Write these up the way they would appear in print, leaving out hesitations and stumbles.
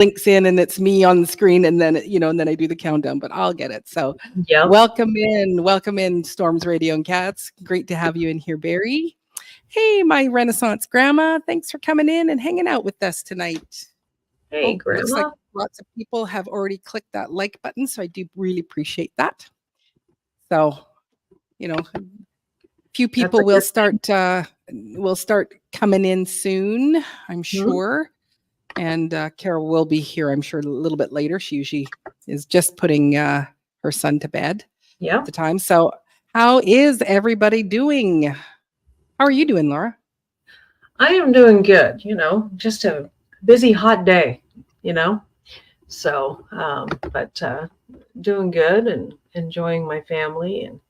links in and it's me on the screen and then and then I do the countdown, but I'll get it. So Yep. welcome in Storms Radio and Cats. Great to have you in here, Barry. Hey, my Renaissance grandma, thanks for coming in and hanging out with us tonight. Hey, Looks like Grandma. lots of people have already clicked that like button, so I do really appreciate that. So, a few people will start coming in soon, I'm sure. And Carol will be here, I'm sure, a little bit later. She usually is just putting her son to bed at the time. So how is everybody doing? How are you doing, Laura? I am doing good, just a busy, hot day, So, but doing good and enjoying my family. And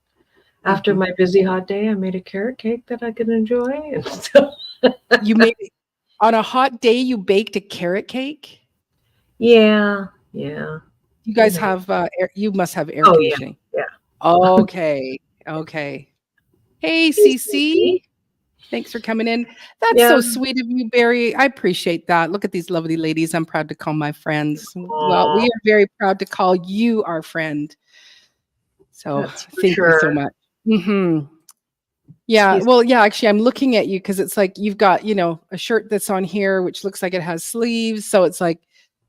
after my busy, hot day, I made a carrot cake that I could enjoy. And so you made it on a hot day. You baked a carrot cake. Yeah. You guys have you must have air conditioning. Yeah. Okay. Hey, CC. Thanks for coming in. That's so sweet of you, Barry. I appreciate that. Look at these lovely ladies. I'm proud to call my friends. Well, we are very proud to call you our friend. So thank you so much. Yeah. Well, yeah, actually, I'm looking at you because it's like you've got, a shirt that's on here, which looks like it has sleeves. So it's like,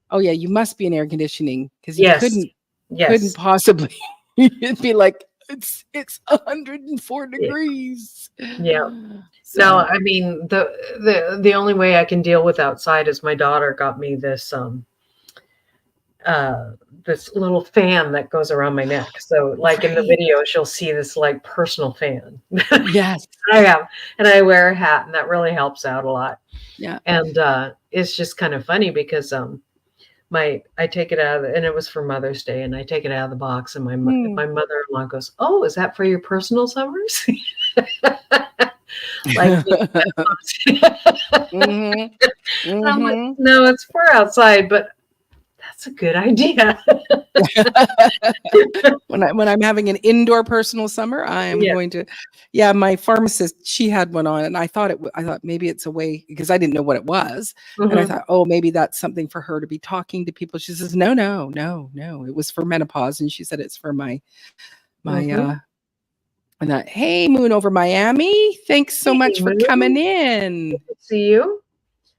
oh, yeah, you must be in air conditioning because you couldn't possibly. It'd be like, it's 104 degrees. Yeah. So. No, I mean the only way I can deal with outside is my daughter got me this this little fan that goes around my neck. So like in the video, she'll see this like personal fan. Yes. I have, and I wear a hat, and that really helps out a lot. Yeah. And it's just kind of funny because I take it out and it was for Mother's Day, and I take it out of the box, and my mother-in-law goes, "Oh, is that for your personal summers?" Like, I'm like, no, it's for outside, but that's a good idea. When I'm having an indoor personal summer, I am going to. Yeah, my pharmacist, she had one on, and I thought maybe it's a way because I didn't know what it was, and I thought, oh, maybe that's something for her to be talking to people. She says, no, it was for menopause, and she said it's for my. And that, hey, Moon over Miami, thanks so much for coming in. Good to see you.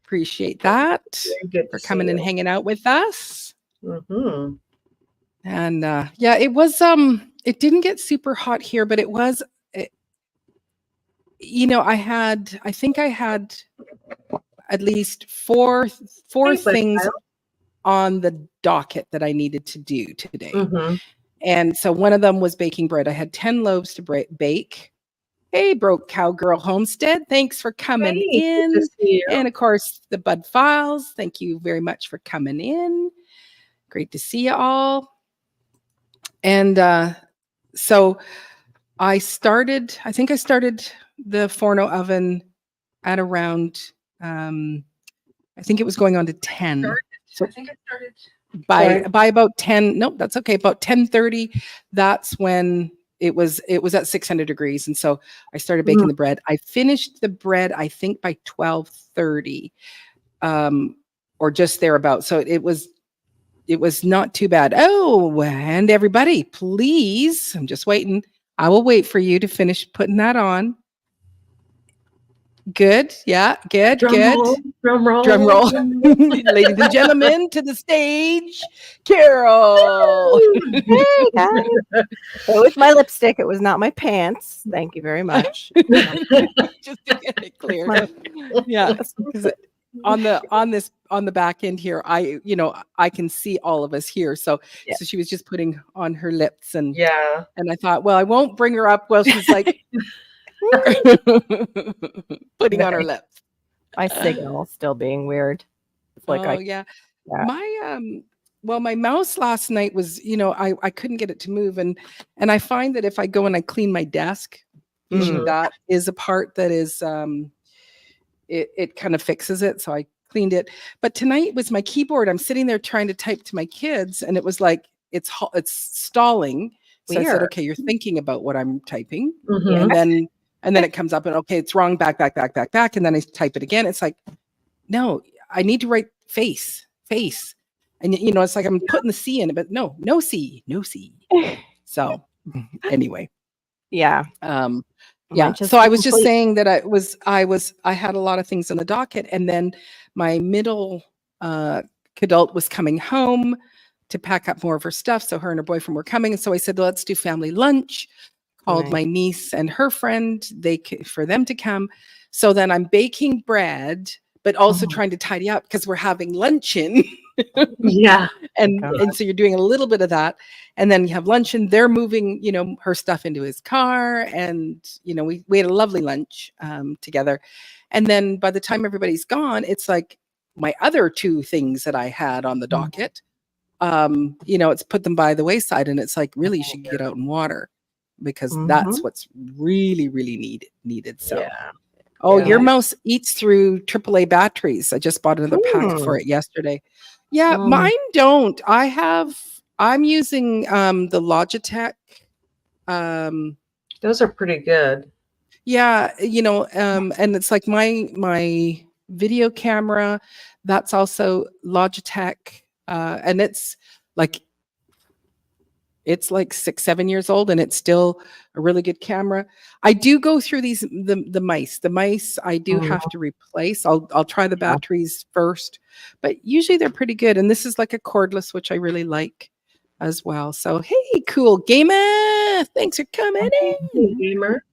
Appreciate that. For coming and hanging out with us. And yeah, it was it didn't get super hot here, but it was I think I had at least four things on the docket that I needed to do today. And so one of them was baking bread. I had 10 loaves to bake. Hey, Broke Cowgirl Homestead, thanks for coming in. And of course, the Bud Files, thank you very much for coming in. Great to see you all. And so I think I started the Forno oven at around, I think it was going on to 10. So I think I started by about 10. Nope, that's okay. About 10:30. That's when it was at 600 degrees. And so I started baking the bread. I finished the bread, I think by 12:30, or just thereabout. So it was not too bad. Oh, and everybody, please, I'm just waiting. I will wait for you to finish putting that on. Good. Yeah, good. Drum roll. Ladies and gentlemen, to the stage, Carol. Hey, guys. It was my lipstick. It was not my pants. Thank you very much. Just to get it clear. Yeah. On the back end here, I can see all of us here. So she was just putting on her lips and I thought, well, I won't bring her up while she's like putting on her lips. My signal still being weird. It's like my mouse last night was, I couldn't get it to move, and I find that if I go and I clean my desk, usually that is a part that is it kind of fixes it. So I cleaned it. But tonight was my keyboard. I'm sitting there trying to type to my kids, and it was like it's stalling. So I said, okay, you're thinking about what I'm typing, and then it comes up and okay, it's wrong, back. And then I type it again. It's like, no, I need to write face. And it's like I'm putting the C in it, but no C. So anyway, Yeah. Yeah. So I was just saying that I had a lot of things on the docket, and then my middle adult was coming home to pack up more of her stuff. So her and her boyfriend were coming, and so I said, let's do family lunch. Called my niece and her friend for them to come. So then I'm baking bread, but also trying to tidy up because we're having luncheon. Yeah. And so you're doing a little bit of that, and then you have luncheon. They're moving, her stuff into his car, and we had a lovely lunch together. And then by the time everybody's gone, it's like my other two things that I had on the docket. It's put them by the wayside, and it's like, really, you should get out and water, because that's what's really, really needed. So, your mouse eats through AAA batteries. I just bought another pack for it yesterday. Yeah, mine don't. I'm using the Logitech. Those are pretty good. Yeah, and it's like my video camera, that's also Logitech, and it's like 6-7 years old, and it's still a really good camera. I do go through the mice I do have to replace. I'll try the batteries first, but usually they're pretty good. And this is like a cordless, which I really like as well. So hey, cool gamer, thanks for coming in. Gamer.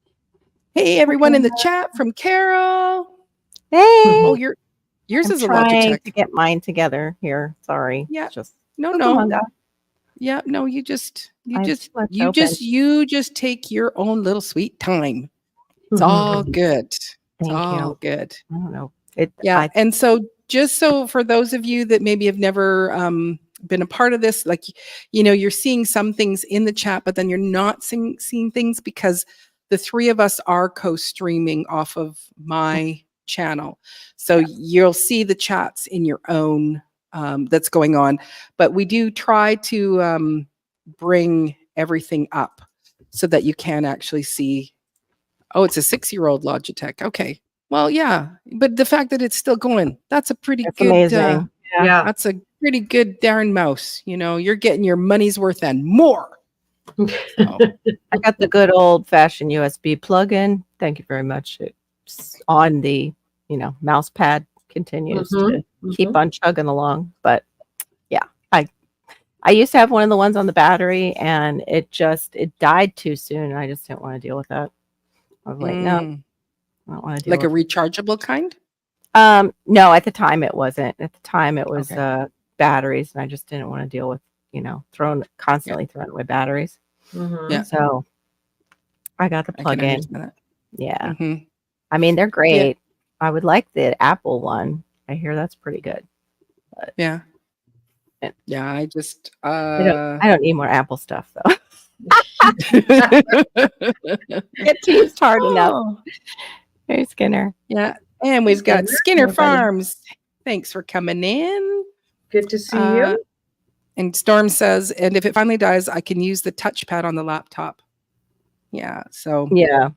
Hey everyone in the chat from Carol. Hey. Oh, yours is a Logitech. To get mine together here. Sorry. Yeah. Just no. Yeah, no, you just take your own little sweet time. It's all good. It's all good. I don't know. And so just so for those of you that maybe have never been a part of this, like, you're seeing some things in the chat, but then you're not seeing things because the three of us are co-streaming off of my channel. So you'll see the chats in your own that's going on, but we do try to bring everything up so that you can actually see. Oh, it's a 6-year-old Logitech. Okay, well, yeah, but the fact that it's still going, that's a pretty good. Amazing. Yeah, that's a pretty good darn mouse. You're getting your money's worth and more. So. I got the good old-fashioned USB plug-in. Thank you very much. It's on the mouse pad. Continues to keep on chugging along. But yeah, I used to have one of the ones on the battery, and it died too soon. I just didn't want to deal with that. I was like, no, I don't want to deal like with a rechargeable kind. No, at the time it wasn't. At the time it was batteries, and I just didn't want to deal with constantly throwing away batteries. Yeah. So I got the plug-in. Yeah. I mean, they're great. Yeah. I would like the Apple one. I hear that's pretty good. But, yeah. I just I don't need more Apple stuff though. It teased hard enough. Hey, Skinner. Yeah. And we've got Skinner Farms. Thanks for coming in. Good to see you. And Storm says, and if it finally dies, I can use the touchpad on the laptop. Yeah. So yeah.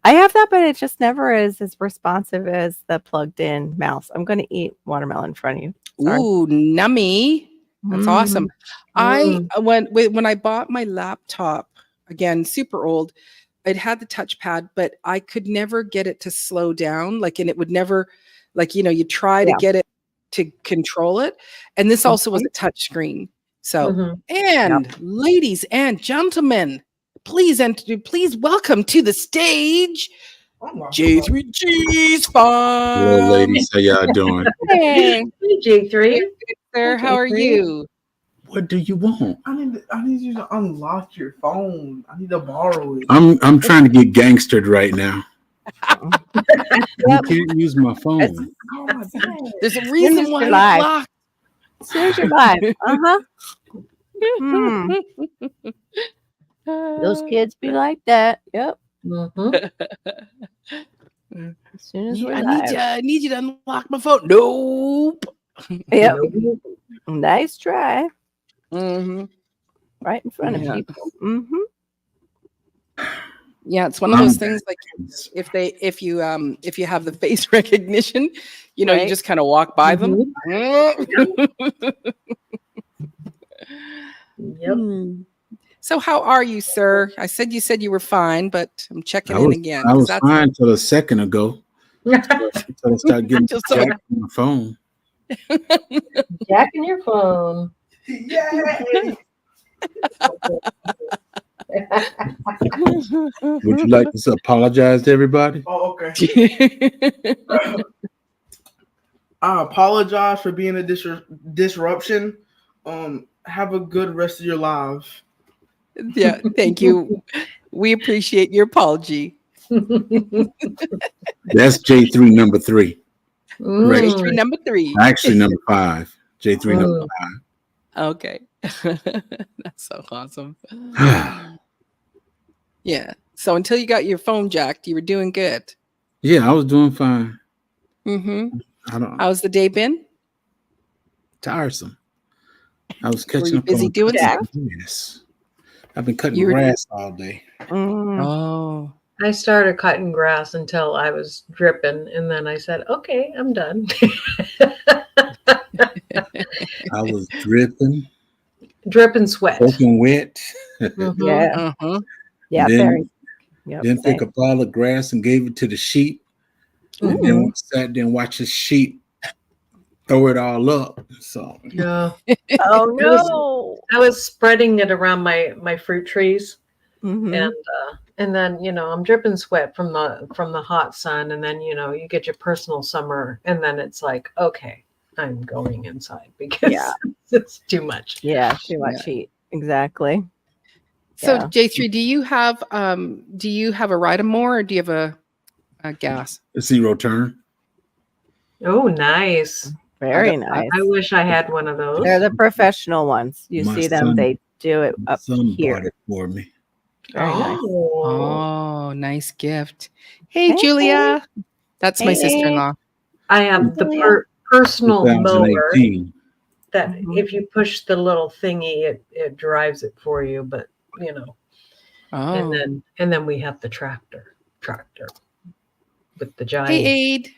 I have that, but it just never is as responsive as the plugged-in mouse. I'm going to eat watermelon in front of you. Sorry. Ooh, nummy. That's awesome. When I bought my laptop, again, super old, it had the touchpad, but I could never get it to slow down. And it would never, you try to get it to control it. And this also was a touch screen. So, ladies and gentlemen, please welcome to the stage, J3G's Farm. Hello, ladies. How y'all doing? Hey, J3. Sir, how are you? What do you want? I need you to unlock your phone. I need to borrow it. I'm trying to get gangstered right now. You can't use my phone. There's a reason why it's locked. As soon as you're live. Those kids be like that. Yep. As soon as we're live. I need you to unlock my phone. Nope. Yep. Nice try. Right in front of people. Yeah, it's one of those things like if you have the face recognition, you just kind of walk by them. So how are you, sir? You said you were fine, but I'm checking in again. I was fine until a second ago. Until I started getting jacked on my phone. Jacking your phone. Yay! Would you like to apologize to everybody? Oh, okay. I apologize for being a disruption. Have a good rest of your life. Yeah, thank you. We appreciate your apology. That's J3 number 3. Right. J3 number 3. Actually, number 5. J3 number 5. Okay. That's so awesome. Yeah. So until you got your phone jacked, you were doing good. Yeah, I was doing fine. How's the day been? Tiresome. I was catching up. Busy doing stuff? Yes. I've been cutting grass all day. Oh. I started cutting grass until I was dripping, and then I said, "Okay, I'm done." I was dripping sweat. soaking wet. Yeah. Yeah. Then, Yep, then pick up all the grass and gave it to the sheep. And then sat there and watched the sheep throw it all up. So Yeah. Oh no! I was spreading it around my fruit trees, Mhm. and then I'm dripping sweat from the hot sun, and then you get your personal summer, and then it's like, okay, I'm going inside because it's too much. Yeah, too much heat. Exactly. So Yeah. J3, do you have a ride more, or do you have a gas? a zero turn. Oh, nice. Very nice. I wish I had one of those. They're the professional ones. You My see them, son- they do it up Son here. bought it for me. Very nice. Oh, nice gift. Hey, Hey. Julia. That's my Hey. sister-in-law. I have the Julia. personal mower 2018. that Mhm. if you push the little thingy, it drives it for you. But Oh. and then we have the tractor with the giant. Hey, Aid.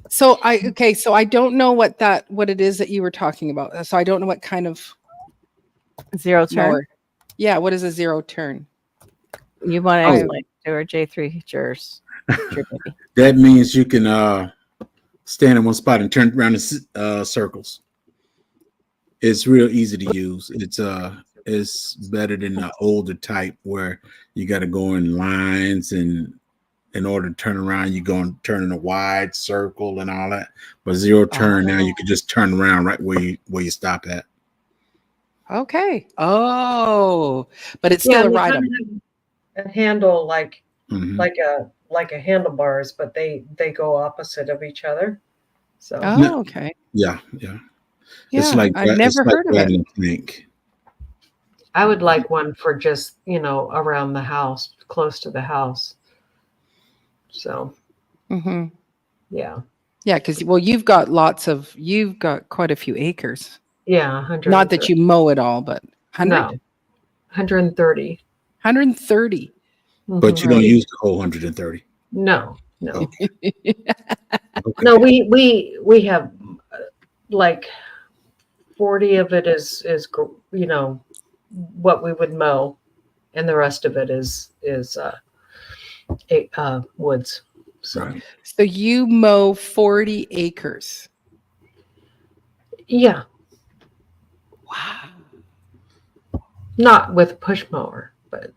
So I don't know what it is that you were talking about. So I don't know what kind of Zero turn. mower. Yeah, what is a zero turn? You want to Oh. explain to her J3 yours. Your baby. That means you can stand in one spot and turn around in circles. It's real easy to use. It's better than the older type where you got to go in lines, and in order to turn around, you go and turn in a wide circle and all that. But zero turn now, you can just turn around right where you stop at. Okay. Oh, but it's still a they ride. kind of have a handle like Mhm. a handlebars, but they go opposite of each other. So Oh, okay. Yeah. Yeah, It's like I've it's never like heard of it. riding a tank. I would like one for just around the house, close to the house. So Mm-hmm. yeah, Yeah, because you've got quite a few acres. 100. Not that you mow it all, but 100, No, 130. 130. But you Mhm. don't use the whole 130. No. Okay. No, we have like 40 of it is what we would mow, and the rest of it is woods. So Right. So you mow 40 acres. yeah, Wow. not with push mower, but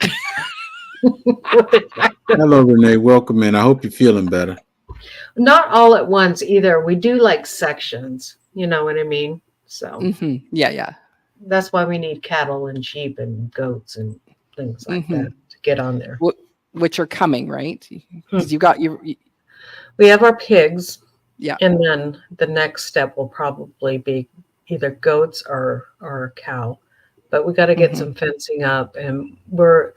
Hello, Renee. Welcome in. I hope you're feeling better. not all at once either. We do like sections, you know what I mean? So Mm-hmm. Yeah. that's why we need cattle and sheep and goats and things like that to get on there. Which are coming, right? Because you got your. We have our pigs. Yeah. And then the next step will probably be either goats or cow. But we got to get some fencing up, and the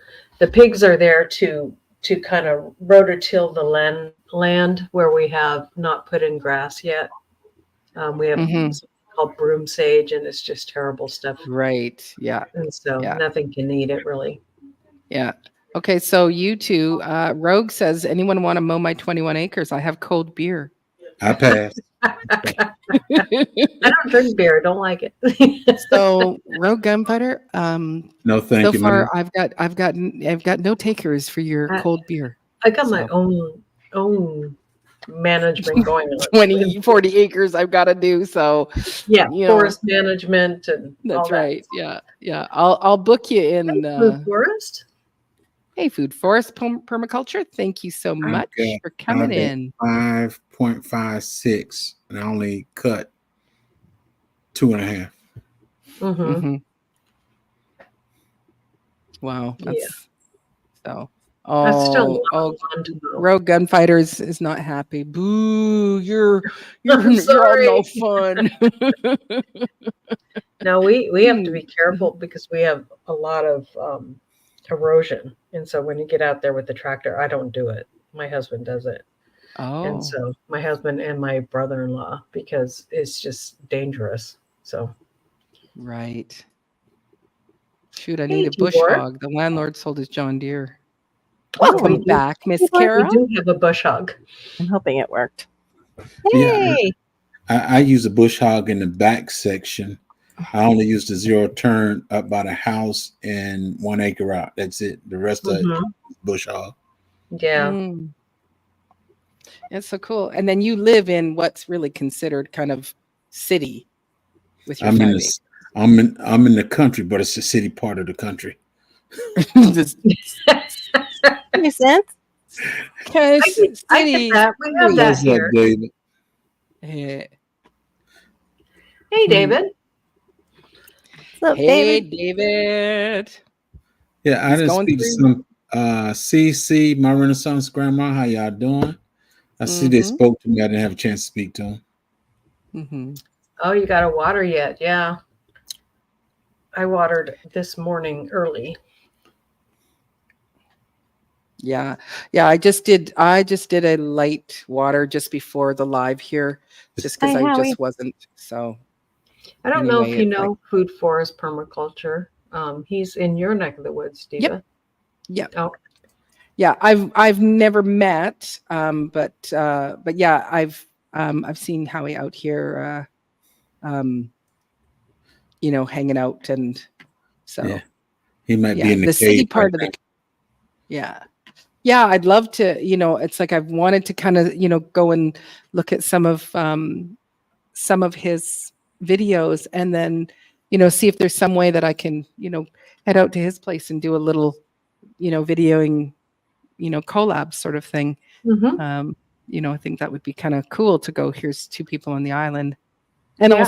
pigs are there to kind of rototill the land where we have not put in grass yet. We have something called broom sage, and it's just terrible stuff. Right. Yeah. And so nothing can eat it really. Yeah. Okay. So you two, Rogue says, anyone want to mow my 21 acres? I have cold beer. I passed. I don't drink beer. Don't like it. So Rogue Gunfighter, No, thank so you. far I've got no takers for your I- cold beer. I got my So. own management going on. 20, 40 acres I've got to do. So Yeah, you know, forest management and all that's that. right. Yeah. I'll book you in. Food forest. Hey, Food Forest Permaculture. Thank you so much got- for coming got in. 5.56, and I only cut 2.5. Mm-hmm. Mhm. Wow, Yeah. that's so. That's still Oh, fun to know. Rogue Gunfighters is not happy. Boo! You're I'm all no sorry. fun. Now we have to be careful because we have a lot of erosion, and so when you get out there with the tractor, I don't do it. My husband does it, Oh, and so my husband and my brother-in-law, because it's just dangerous. So right. Shoot, I Hey, need a bush Tibor. hog. The landlord sold his John Deere. Oh, Welcome we do- back, Miss we Kara. we do have a bush hog. I'm hoping it worked. Yeah. Hey, I use a bush hog in the back section. I only use the zero turn up by the house and 1 acre out. That's it. The rest of it Mhm. is bush hog. Yeah. Mm. That's so cool. And then you live in what's really considered kind of city with your I'm in 5 the I'm in the country, but it's the city part of the country. acres. makes sense. Because I get that. We have that What's up, here. David? Hey, Hey, David. What's up, David? David. Yeah, I It's didn't going speak to through. some CC, my Renaissance grandma. How y'all doing? I see they Mhm. spoke to me. I didn't have a chance to speak to them. Mm-hmm. Oh, you got to water yet? Yeah. I watered this morning early. Yeah. I just did a light water just before the live here, just because Hi, I Howie. just wasn't. So I don't know if Anyway, you it's like- know Food Forest Permaculture. He's in your neck of the woods, Diva. Yep. Oh, yeah, I've never met, but yeah, I've seen Howie out here, hanging out, and so Yeah. He might be yeah, in the city cave part right of the yeah, I'd love to. It's like I've wanted to kind of go and look at some of his videos, and then see if there's some way that I can head out to his place and do a little videoing collab sort of thing. mhm. I think that would be kind of cool to go. Here's 2 people on the island, and Yeah.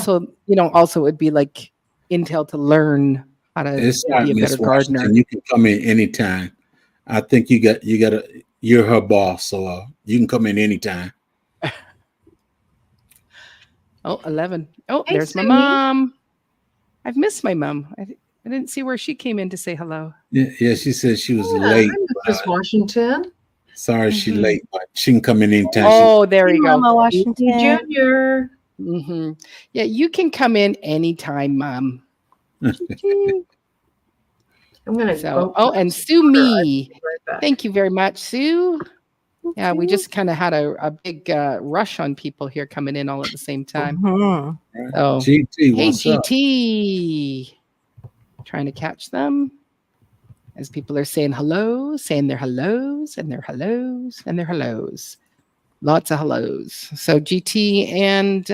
also it would be like intel to learn how to It's be not a Miss better gardener. Washington. You can come in anytime. I think you're her boss, so you can come in anytime. Oh, 11. Oh, Hey, there's my Sumi. mom. I've missed my mom. I didn't see where she came in to say hello. Yeah, she said she was Yeah, late. I'm Mrs. Washington. Sorry, she Mhm. late, but she can come in anytime. Oh, there Hey, you go. Mama Washington. Junior. Hmm. Yeah, you can come in anytime, Mom. I'm gonna So, go. and Sue Me. Right back. Thank you very much, Sue. Yeah, we just kind of had a big rush on people here coming in all at the same time. Mhm. Oh, GT, hey, what's up? GT. Trying to catch them as people are saying hello, saying their hellos and their hellos and their hellos. Lots of hellos. So GT and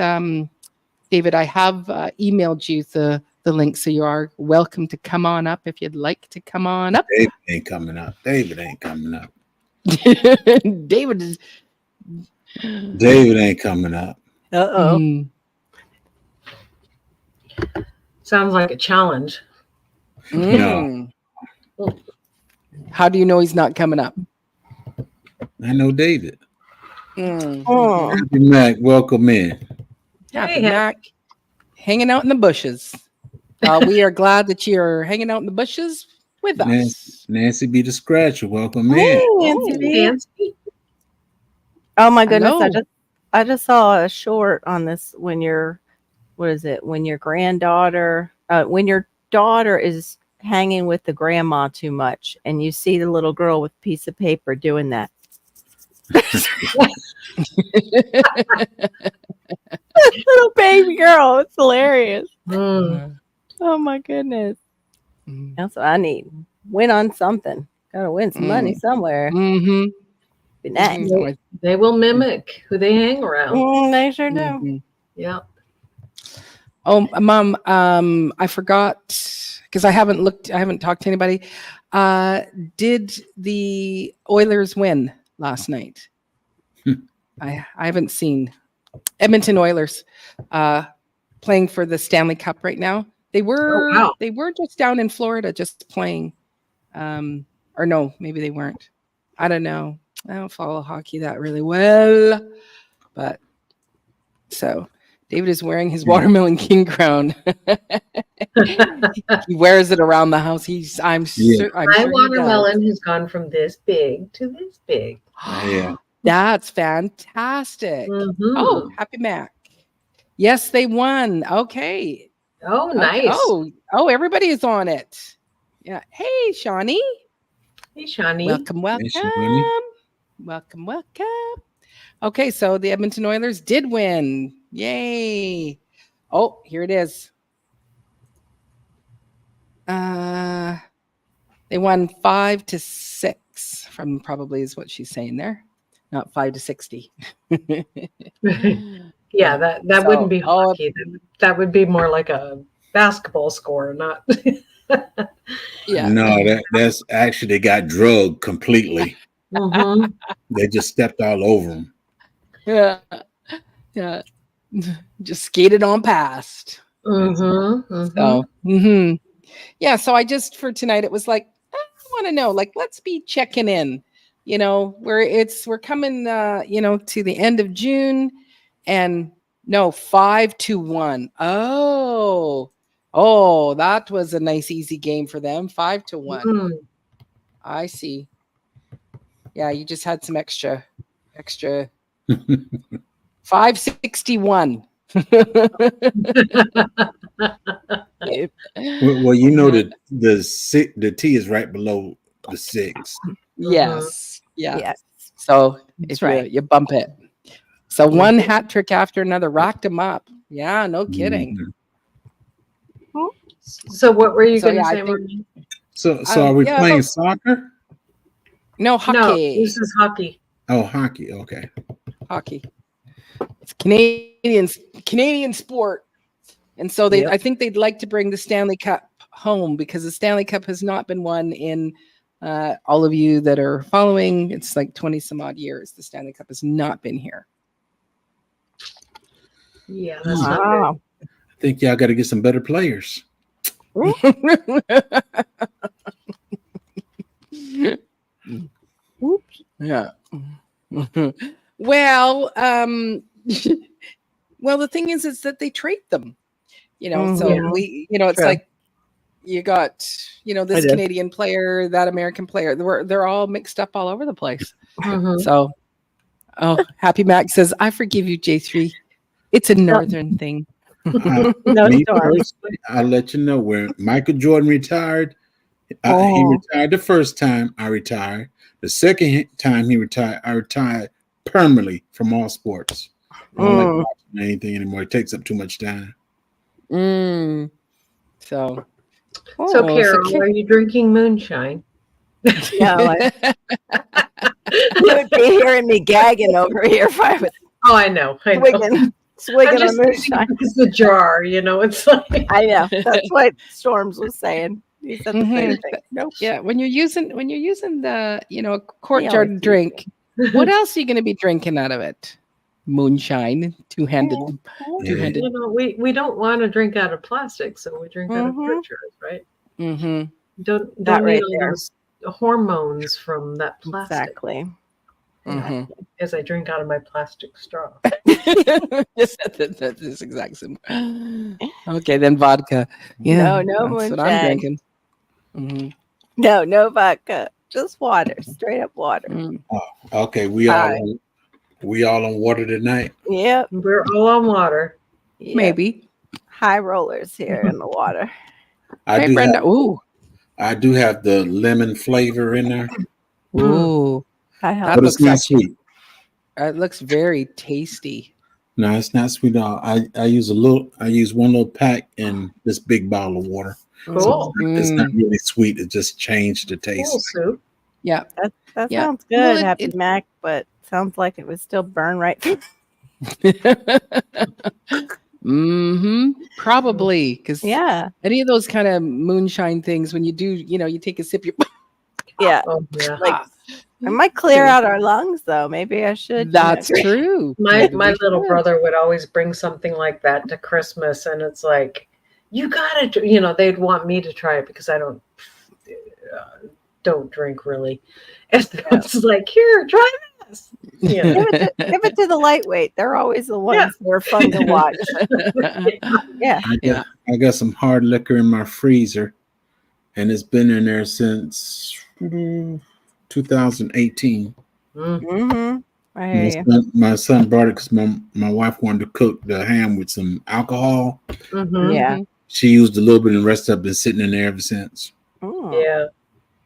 David, I have emailed you the link, so you are welcome to come on up if you'd like to come on up. David ain't coming up. David ain't coming up. David is. David ain't coming up. Uh-oh. Mm. Sounds like a challenge. Mm. How do you know he's not coming up? I know David. Mm. Oh. Happy Mac, welcome in. Happy Hey, Mac, hanging out in the bushes. We are glad that you're hanging out in the bushes with us. Nancy be the scratcher, welcome Hey, in. Nancy B. Fancy. Oh my goodness! Hello. I just saw a short on this when your granddaughter when your daughter is hanging with the grandma too much and you see the little girl with a piece of paper doing that. Little baby girl. It's hilarious. Mm. Oh my goodness. Mm. That's what I need. Win on something. Gotta win some money somewhere. Mhm. Be nice. Mhm. They will mimic who they hang around. They sure do. Mhm. Yeah. Oh, Mom, I forgot because I haven't talked to anybody. Did the Oilers win last night? I haven't seen Edmonton Oilers playing for the Stanley Cup right now. They were wow. they were just down in Florida just playing. Or no, maybe they weren't. I don't know. I don't follow hockey that really well. But so David is wearing his Watermelon King crown. He wears it around the house. I'm My sure he watermelon has gone from this big to this big. does. Yeah. That's fantastic. Mhm. Oh, Happy Mac. Yes, they won. Okay. Oh, Okay. nice. Oh, everybody is on it. Yeah. Hey, Shawnee. Hey, Shawnee. Welcome. Shawnee. Welcome. Okay, so the Edmonton Oilers did win. Yay. Oh, here it is. They won 5-6 from probably is what she's saying there. Not 5-60. Yeah, that So, wouldn't be hockey. That would be more like a basketball score, not. Yeah. No, that's actually they got drugged completely. Mhm. They just stepped all over them. Yeah. Yeah. Just skated on past. Mhm. Mhm. So, yeah. So I just for tonight, it was like, I want to know, like, let's be checking in, we're coming, to the end of June and no 5-1. Oh, that was a nice, easy game for them. 5-1. Mm. I see. Yeah. You just had some extra 561. Well, you know that the T is right below the 6. Yes. Yeah. Yes. So That's if right. you bump it. So one hat trick after another racked him up. Yeah, no kidding. Mhm. So what were you So, going to yeah, I say, think- Maureen? So are we yeah, playing soccer? No, No, hockey. this is hockey. Oh, hockey. Okay. Hockey. It's Canadian sport. And so Yep. I think they'd like to bring the Stanley Cup home because the Stanley Cup has not been won in all of you that are following. It's like 20 some odd years. The Stanley Cup has not been here. Yeah, that's not good. Wow. I think y'all got to get some better players. Oops. Yeah. Well, well, the thing is that they trade them, so Mhm. we, it's True. like you got, this did. Canadian player, that American player, they're all mixed up all over the place. Mhm. So, Happy Mac says, I forgive you, J3. It's a Northern thing. No Me storm. personally, I'll let you know when Michael Jordan retired. He Oh. retired the first time. I retired. The second time he retired, I retired permanently from all sports. I don't like watching anything anymore. It takes up too much time. So, So, Carol, are you drinking moonshine? No, you would be hearing me gagging over here if I was Oh, I know. swigging I'm on just thinking moonshine. it's the jar, it's like. I know. That's what Storms was saying. He said the same Mhm. thing. Nope. yeah, when you're using the, a quart Yeah, jar like to drink, what else are you going to be drinking out of it? Moonshine, two-handed. Two-handed. We don't want to drink out of plastic, so we drink out of Mhm. pitchers, right? Mm-hmm. Don't That need right all there. those hormones from that plastic Exactly. Mm-hmm. as I drink out of my plastic straw. That's exact same. Okay, then vodka. Yeah, No that's what I'm moonshine. drinking. Mhm. No vodka. Just water. Straight up water. Mm. Okay, we all on water tonight. Yep. We're all on water. Yep. Maybe. High rollers here in the water. Hey, Brenda. Ooh. I do have the lemon flavor in there, Ooh. I That help. but it's looks not actually- sweet. It looks very tasty. No, it's not sweet at all. I use one little pack in this big bottle of water. Cool. It's not really sweet. It just changed the Cool taste. soup. Yeah. That Yeah. sounds good, Well, Happy Mac, but sounds like it would still burn right through. Probably because Yeah. any of those kind of moonshine things, when you do, you take a sip, you Yeah. Oh yeah. Like it might clear out our lungs though. Maybe I should. that's true. My Maybe my we little should. brother would always bring something like that to Christmas, and it's like, you gotta, they'd want me to try it because I don't drink really, and it's like, here, try this. Give it to the lightweight. They're always the ones that are fun to watch. Yeah. I got some hard liquor in my freezer, and it's been in there since 2018. Mm-hmm. I hear you. My son brought it because my wife wanted to cook the ham with some alcohol. Mhm. Yeah. She used a little bit, and the rest of it been sitting in there ever since. Mm.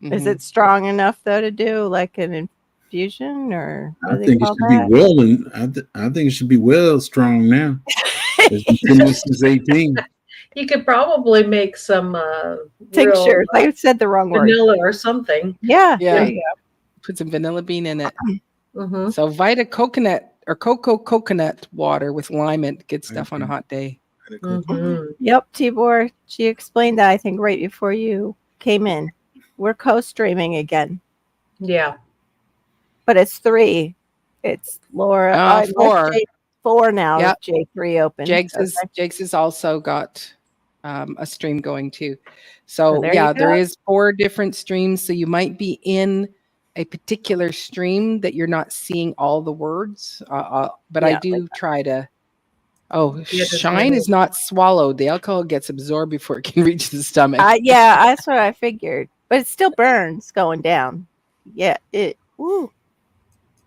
Yeah. Is it strong enough though to do like an infusion or? I think it should be well, and I think it should be well strong now. It's been since 18. You could probably make some Tincture. I said the wrong word. vanilla or something. Yeah. Yeah. There you Put some vanilla bean in it. Mhm. So Vita coconut or coconut water with lime and good stuff on a hot day. Mhm. go. Yep. Tibor, she explained that I think right before you came in. We're co-streaming again, Yeah. but it's 3. It's Laura. 4. 4 now. Yep. J3 open. Jake's Okay. has also got a stream going too. So there you yeah, there go. is 4 different streams. So you might be in a particular stream that you're not seeing all the words. But I Yeah, do try to. Oh, Yeah, just shine really- is not swallowed. The alcohol gets absorbed before it can reach the stomach. Yeah, that's what I figured. But it still burns going down. Yeah. Woo.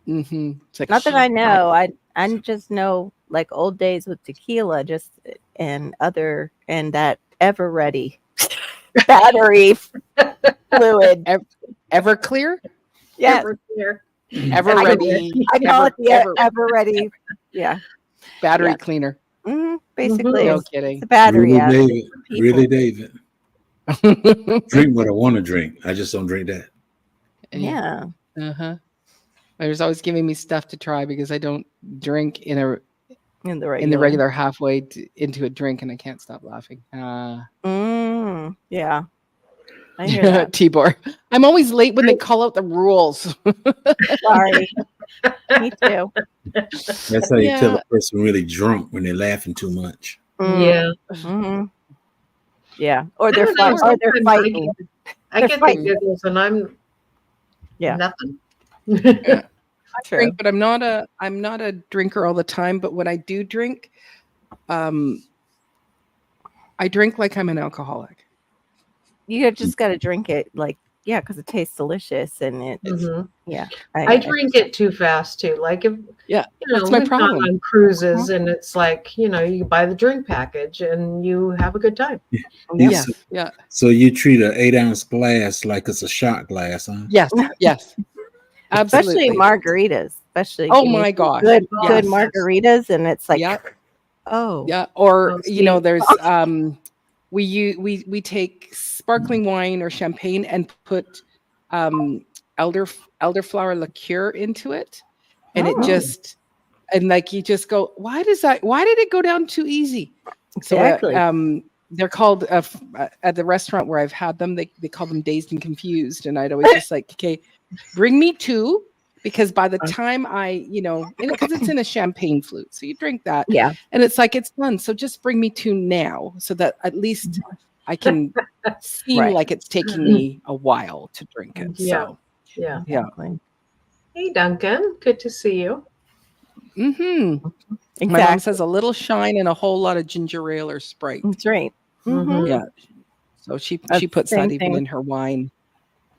It's like, Not that I know. I just know like old days with tequila, and that ever ready battery fluid. Everclear, Yeah, ever I- ready. I call it the ever ever ready. Yeah, battery yeah. cleaner. basically, No it's kidding. a battery. Really, David. Drink what I want to drink. I just don't drink that. Yeah. Uh-huh. There's always giving me stuff to try because I don't drink in the regular halfway into a drink, and I can't stop laughing. Yeah. I hear that. Tibor, I'm always late when they call out the rules. Sorry. Me too. That's how you tell a person really drunk, when they're laughing too much. Yeah. Mhm. Yeah. Or they're I don't know, or they're sometimes fighting. I They're get fighting. the giggles, and I'm nothing. I True. drink, but I'm not a drinker all the time. But when I do drink, I drink like I'm an alcoholic. You just got to drink it because it tastes delicious and it's Mhm. yeah. I drink it too fast too. Like if that's my we've gone problem. on cruises, and it's like you buy the drink package and you have a good time. Yeah, yeah. So you treat an 8-ounce glass like it's a shot glass, huh? Yes, yes. Especially Absolutely. margaritas. Especially Oh give me my some gosh. good Yes. margaritas, and it's like Yeah. oh Yeah, or Oh, there's we take sparkling wine or champagne and put elderflower liqueur into it, and it just you just go, why did it go down too easy? Exactly. So they're called at the restaurant where I've had them, they call them dazed and confused, and I'd always just like, okay, bring me 2. Because by the time because it's in a champagne flute, so you drink that, and it's like it's done. So just bring me 2 now, so that at least I can seem like it's taking me a while to drink it. Yeah. So Yeah. Exactly. Hey, Duncan. Good to see you. my mom says a little shine and a whole lot of ginger ale or Sprite. That's right. Mhm. Yeah. So she That's puts same that thing even with- in her wine.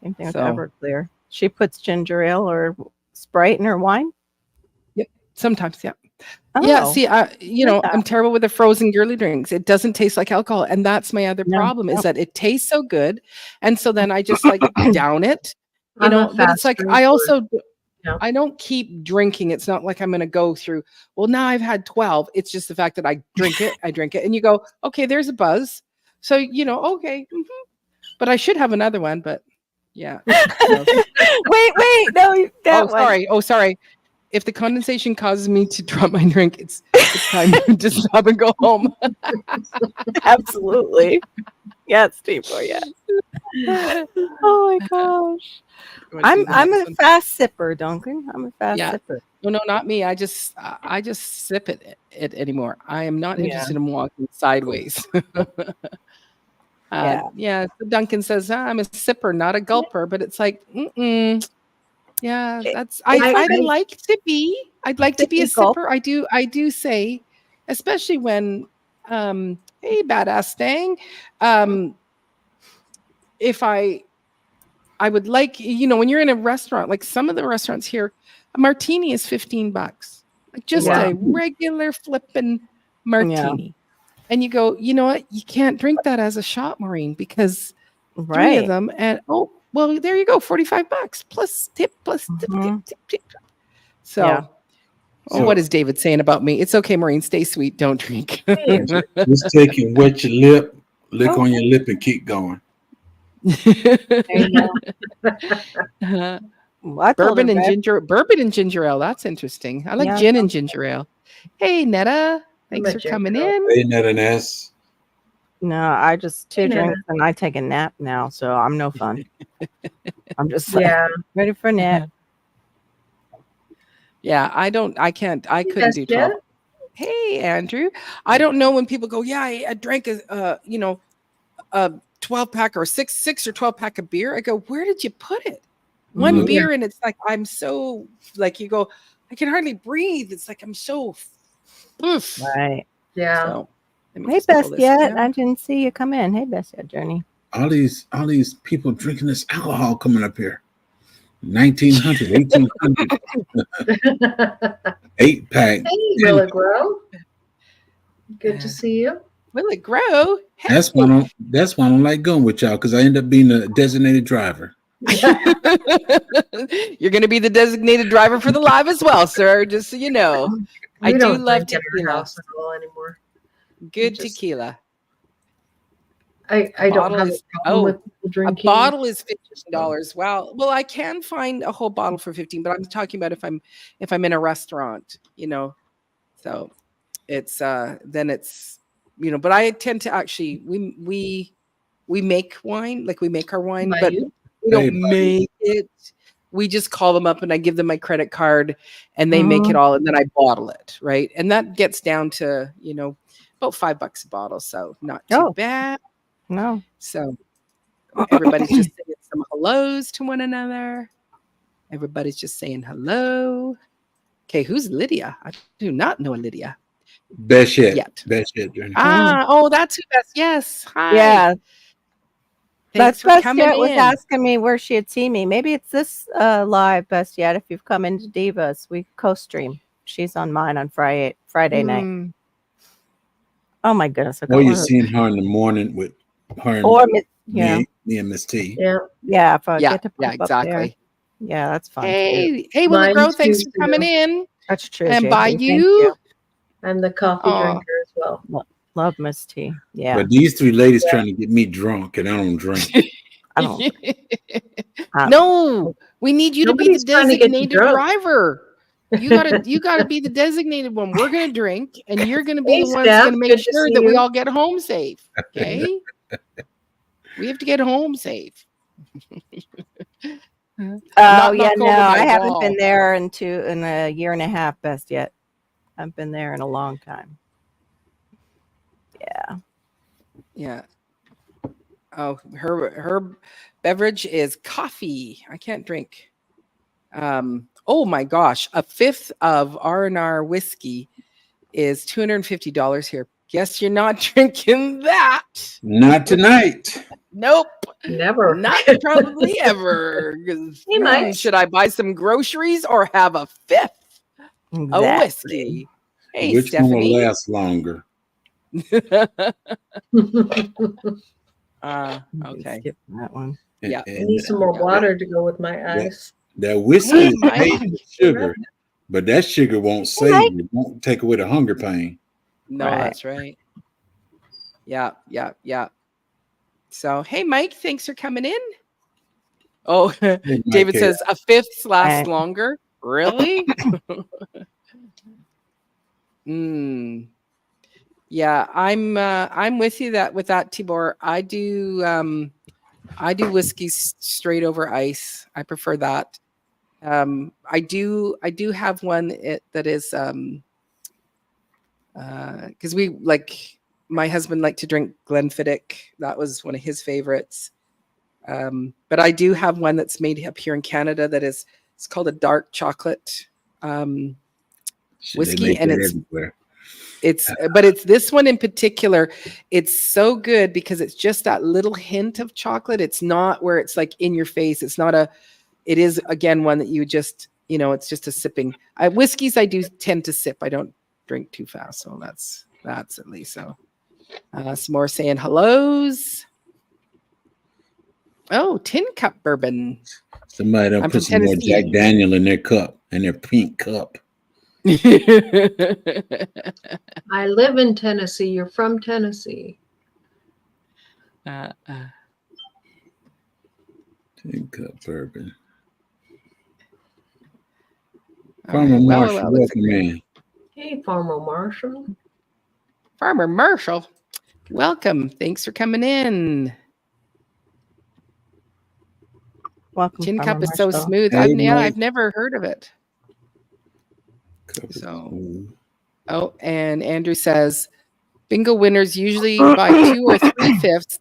Same thing with So- Everclear. She puts ginger ale or Sprite in her wine. Sometimes, yeah. Oh, Yeah, see, that. I'm terrible with the frozen girly drinks. It doesn't taste like alcohol, and that's my other No, problem is no. that it tastes so good, and so then I just like down it, I'm a But it's fast like drinker. I also Yeah. I don't keep drinking. It's not like I'm going to go through, well, now I've had 12. It's just the fact that I drink it, and you go, okay, there's a buzz. So, okay. But I should have another one, but yeah. So, wait, no, that one. sorry. If the condensation causes me to drop my drink, it's time to stop and go home. Absolutely. Yes, Steve-O, yes. Oh my gosh. I'm a fast sipper, Duncan. I'm a fast sipper. No, not me. I just sip it anymore. I am not interested in walking sideways. So Duncan says I'm a sipper, not a gulper, but it's like, yeah, that's I'd like to be. I'd like to be a sipper. I do say, especially when hey, badass Stang. If I would like, when you're in a restaurant, like some of the restaurants here, a martini is $15. Like just a regular flipping martini. Yeah. And you go, you know what? You can't drink that as a shot, Maureen, because 3 of them, and well, there you go, $45 plus tip, tip. So, what is David saying about me? It's okay, Maureen, stay sweet, don't drink. Just take and wet your lip, lick on your lip, and keep going. Bourbon and ginger ale. That's interesting. I like gin and ginger ale. Hey, Netta, thanks for coming in. Hey, Netta Ness. No, I just 2 drinks and I take a nap now, so I'm no fun. I'm just ready for a nap. Yeah, I couldn't do 12. Hey, Andrew. I don't know when people go, I drank a 12-pack or 6 or 12-pack of beer. I go, where did you put it? One beer, and it's like, I'm so, like, you go, I can hardly breathe. It's like, I'm so, poof. Right. Yeah. So, hey, Bestiette. I didn't see you come in. Hey, Bestiette Journey. All these people drinking this alcohol coming up here. 1900, 1800. 8-pack. Hey, Will it grow? Good to see you. Will it grow? Hey. That's why I don't like going with y'all, because I end up being a designated driver. You're going to be the designated driver for the live as well, sir. Just so you know, I do love tequila anymore. Good tequila. I don't have a problem with drinking. A bottle is $15. Wow. Well, I can find a whole bottle for $15, but I'm talking about if I'm in a restaurant, So it's then it's but I tend to actually we make wine, like we make our wine, but we don't make it. We just call them up and I give them my credit card and they make it all and then I bottle it, right? And that gets down to, about $5 a bottle, so not too bad. No. So everybody's just saying some hellos to one another. Everybody's just saying hello. Okay, who's Lydia? I do not know Lydia. Best yet. Journey. That's who best. Yes. Hi. Yeah. Thanks for coming in. Was asking me where she had seen me. Maybe it's this live, Best Yet. If you've come into Divas, we co-stream. She's on mine on Friday night. Oh my goodness! Or you're seeing her in the morning with her and me and Miss T. Yeah. If I get to pop exactly. Up there. Yeah, that's fun. Hey, Will it grow? Thanks for coming in. That's true. And by you. I'm the coffee drinker as well. Love Miss T. Yeah. But these 3 ladies trying to get me drunk, and I don't drink. I don't. No, we need you to be the designated driver. You gotta be the designated one. We're gonna drink, and you're gonna be the one that's gonna make sure that we all get home safe. Okay. We have to get home safe. I haven't been there in a year and a half, Best Yet. I've been there in a long time. Yeah. Oh, her beverage is coffee. I can't drink. Oh my gosh, a fifth of R&R whiskey is $250 here. Guess you're not drinking that. Not tonight. Nope. Never. Not probably ever. Should I buy some groceries or have a fifth of whiskey? Hey, which Stephanie. one will last longer? Okay. Skip that one. Yeah. I need some more water to go with my ice. That whiskey is Mike. made with sugar, but that sugar won't save you. Won't take away the hunger pain. No, Right. that's right. Yeah, yeah, yeah. So, hey, Mike, thanks for coming in. Oh, Hey, Mike, David hey, says a fifth lasts Right. longer. Really? Yeah, I'm with you with that, Tibor. I do whiskey straight over ice. I prefer that. I do have one that is because we like my husband liked to drink Glenfiddich. That was one of his favorites. But I do have one that's made up here in Canada it's called a dark chocolate whiskey, and it's this one in particular. It's so good because it's just that little hint of chocolate. It's not where it's like in your face. It is again one that you just, it's just a sipping. Whiskeys I do tend to sip. I don't drink too fast, so that's at least so. Some more saying hellos. Oh, tin cup bourbon. Somebody done I'm put from some more Tennessee. Jack Daniel in their cup, in their pink cup. I live in Tennessee. You're from Tennessee. Tin cup bourbon. well, Farmer Marshall, it's welcome in. Hey, Farmer Marshall. Farmer Marshall, welcome. Thanks for coming in. Welcome. Tin Farmer cup is so Marshall. smooth. Hey, Mike. I've never heard of it. Cup is So- cool. Oh, and Andrew says bingo winners usually buy 2 or 3/5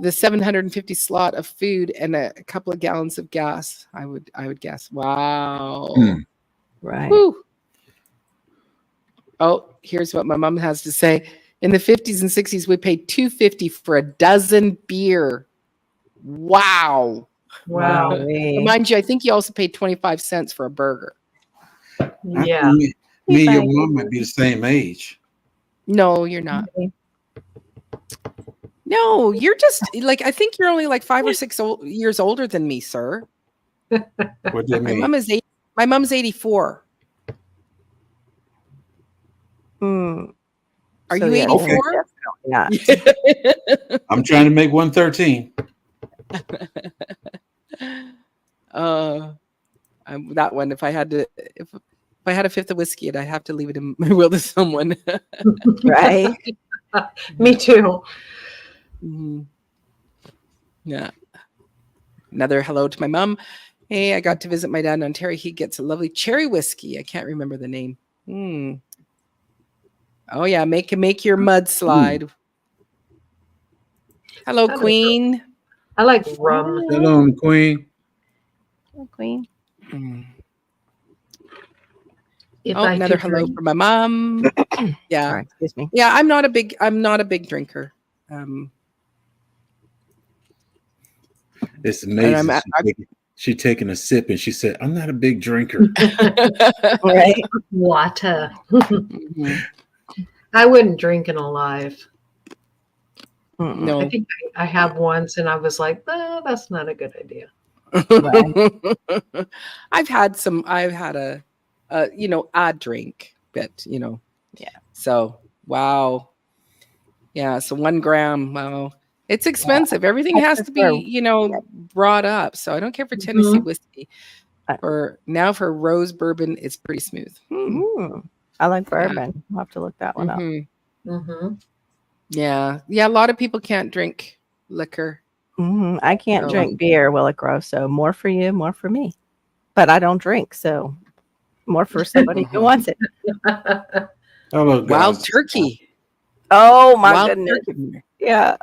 the 750 slot of food and a couple of gallons of gas. I would guess. Wow. Right. Whew. Oh, here's what my mom has to say. In the 50s and 60s, we paid $2.50 for a dozen beer. Wow. Wow. Wowee. Mind you, I think you also paid 25 cents for a burger. Yeah. Me and your mom might be the same age. No, you're not. No, you're just like, I think you're only like 5 or 6 years older than me, sir. What that My mean? mom is my mom's 84. Hmm. Are So, you yeah, 84? definitely not. I'm trying to make 113. That one. If I had a fifth of whiskey, I'd have to leave it in my will to someone. Right. Me too. Mhm. Yeah. Another hello to my mom. Hey, I got to visit my dad in Ontario. He gets a lovely cherry whiskey. I can't remember the name. Oh yeah, make your mudslide. Hello, That is Queen. I like rum. Hello, Queen. Queen. If Oh, I another could hello drink. from my mom. Yeah. Sorry, excuse me. Yeah, I'm not a big drinker. It's amazing. I'm- She taking a sip and she said, "I'm not a big drinker." Right. Water. Mhm. I wouldn't drink it alive. Mm-mm. No. I think I have once, and I was like, that's not a good idea. I've had a odd drink, but Yeah. So wow. Yeah. So 1 gram. Wow. It's expensive. Everything has to be, brought up. So I don't care for Tennessee whiskey. For rose bourbon, it's pretty smooth. I like bourbon. I'll have to look that one up. Mm-hmm. Yeah. Yeah. A lot of people can't drink liquor. I can't No. drink beer, Willick Grove, so more for you, more for me. But I don't drink, so more for somebody who wants it. Hello, guys. Wild turkey. Oh my Wild goodness. turkey. Yeah.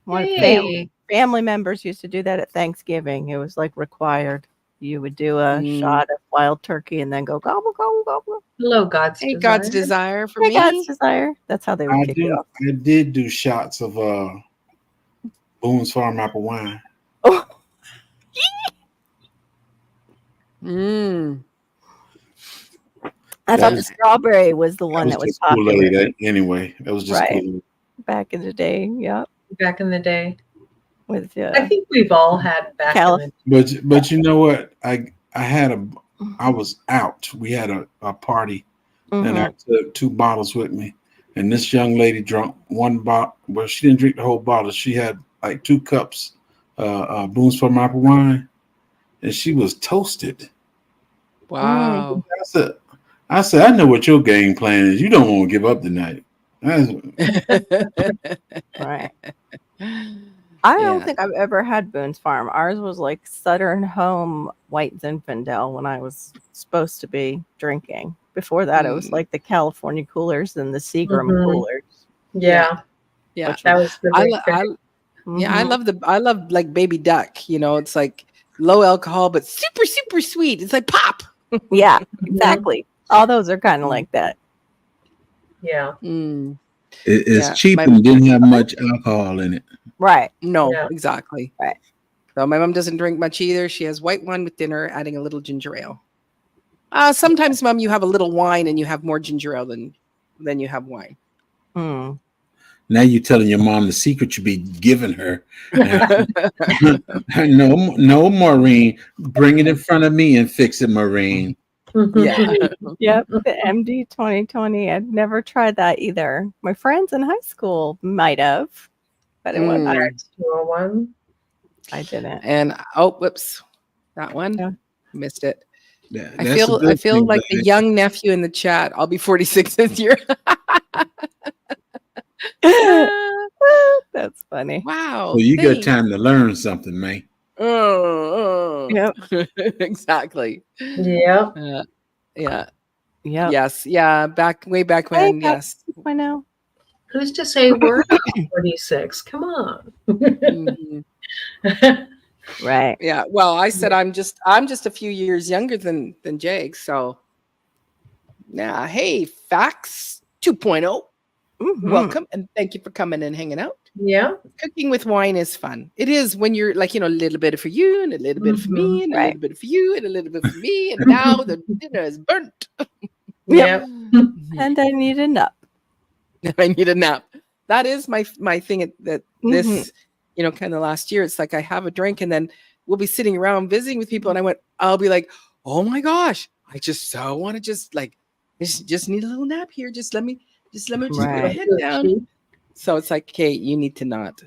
One Hey. family members used to do that at Thanksgiving. It was like required. You would do a shot of wild turkey and then go gobble, gobble, gobble. Hello, God's Hey, desire. God's desire for Hey, me. God's desire. That's how they would kick it off. I did do shots of Boone's Farm apple wine. Oh, I thought the strawberry was the one that was just popular Kool-Aid, anyway. That was just Right. Kool-Aid. back in the day. Yep. Back in the day. with I think we've all had back in But you know what? I was out. We had a party, and I took 2 bottles with me. And this young lady drank 1 bottle. Well, she didn't drink the whole bottle. She had like 2 cups, Boone's Farm apple wine, and she was toasted. Wow. I said, I know what your game plan is. You don't want to give up tonight. Right. I don't Yeah. think I've ever had Boone's Farm. Ours was like Southern Home White Zinfandel when I was supposed to be drinking. Before that, it was like the California coolers and the Seagram coolers. Yeah. Yeah. That was the I, big lo- thing. I yeah, I love like Baby Duck. You know, it's like low alcohol but super super sweet. It's like pop. Yeah, exactly. All those are kind of like that. Yeah. Mm. It's Yeah, cheap my- and didn't have much alcohol in it. Right. No, Yeah. exactly. Right. So my mom doesn't drink much either. She has white wine with dinner, adding a little ginger ale. Sometimes, Mom, you have a little wine and you have more ginger ale than you have wine. Mm. Now you're telling your mom the secret you be giving her. No, Maureen. Bring it in front of me and fix it, Maureen. Yeah. Yep. The MD 2020. I'd never tried that either. My friends in high school might have, but it wasn't. RX-201. I didn't. And whoops, that one Yeah. missed it. Yeah, I that's a feel good thing, like the but young nephew in the chat. I'll be 46 this year. That's funny. Wow. well, you got thanks. time to learn something, man. Yep. Exactly. Yep. Yeah. Yep. Yes. Yeah. Way back Hey, when. Pat. Yes. I know. Who's to say we're not 46? Come on. Mhm. Right. Yeah. Well, I said I'm just a few years younger than Jake. So yeah. Hey, Facts 2.0. Mhm. Welcome and thank you for coming and hanging out. Yeah. Cooking with wine is fun. It is when you're like, a little bit for you and a little bit for me and a Right. little bit for you and a little bit for me. And now the dinner is burnt. Yep. And I need a nap. I need a nap. That is my thing that this, Mhm. kind of last year. It's like I have a drink and then we'll be sitting around visiting with people. And I'll be like, oh my gosh, I just so want to just need a little nap here. Just let me just put my Right. head down. So it's like, okay, you need to not.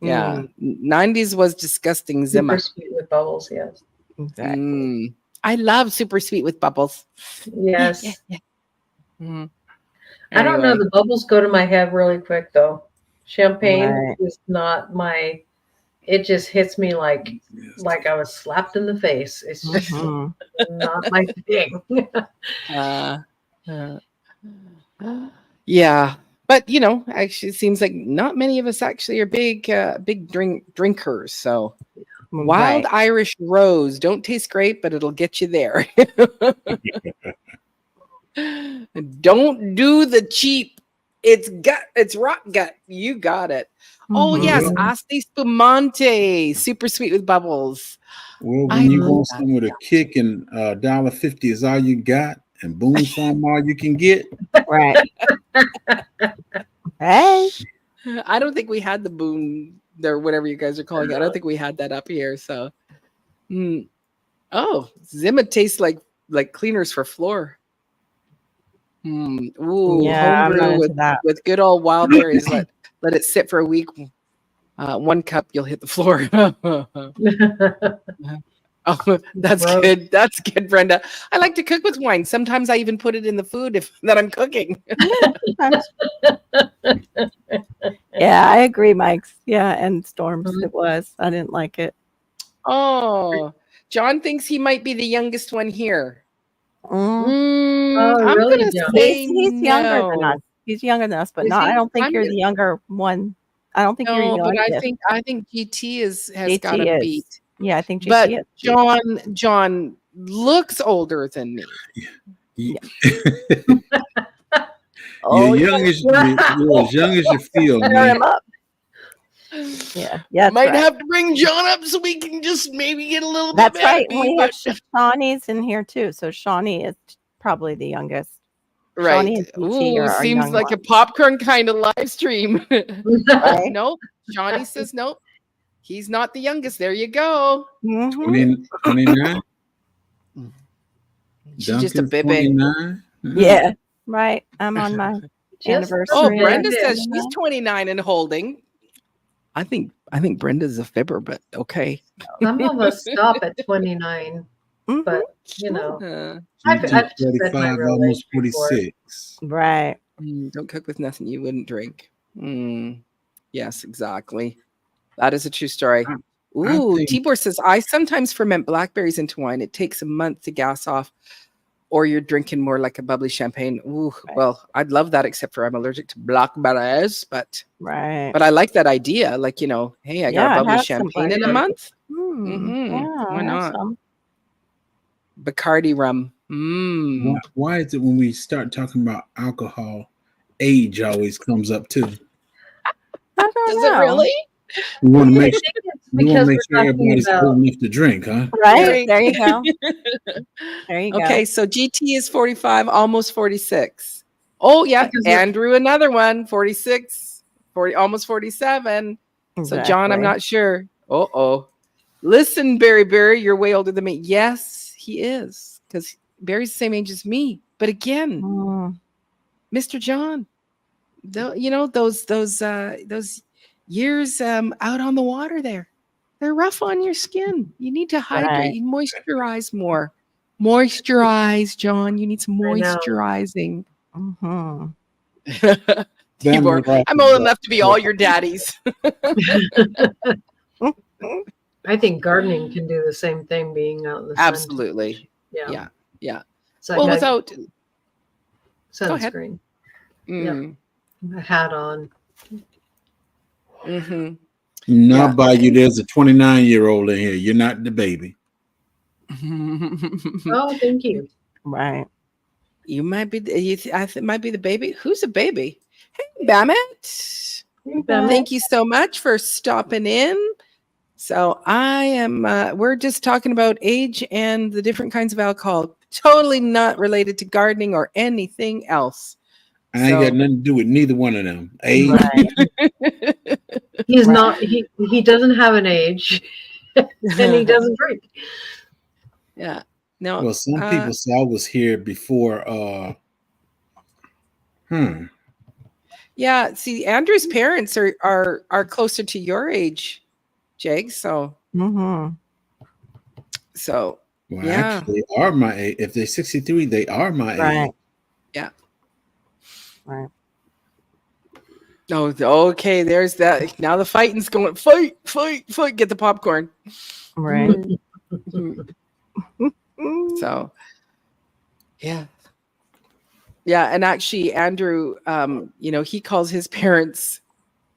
Yeah. 90s was disgusting, Super Zimmer. sweet with bubbles. Yes. Exactly. I love super sweet with bubbles. Yes. Mhm. I don't know. Anyway. The bubbles go to my head really quick though. Champagne Right. is not my. It just hits me like I was slapped in the face. It's just Mhm. not my thing. Yeah, but actually, it seems like not many of us actually are big drinkers. So, Wild Right. Irish Rose don't taste great, but it'll get you there. Don't do the cheap. It's rock gut. You got it. Oh yes, Mhm. Asti Spumante, super sweet with bubbles. Well, I when you love want that some with a kick and $1.50 is all you got, and Boone's Farm all you can get. Right. Hey. I don't think we had the Boone or whatever you guys are calling it. I don't think we had that up here. So, oh, Zima tastes like cleaners for floor. Ooh, Yeah, I'm not homebrew into that. with good old wild berries. Let it sit for a week. 1 cup, you'll hit the floor. Oh, that's Gross. good. That's good, Brenda. I like to cook with wine. Sometimes I even put it in the food that I'm cooking. Yeah, I agree, Mike's. Yeah, and Storms. It was. I didn't like it. Oh, John thinks he might be the youngest one here. Mm. I'm really, gonna John? say He's younger than no. us. He's younger than us, but Is no, he? I don't think I'm you're gonna- the younger one. I don't think you're No, the but youngest. I think GT has got GT a is. beat. Yeah, I think GT But is. John looks older than me. Oh, you're young as you're as young as you feel, Stir man. him up. Yeah, yeah, Might that's right. have to bring John up so we can just maybe get a little bit That's better. right. We have Shawnee's in here too. So Shawnee is probably the youngest. Shawnee Right. and GT Ooh, are our seems young like a ones. popcorn kind of live stream. Right? Nope. Johnny says nope. He's not the youngest. There you go. Mhm. 29. She's just a Duncan's baby. 29. Yeah. Right. I'm on my Just a Oh, anniversary. Brenda baby. says she's 29 and holding. I think Brenda's a fibber, but okay. Some of us stop at 29, Mhm. but you know, Uh, I've GT said my 45, real almost age before. 46. Right. don't cook with nothing you wouldn't drink. Yes, exactly. That is a true story. I Ooh, think Tibor says I sometimes ferment blackberries into wine. It takes a month to gas off, or you're drinking more like a bubbly champagne. Ooh, Right. well, I'd love that, except for I'm allergic to blackberries. But Right. I like that idea. Like, you know, hey, I got Yeah, a bubbly have some champagne in a blackberries. month. Yeah, Why have not? some. Bacardi rum. why is it when we start talking about alcohol, age always comes up too? I don't Does know. it really? We want to I make think it's we want because to make we're sure talking everybody's about old enough to drink, huh? Right? Right. There you go. There you Okay, go. so GT is 45, almost 46. Oh, yeah. Because we're- Andrew, another one, 46, 40, almost 47. So, John, I'm Exactly. not sure. Oh. Listen, Barry, you're way older than me. Yes, he is, because Barry's the same age as me. But again, Mm, Mr. John, you know, those years out on the water there, they're rough on your skin. You need to hydrate. right. You moisturize more. Moisturize, John. You need some I know. moisturizing. Mhm. Tibor, Family I'm old enough to be all your daddies. I think gardening can do the same thing, being out in the sun. Absolutely. Yeah. Yeah. It's like Well, a without ahead. sunscreen, mm, a hat on. mhm. Now, Yeah. by you, there's a 29-year-old in here. You're not the baby. Oh, thank you. Right. You might be. Might be the baby. Who's a baby? Hey, Bamet. Thank you so much for stopping in. So I am. We're just talking about age and the different kinds of alcohol. Totally not related to gardening or anything else. I ain't got nothing to do with neither one of them. Age. Right. He's Right. not. He doesn't have an age, and he doesn't drink. Yeah. No. Well, some people say I was here before. Yeah. See, Andrew's parents are closer to your age, Jake. So. Mhm. So. Well, Yeah. actually, they are my age. If they're 63, they are my Right. age. Yeah. Right. Oh, okay. There's that. Now the fighting's going. Fight! Get the popcorn. Right. So, yeah. And actually, Andrew, you know, he calls his parents.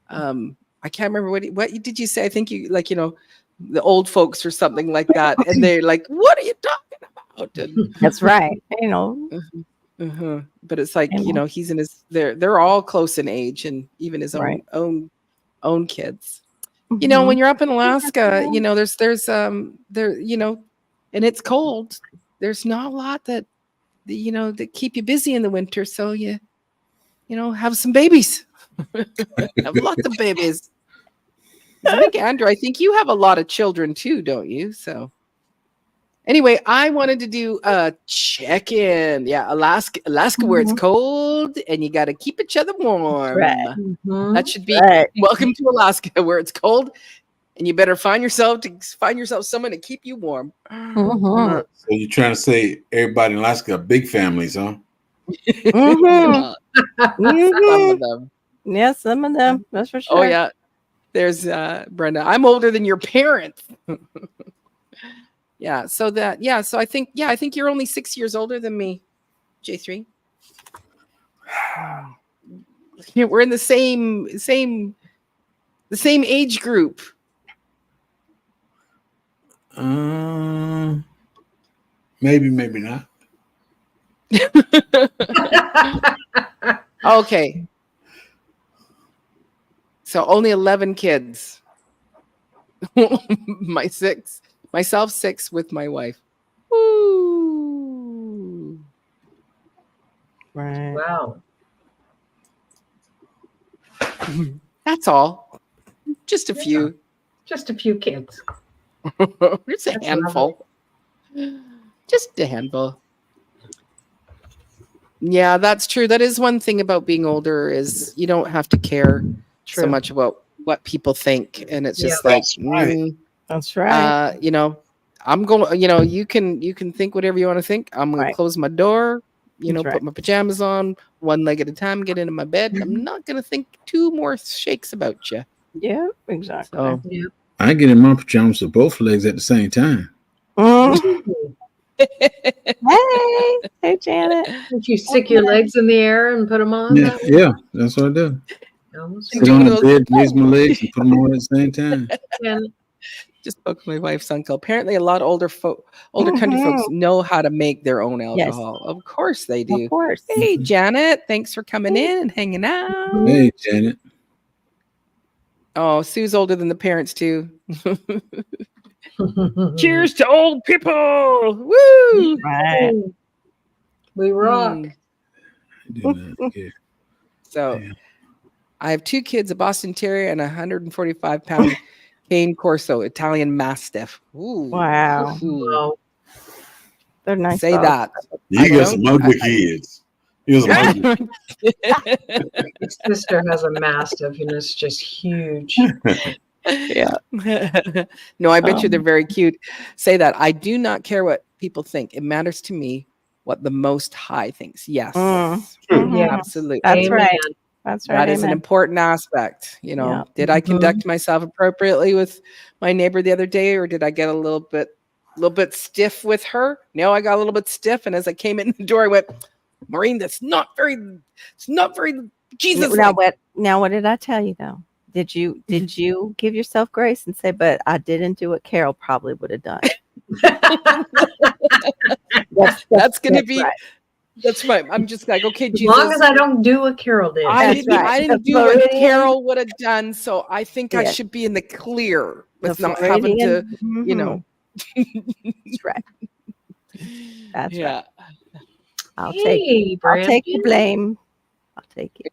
I can't remember what did you say? I think you like, you know, the old folks or something like that, and they're like, "What are you talking about?" And, That's right. You know. But it's like, you know, he's in his. They're all close in age, and even his Right. own kids. You know, when you're up in Alaska, you know, there's there, you know, and it's cold. There's not a lot that you know that keep you busy in the winter. So you know, have some babies. Have lots of babies. I think Andrew, I think you have a lot of children too, don't you? So anyway, I wanted to do a check-in. Yeah, Alaska where it's cold and you got to keep each other warm. Right. Mhm. That should be Right. welcome to Alaska where it's cold and you better find yourself someone to keep you warm. Mhm. So you're trying to say everybody in Alaska are big families, huh? Mhm. Some Mhm. of them. Yeah, some of them. That's for sure. Oh yeah. There's Brenda. I'm older than your parents. Yeah. So I think you're only 6 years older than me, J3. Yeah, we're in the same age group. Maybe not. Okay. So only 11 kids. Myself 6 with my wife. Woo. Right. Wow. That's all. Just a Yeah. few. Just a few kids. It's a That's handful. Just a handful. Yeah, that's true. That is one thing about being older is you don't have to care so True. much about what people think, and it's just Yeah. like, That's right. That's right. you know, I'm going. You know, you can think whatever you want to think. I'm going Right. to close my door. You know, That's right. put my pajamas on, one leg at a time, get into my bed. I'm not going to think two more shakes about you. Yeah, exactly. So, Yeah. I get in my pajamas with both legs at the same time. Mm. Hey, Janet. Did you stick your legs in the air and put them on? Yeah, yeah, that's what I do. Almost Sit on the those- bed, raise my legs, and put them on at the same time. and just spoke to my wife's uncle. Apparently, a lot of older country folks know how to make their own alcohol. Of course, they do. Of course. Hey, Janet, thanks for coming in and hanging out. Hey, Janet. Oh, Sue's older than the parents too. Cheers to old people! Woo! Right. We rock. Mm. I do not care. So, Yeah. I have 2 kids, a Boston Terrier and a 145-pound Cane Corso Italian Mastiff. Ooh. Wow. Ooh. Wow. They're nice. Say dogs. that. You I got some don't- ugly kids. You got some ugly. My sister has a mastiff and it's just huge. Yeah. No, I bet you they're very cute. Say that. I do not care what people think. It matters to me what the Most High thinks. Yes. Mhm. Yeah. Absolutely. That's Amen. right. That's right. That is an Amen. important aspect. You know, Yeah. did I Mhm. conduct myself appropriately with my neighbor the other day, or did I get a little bit stiff with her? No, I got a little bit stiff, and as I came in the door, I went, Maureen, it's not very Jesus. Now what did I tell you though? Did you give yourself grace and say, but I didn't do what Carol probably would have done? That's gonna be right. that's right. I'm just like, okay, As Jesus. long as I don't do what Carol did. I That's didn't, right. I didn't The do what Floridian- Carol would have done, so I think I Yeah. should be in the clear The with not having to, Floridian- you know. That's right. That's right. Yeah. I'll Hey, take the Brandon. blame. I'll take it.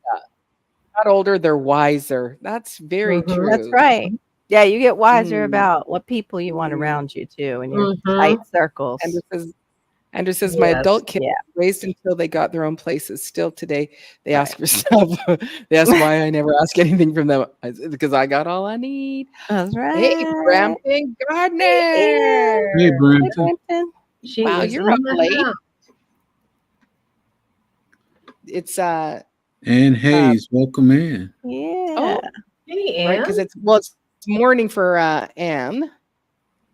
Not older, they're wiser. That's very Mhm. true. That's right. Yeah, you get wiser Mm. about what people you want Mm. around you too in your Mhm. tight circles. Andrew says my Yes. adult kids Yeah. raised until they got their own places. Still today, they Right. ask for stuff. They ask why I never ask anything from them. Because I got all I need. That's right. Hey, Brampton Gardner. Hey, Hey, Brampton. Brampton. She Wow, is you're in up the late. house. It's And Hayes, welcome in. Yeah. Hey, right Ann. because it's morning for Anne.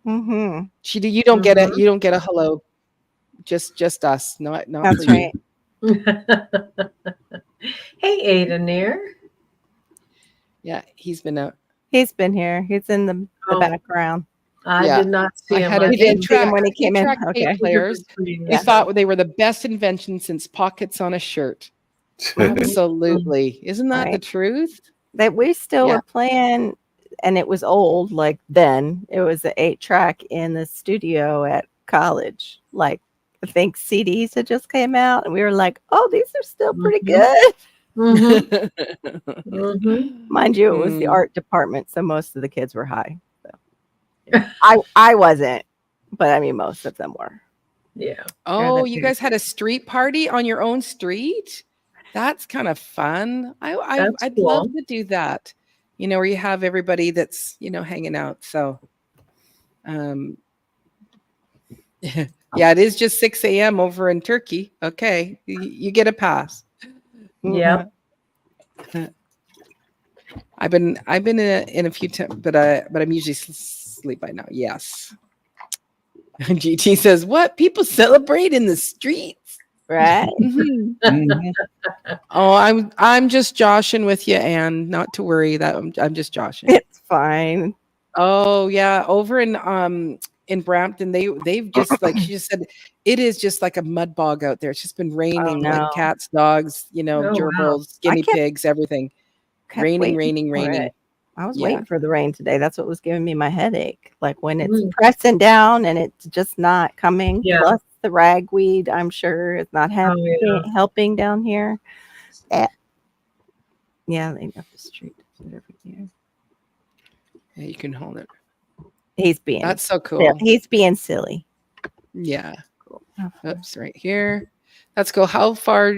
Mm-hmm. You don't get it. Mhm. You don't get a hello. Just us. Not That's for you. right. Hey, Aiden there. Yeah, he's been out. He's been here. He's in the Oh. background. I Yeah. did not see I him. had a You didn't see him when he came in? track tape Okay. players. They Yeah. thought they were the best invention since pockets on a shirt. Absolutely. Isn't that the Right. truth? That we still Yeah. were playing, and it was old. Like then, it was an 8-track in the studio at college. Like I think CDs had just came out, and we were like, "Oh, these are still pretty Mhm. good." Mhm. Mhm. Mind you, it was the Mm. art department, so most of the kids were high. So. I wasn't, but I mean, most of them were. Yeah. Oh, that's you pretty guys had a street party on your own street? That's kind of fun. That's I'd cool. love to do that. You know, where you have everybody that's, hanging out. So yeah, it is just 6 a.m. over in Turkey. Okay. You get a pass. Yep. I've been in a few times, but I'm usually asleep by now. Yes. GT says, "What people celebrate in the streets?" Right? Mhm. Mhm. Oh, I'm just joshing with you, Anne. Not to worry. That I'm just joshing. It's fine. Oh yeah, over in Brampton, they've just like she just said, it is just like a mud bog out there. It's just been raining no. like cats, dogs, Oh, wow. gerbils, guinea kept- pigs, everything. Kept Raining, waiting raining, for raining. it. I was Yeah. waiting for the rain today. That's what was giving me my headache. Like when it's Mm. pressing down and it's just not coming. Yeah. Plus The ragweed, I'm sure, is not helping down here. Yeah, they up the street. Over here. Yeah, you can hold it. He's being That's so cool. silly. He's being silly. Yeah. Oops, right here. That's cool. How far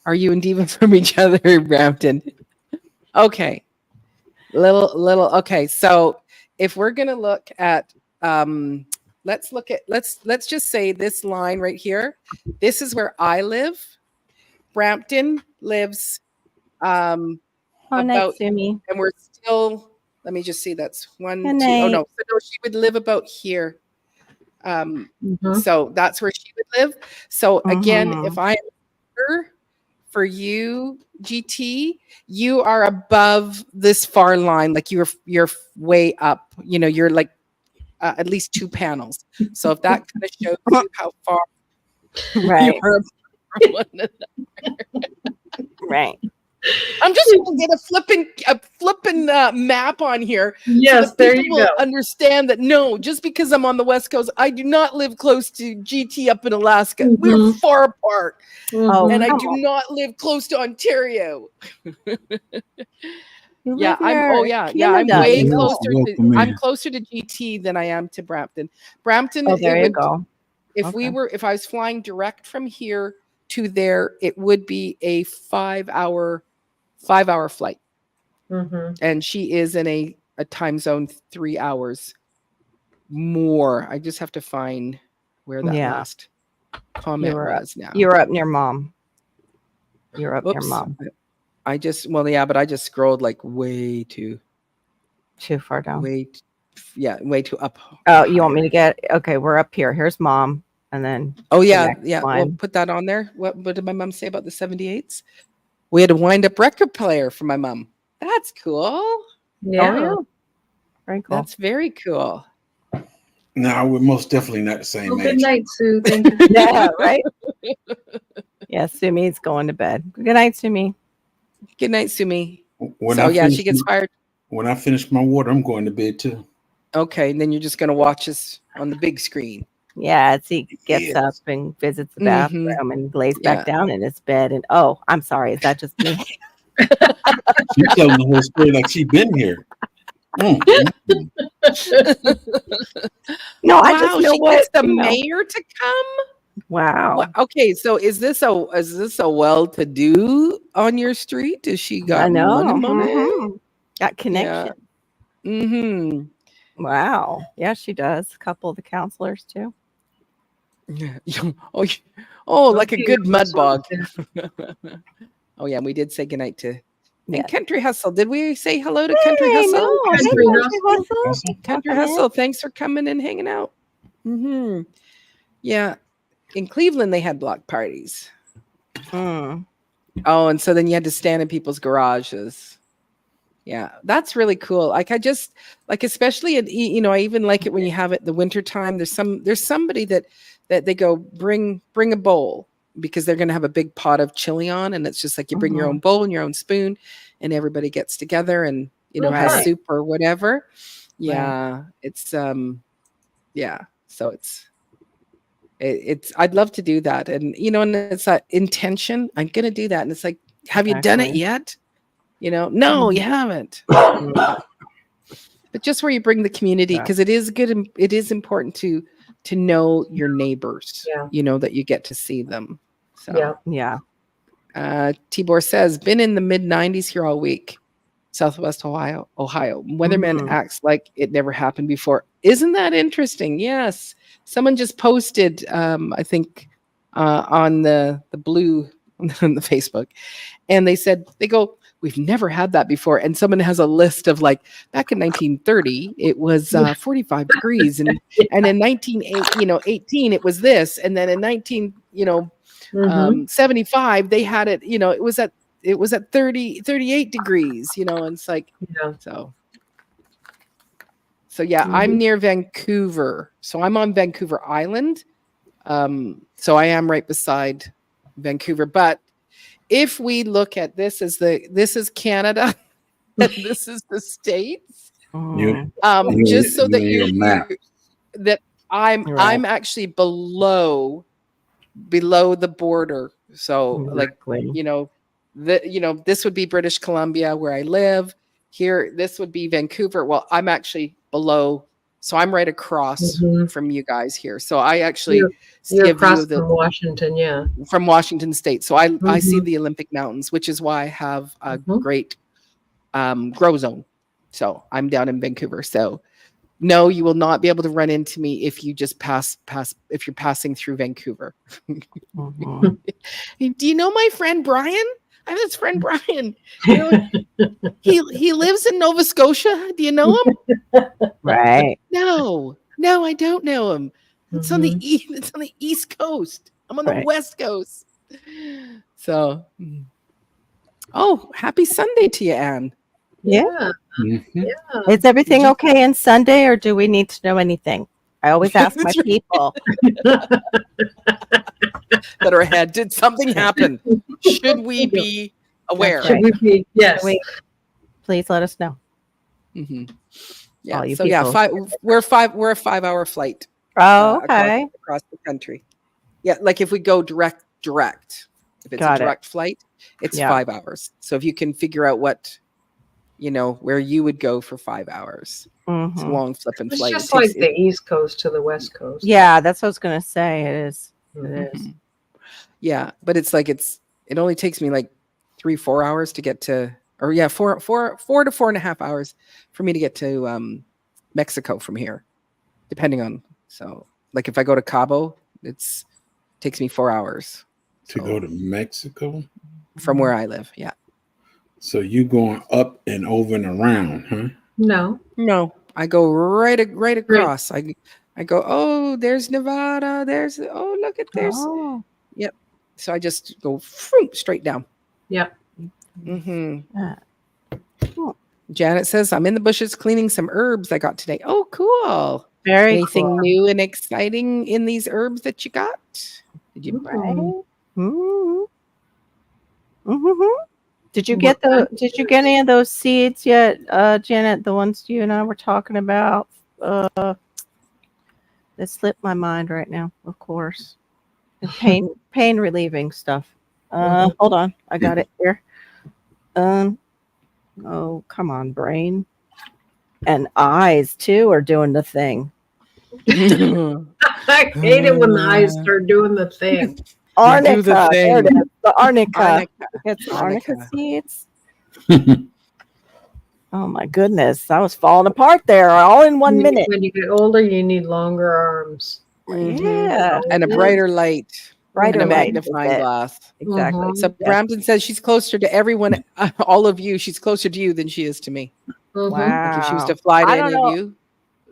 are you and Diva from each other, Brampton? Okay. Little. Okay. So if we're gonna look at, let's just say this line right here. This is where I live. Brampton lives about, Sumi. and we're still. Let me just see. That's 1, 2. Good Oh night. no, so no, she would live about here. So that's where she would live. So again, if I am here for you, GT, you are above this far line. Like you're way up. You know, you're like at least 2 panels. So if that kind of shows you how far Right. you are from one another. Right. I'm just going to get a flipping map on here. Yes, so that there people you go. will understand that no, just because I'm on the West Coast, I do not live close to GT up in Alaska. We're far apart, Oh, and I come do on. not live close to Ontario. You Yeah, live I'm. near Oh yeah, yeah. I'm Canada, way you know. closer. Welcome in. I'm closer to GT than I am to Brampton. Brampton. Oh, there it you would, go. If Okay. if I was flying direct from here to there, it would be a 5-hour flight. And she is in a time zone 3 hours more. I just have to find where that last comment was now. You're up near mom. You're up near Oops. mom. I just but I just scrolled like way too far down. way too up. Oh, you want me to get okay, we're up here. Here's mom. And then Oh the yeah, next yeah. line. We'll put that on there. What did my mom say about the 78s? We had a wind-up record player for my mom. That's cool. Yeah. Oh, yeah. Very cool. That's very cool. No, we're most definitely not the same Well, age. good night, Sue. Thank you. Yeah, right? Yeah, Sumi's going to bed. Good night, Sumi. Good night, Sumi. When So I yeah, finish she gets fired. When I finish my water, I'm going to bed too. Okay, and then you're just gonna watch us on the big screen. Yeah, as he gets Yes. up and visits the Mhm. bathroom and lays Yeah. back down in his bed. And oh, I'm sorry, is that just me? She's telling the whole story like she's been here. No, I just know she what gets the you know. mayor to come. Wow. Okay, so is this a well-to-do on your street? Does she got I know. money? Mhm. Got connection. Mm-hmm. Wow. Yeah, she does. A couple of the counselors too. Yeah. Oh, like a Okay, good mud bog. yeah. Oh yeah, we did say goodnight to Yeah. and Country Hustle. Did we say hello to Country Hey, Hustle? no, hey, Country Country Hustle. Hustle. Country Welcome in. Hustle, thanks for coming and hanging out. Mm-hmm. Yeah, in Cleveland they had block parties. Mm. Oh, and so then you had to stand in people's garages. Yeah, that's really cool. Like I just like, especially I even like it when you have it in the winter time. There's somebody that they go bring a bowl because they're going to have a big pot of chili on, and it's just like you bring your own bowl and your own spoon, and everybody gets together and has Right. soup or whatever. Yeah, it's yeah. So it's I'd love to do that, and and it's that intention. I'm going to do that, and it's like, have you done it Exactly. yet? No, you haven't. But just where you bring the community, because it is good and it is important to know your neighbors. Yeah. That you get to see them. So Yeah. Yeah. Tibor says, been in the mid 90s here all week. Southwest Ohio. Weatherman acts like it never happened before. Isn't that interesting? Yes. Someone just posted, I think, on the blue on the Facebook, and they go, we've never had that before. And someone has a list of like back in 1930, it was 45 degrees, and in 1918 it was this, and then in 1975 they had it. It was at 38 degrees. And it's like so yeah. I'm near Vancouver, so I'm on Vancouver Island. So I am right beside Vancouver, but if we look at this as this is Canada and this is the States, just so that map. that I'm actually below below the border. So like, Exactly. this would be British Columbia where I live. Here, this would be Vancouver. Well, I'm actually below, so I'm right across Mhm. from you guys here. So I actually see You're a view across of from Washington, yeah. from Washington State. So I see Mhm. the Olympic Mountains, which is why I have a Mhm. great grow zone. So I'm down in Vancouver. So no, you will not be able to run into me if you just pass if you're passing through Vancouver. Mhm. Do you know my friend Brian? I have this friend Brian. You know, he lives in Nova Scotia. Do you know him? Right. No, I don't know him. It's on the Mhm. it's on the East Coast. I'm on the Right. West Coast. So, oh, happy Sunday to you, Anne. Yeah. Mhm. Yeah. Is everything you- okay in Sunday, or do we need to know anything? I always ask my That's right. people. That are ahead. Did something happen? Should we be aware? That's right. Should we be? Yes. Wait. Please let us know. Mhm. Yeah. All you So yeah, people. we're a 5-hour flight Oh, across, okay. across the country. Yeah, like if we go direct, if it's Got a it. direct flight, it's Yeah. 5 hours. So if you can figure out what, where you would go for 5 hours, it's a Mhm. long flipping It's flight. just It takes- like the East Coast to the West Coast. Yeah, that's what I was gonna say. It is. Mhm. It is. Mhm. Yeah, but it's like it only takes me like 3-4 hours to get to, or yeah, 4 to 4.5 hours for me to get to Mexico from here, depending on. So like if I go to Cabo, takes me 4 hours To go to Mexico. from where I live. Yeah. So you going up and over and around, huh? No. No, I go right across. I go, oh, there's Nevada. Look at there's. Oh. Yep. So I just go straight down. Yep. Mm-hmm. Yeah. Cool. Janet says, I'm in the bushes cleaning some herbs I got today. Oh, cool. Very Anything cool. new and exciting in these herbs that you got? Did you? Right. Mm-hmm. Mm-hmm. Did you get any of those seeds yet, Janet? The ones you and I were talking about? That slipped my mind right now, of course. The pain relieving stuff. Hold on. I got it here. Oh, come on, brain. And eyes too are doing the thing. I hate it when the eyes start doing the thing. do the Arnica. There it thing. is. The arnica. Arnica. It's arnica Arnica. seeds. Oh my goodness. I was falling apart there all in 1 minute. When you get older, you need longer arms. Mhm. Yeah. And a brighter light. Brighter and a light is magnifying it. glass. Exactly. Mhm. So Yeah. Brampton says she's closer to everyone, all of you. She's closer to you than she is to me. Mhm. Wow. Like if she was to fly to I don't any of know. you.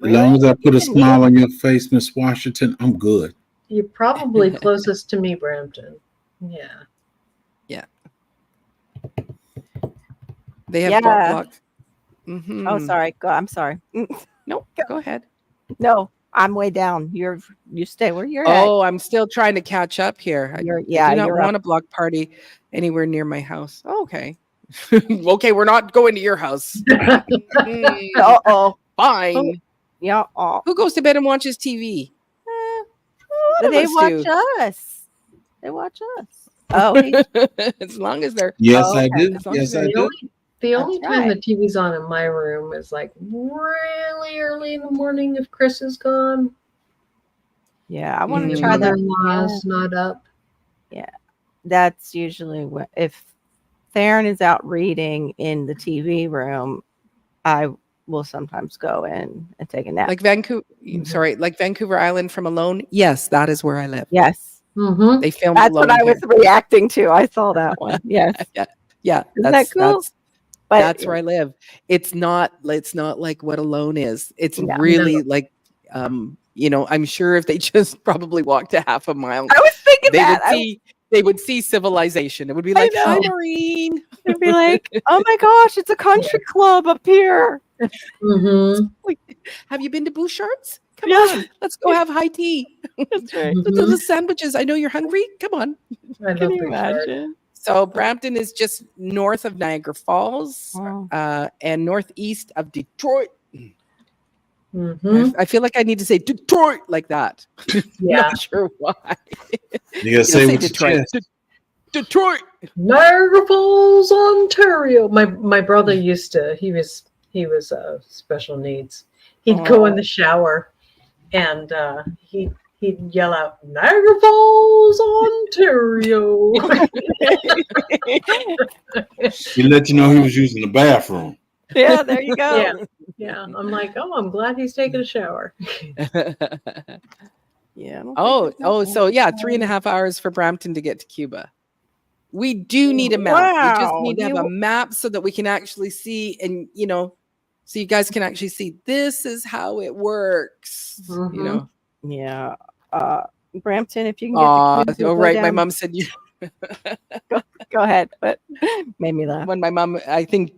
As long as I put a Really? smile on your face, Miss Washington, I'm good. You're probably closest to me, Brampton. Yeah. They have Yeah. block. Mhm. Oh, sorry. I'm sorry. Nope. Go ahead. No, I'm way down. You stay where you're at. Oh, I'm still trying to catch up here. I do not you're want a block party anywhere near my house. Okay. Okay, we're not going to your house. Mm, Uh-oh. fine. Yeah. Oh. Who goes to bed and watches TV? One of They us watch do. us. They watch us. Oh, As long as they're Yes, Oh, I okay. do. As long Yes, as I The do. only, the only That's time right. the TV's on in my room is like really early in the morning if Chris is gone. yeah. I want Mm. to try that. Mother-in-law's not up. That's usually if Theron is out reading in the TV room, I will sometimes go in and take a nap. like Vancouver. Mhm. Sorry, like Vancouver Island from Alone. Yes, that is where I live. Yes. Mm-hmm. They filmed That's Alone what I was here. reacting to. I saw that one. Yes. Yeah, Isn't that cool? But that's where I live. It's not like what Alone is. It's No. really like I'm sure if they just probably walked a half a mile, I was thinking they that. would see civilization. It would be I like, hi know. Maureen. I'd be like, oh my gosh, it's a country club up here. Mm-hmm. Have you been to Bouchard's? Come Yeah. on, let's go have high tea. That's right. The sandwiches. I know you're hungry. Come on. I Can love you Bouchard. imagine? So Brampton is just north of Niagara Falls Wow. and northeast of Detroit. I feel like I need to say Detroit like that. Yeah. Not sure why. You gotta say with your Detroit. chest. Detroit. Niagara Falls, Ontario. My brother used to. He was special needs. He'd go in the shower, and he'd yell out Niagara Falls, Ontario. He let you know he was using the bathroom. Yeah, there you go. Yeah. Yeah, I'm like, oh, I'm glad he's taking a shower. Yeah. I don't think Oh, it's that so bad. yeah, 3.5 hours for Brampton to get to Cuba. We do need a map. We just Wow, need to have a you- map so that we can actually see, and so you guys can actually see this is how it works. Mhm. Yeah. Brampton, if you can get Oh, the kids to go right. My down- mom said you. Go ahead, but made me laugh. When my mom, I think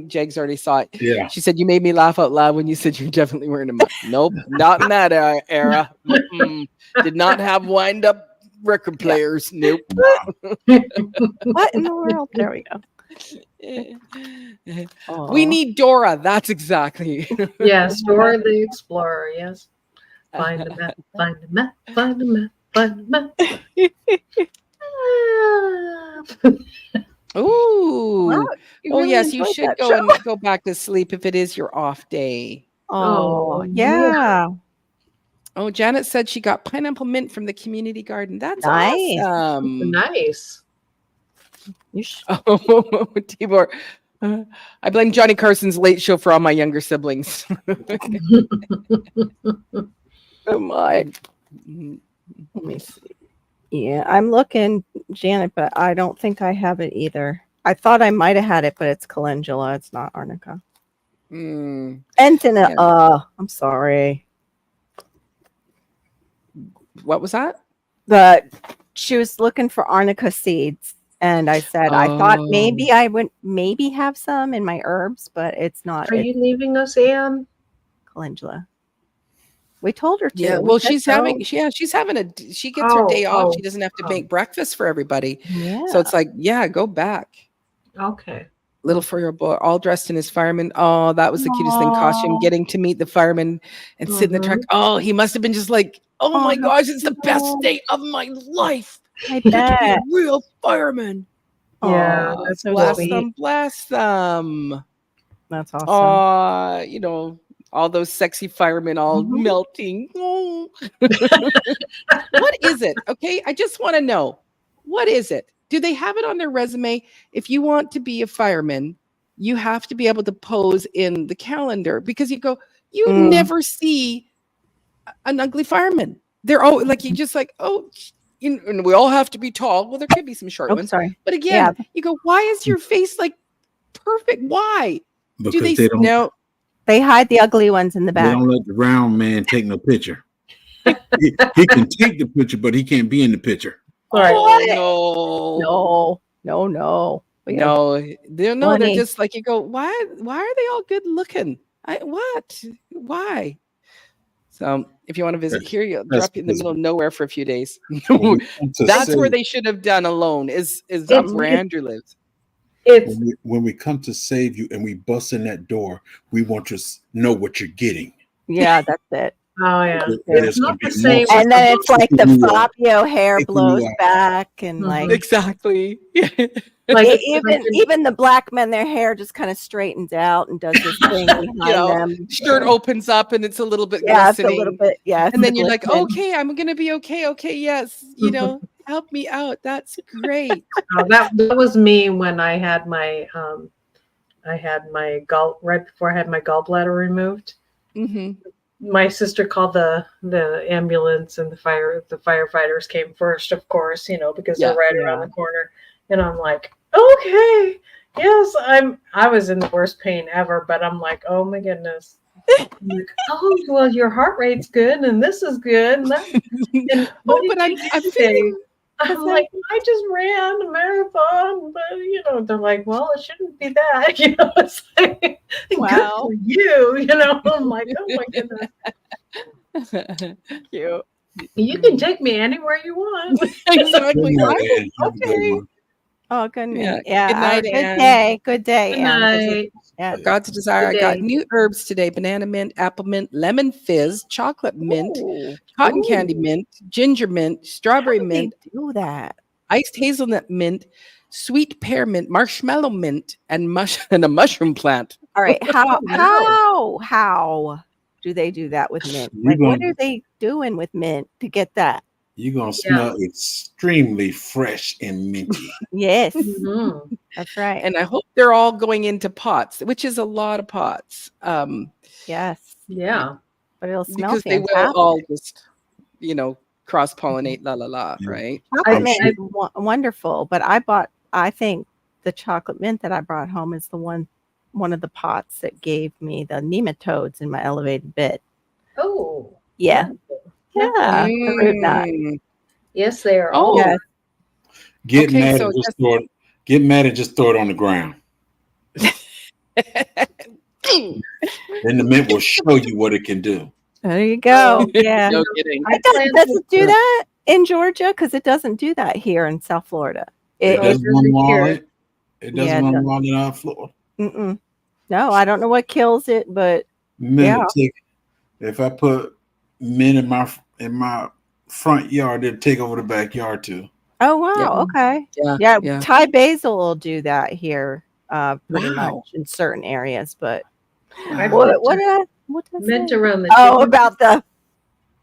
Jegs already saw it. Yeah. She said you made me laugh out loud when you said you definitely weren't a map. Nope, not in that era. Mm-mm. Did not have wind up record players. Nope. What in the world? There we go. We Aw. need Dora. That's exactly. Yes, Dora the Explorer. Yes. Find the map. Find the map. Find the map. Find the map. Ooh. Wow, you Oh really yes, you enjoyed should that go show. and go back to sleep if it is your off day. Oh, Oh, yeah. Oh, Janet said she got pineapple mint from the community garden. That's Nice. awesome. Nice. You should. Oh, Tibor. I blame Johnny Carson's late show for all my younger siblings. Oh my. Let me see. Yeah, I'm looking, Janet, but I don't think I have it either. I thought I might have had it, but it's calendula. It's not arnica. Mm, Anthony, Yeah. I'm sorry. what was that? She was looking for arnica seeds, and I said I thought maybe I would maybe have some in my herbs, but it's not. Are It's you leaving us, Anne? calendula. We told her to. Yeah, We well, said she's so. having. She gets her day off. She Oh, doesn't have to oh. make breakfast for everybody. Yeah. So it's like, yeah, go back. Okay. Little 4-year-old boy, all dressed in his fireman. Oh, that was the cutest thing. Costume, Aw. getting to meet the fireman and sit in the truck. Oh, he must have been just like, oh my Oh, gosh, it's the best no. day of my life. I Get to be a bet. real fireman. Yeah, Aw, that's so Bless sweet. them, bless them. That's awesome. All those sexy firemen all Mhm. melting. Oh. What is it? Okay, I just want to know. What is it? Do they have it on their resume? If you want to be a fireman, you have to be able to pose in the calendar because you Mm. never see an ugly fireman. They're all like, you just like, and we all have to be tall. Well, there could be some short Oh, ones. sorry. But again, you go, why is your face like perfect? Why? Because Do they they don't, know? They hide the ugly ones in the they back. don't let the round man take no picture. he can take the picture, but he can't be in the picture. All right. Oh, No. no. They're Funny. just like, you go, why are they all good looking? Why? So if you want to visit here, you'll That's drop you in the because- middle of nowhere for a few days. When we come to That's save- where they should have done alone is up where Andrew lives. It's when we come to save you and we bust in that door, we want you to know what you're getting. Yeah, that's it. oh yeah. There's It's not gonna the be same. more- And then it's like the Taking you out. Fabio hair Taking blows you out. back, and Mhm. like Exactly. Like even the black men, their hair just kind of straightens out and does this thing behind know, them. Shirt opens up and it's a little bit Yeah, it's a glistening. little bit. Yeah, And then you're like, glistening. okay, I'm gonna be okay. Okay, yes, help me out. That's great. that was me when I had my right before I had my gallbladder removed. Hmm. My sister called the ambulance, and the firefighters came first, of course, because Yeah. they're right around the corner. And I'm like, okay, yes, I was in the worst pain ever, but I'm like, oh my goodness. I'm like, oh well, your heart rate's good, and this is good. And what but did I'm you feeling. say? I'm like, I just ran a marathon, but they're like, well, it shouldn't be that, it's like, Wow. good for you, I'm like, oh my goodness, Cute. you can take me anywhere you want. Exactly. Yeah, I- and have a good okay. one. Oh, good Yeah. night. Yeah. Good night, Good Ann. day. Good day. Good Ann. night. Yeah. God's desire. I Good got day. new herbs today: banana mint, apple mint, lemon fizz, chocolate mint, Ooh. cotton candy Ooh. mint, ginger mint, strawberry How do mint, they do that? iced hazelnut mint, sweet pear mint, marshmallow mint, and and a mushroom plant. All right. Wow. How do they do that with mint? You're Like, what gonna are they doing with mint to get that? you're gonna smell extremely fresh and minty. Yes, Mhm. that's right. And I hope they're all going into pots, which is a lot of pots, Yes, Yeah. but it'll smell because they will fantastic. all just, cross pollinate, la la la, Yeah. right? Chocolate I'm mint sure- is wonderful, but I think the chocolate mint that I brought home is the one of the pots that gave me the nematodes in my elevated bed. Oh. Yeah. Yeah. the root knot. Mm. Yes, they are. Oh. all Yes. Get Okay, mad so and just throw it. Get mad and just throw it on the ground. Then the mint will show you what it can do. There you go. Yeah. No kidding. I planted- Doesn't do that in Georgia because it doesn't do that here in South Florida. It Oh, does it one doesn't while cure it. It does Yeah, it one doesn't. while in our floor. Mm-mm. No, I don't know what kills it, but Mint Yeah. take. If I put mint in my front yard, it'll take over the backyard too. oh wow, Yeah. okay. Yeah. Yeah, Yeah. Thai basil will do that here, pretty Wow. much in certain areas. But I Wow. what did I meant say? to run the Oh, chicken. about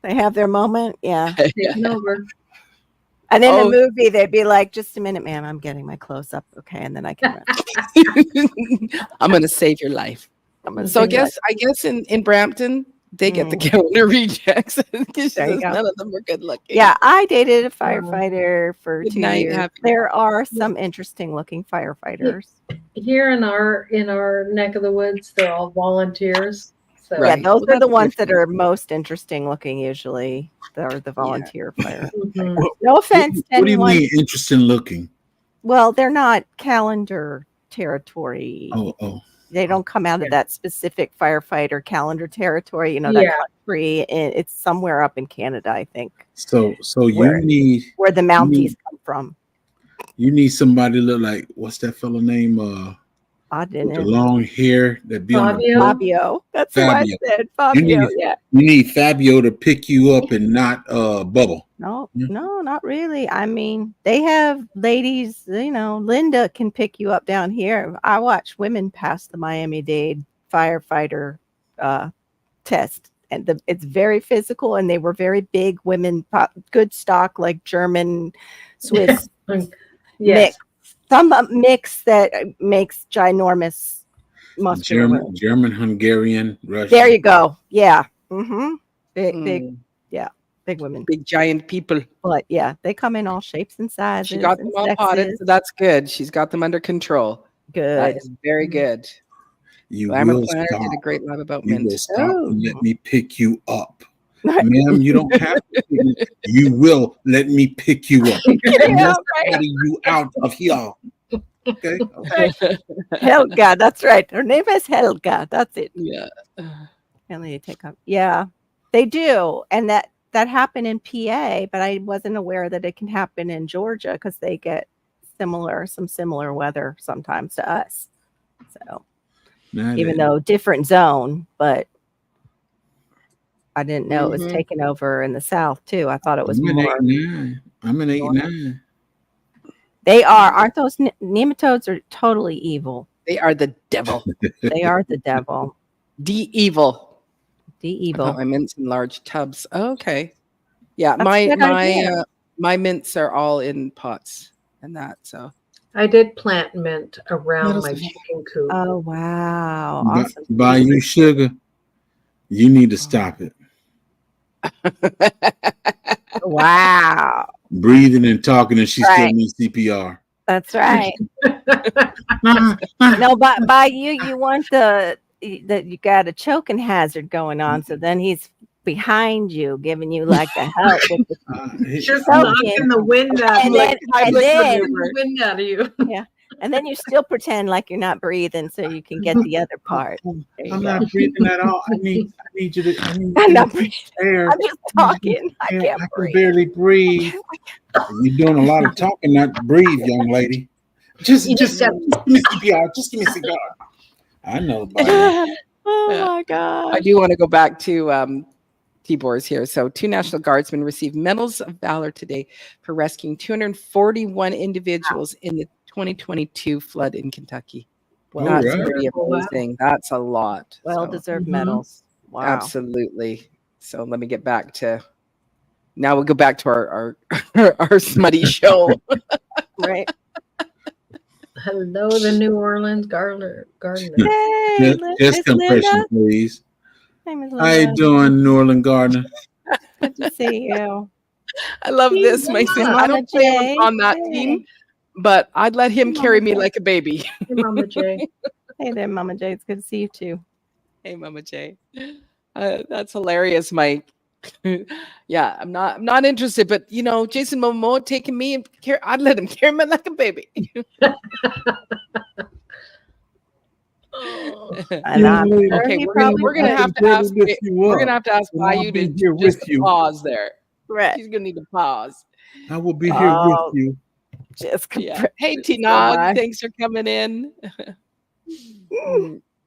they have their moment, yeah. Taking over. And in Oh. the movie, they'd be like, "Just a minute, ma'am, I'm getting my close up, okay, and then I can run." I'm gonna save your life. I'm gonna So I sing like- guess in Brampton they get the Mm. calendar rejects because There you go. none of them are good looking. Yeah, I dated a firefighter for Good 2 night, years. happy- There are some interesting looking firefighters. Here in our neck of the woods, they're all volunteers. So Right. Yeah, those Well, are the that's ones that different. are most interesting looking usually. They're the volunteer fire. Mhm. No offense to What do you anyone. mean interesting looking? Well, they're not calendar territory. Oh. They don't come out of Yeah. that specific firefighter calendar territory, that Yeah. country. It's somewhere up in Canada, I think, So Where? you need where the Mounties come from. somebody to look like what's that fella name? I With the didn't. long hair that be on the Fabio? Fabio. That's Fabio. who I said. Fabio. need- Yeah. You need Fabio to pick you up and not Bubble. No, Yeah. no, not really. I mean, they have ladies, Linda can pick you up down here. I watch women pass the Miami-Dade firefighter test, and it's very physical, and they were very big women, good stock, like German, Swiss Yes. mix. Some mix that makes ginormous muscular women. German, Hungarian, Russian. There you go. Yeah. Mm-hmm. Big women. Big giant people. But yeah, they come in all shapes and sizes. She got them and all potted, sexes. so that's good. She's got them under control. That Good. is very good. You Glamour will Planner stop. did a great lab about You mint. will stop and let Oh. me pick you up. Ma'am, you don't have to. You will let me pick you up. Yeah, right. Carry you out of here. Okay. Helga, that's right. Her name is Helga. That's it. Yeah. And they take up. Yeah, they do. And that happened in PA, but I wasn't aware that it can happen in Georgia because they get some similar weather sometimes to us. So even though different zone, but I didn't know it was Mhm. taken over in the South too. I thought it was I'm in more. 89. I'm in 89. They aren't those nematodes are totally evil. They are the devil. They are the devil. The evil. The I evil. put my mints in large tubs. Okay. Yeah, That's a good idea. my mints are all in pots and that. So I did plant mint around What else my is- chicken coop. Oh wow. Buy Awesome. buy you sugar. You need to stop it. Wow. Breathing and talking, and she still Right. needs CPR. That's right. No, by you want that you got a choking hazard going on. So then he's behind you, giving you like the help. with the- Just So knocking the wind out. And like, then- and then- the wind out of you. and then you still pretend like you're not breathing so you can get the other part. There you I'm go. not breathing at all. I need you to. I need I'm you not to breathing. air. I'm just talking. I Man, can't I can breathe. barely breathe. You're doing a lot of talking, not breathe, young lady. Just You just just give me CPR. Just give me CPR. I know about it. Oh Yeah. my god. I do want to go back to Tibor's here. So, 2 National Guardsmen received medals of valor today for rescuing 241 individuals in the 2022 flood in Kentucky. Well, All That's right. pretty Wow. amazing. That's a lot. well So, deserved Mhm. medals. Wow. absolutely. So let me get back to. Now we'll go back to our smutty show. Right. Hello, the New Orleans Gardener. Hey, Just Miss compression, Linda. please. Hey, Miss How you Linda. doing, Norland Gardner? Good to see you. I love this, Mason. I Mama don't play J. on that team, but I'd let him Mama carry me J. like a baby. Hey, Mama J. Hey there, Mama J. It's good to see you too. Hey, Mama J. That's hilarious, Mike. Yeah, I'm not interested, but Jason Momoa taking me and I'd let him carry me like a baby. And I'm sure Okay, he we're probably gonna would. have to ask. We're gonna have to ask And I'll Caillou be to here just with you. pause there. Right. He's gonna need to pause. I will be here Oh, with you. Just Yeah. Hey, so T-Nog, much. thanks for coming in.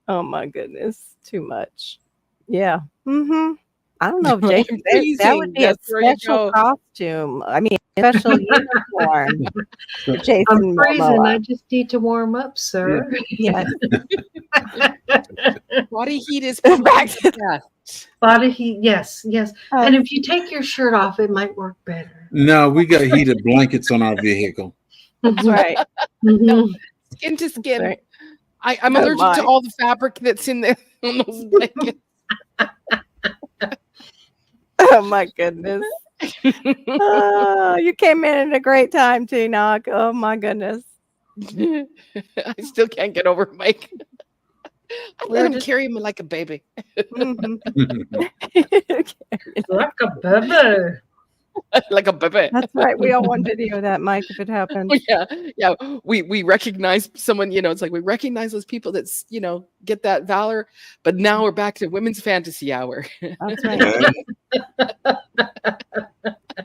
Oh my goodness, too much. Yeah. Mm-hmm. I don't know if Jason, that Pleasing. would be a That's where you special go. costume. I mean, special uniform for Jason I'm freezing. Momoa. I just need to warm up, sir. Yes. Body heat is Back back to- to death. Body heat. Yes, yes. Oh. And if you take your shirt off, it might work better. No, we got heated blankets on our vehicle. That's right. Mhm. Skin to skin. Right. I'm Oh, allergic to my. all the fabric that's in there on those blankets. Oh my goodness. Oh, you came in at a great time, T-Nog. Oh my goodness. I still can't get over Mike. I We're let him just- carry me like a baby. Mhm. Like a baby. Like a baby. That's right. We all want video of that, Mike, if it happens. Yeah. We recognize someone, it's like we recognize those people that's, get that valor, but now we're back to women's fantasy hour. That's right.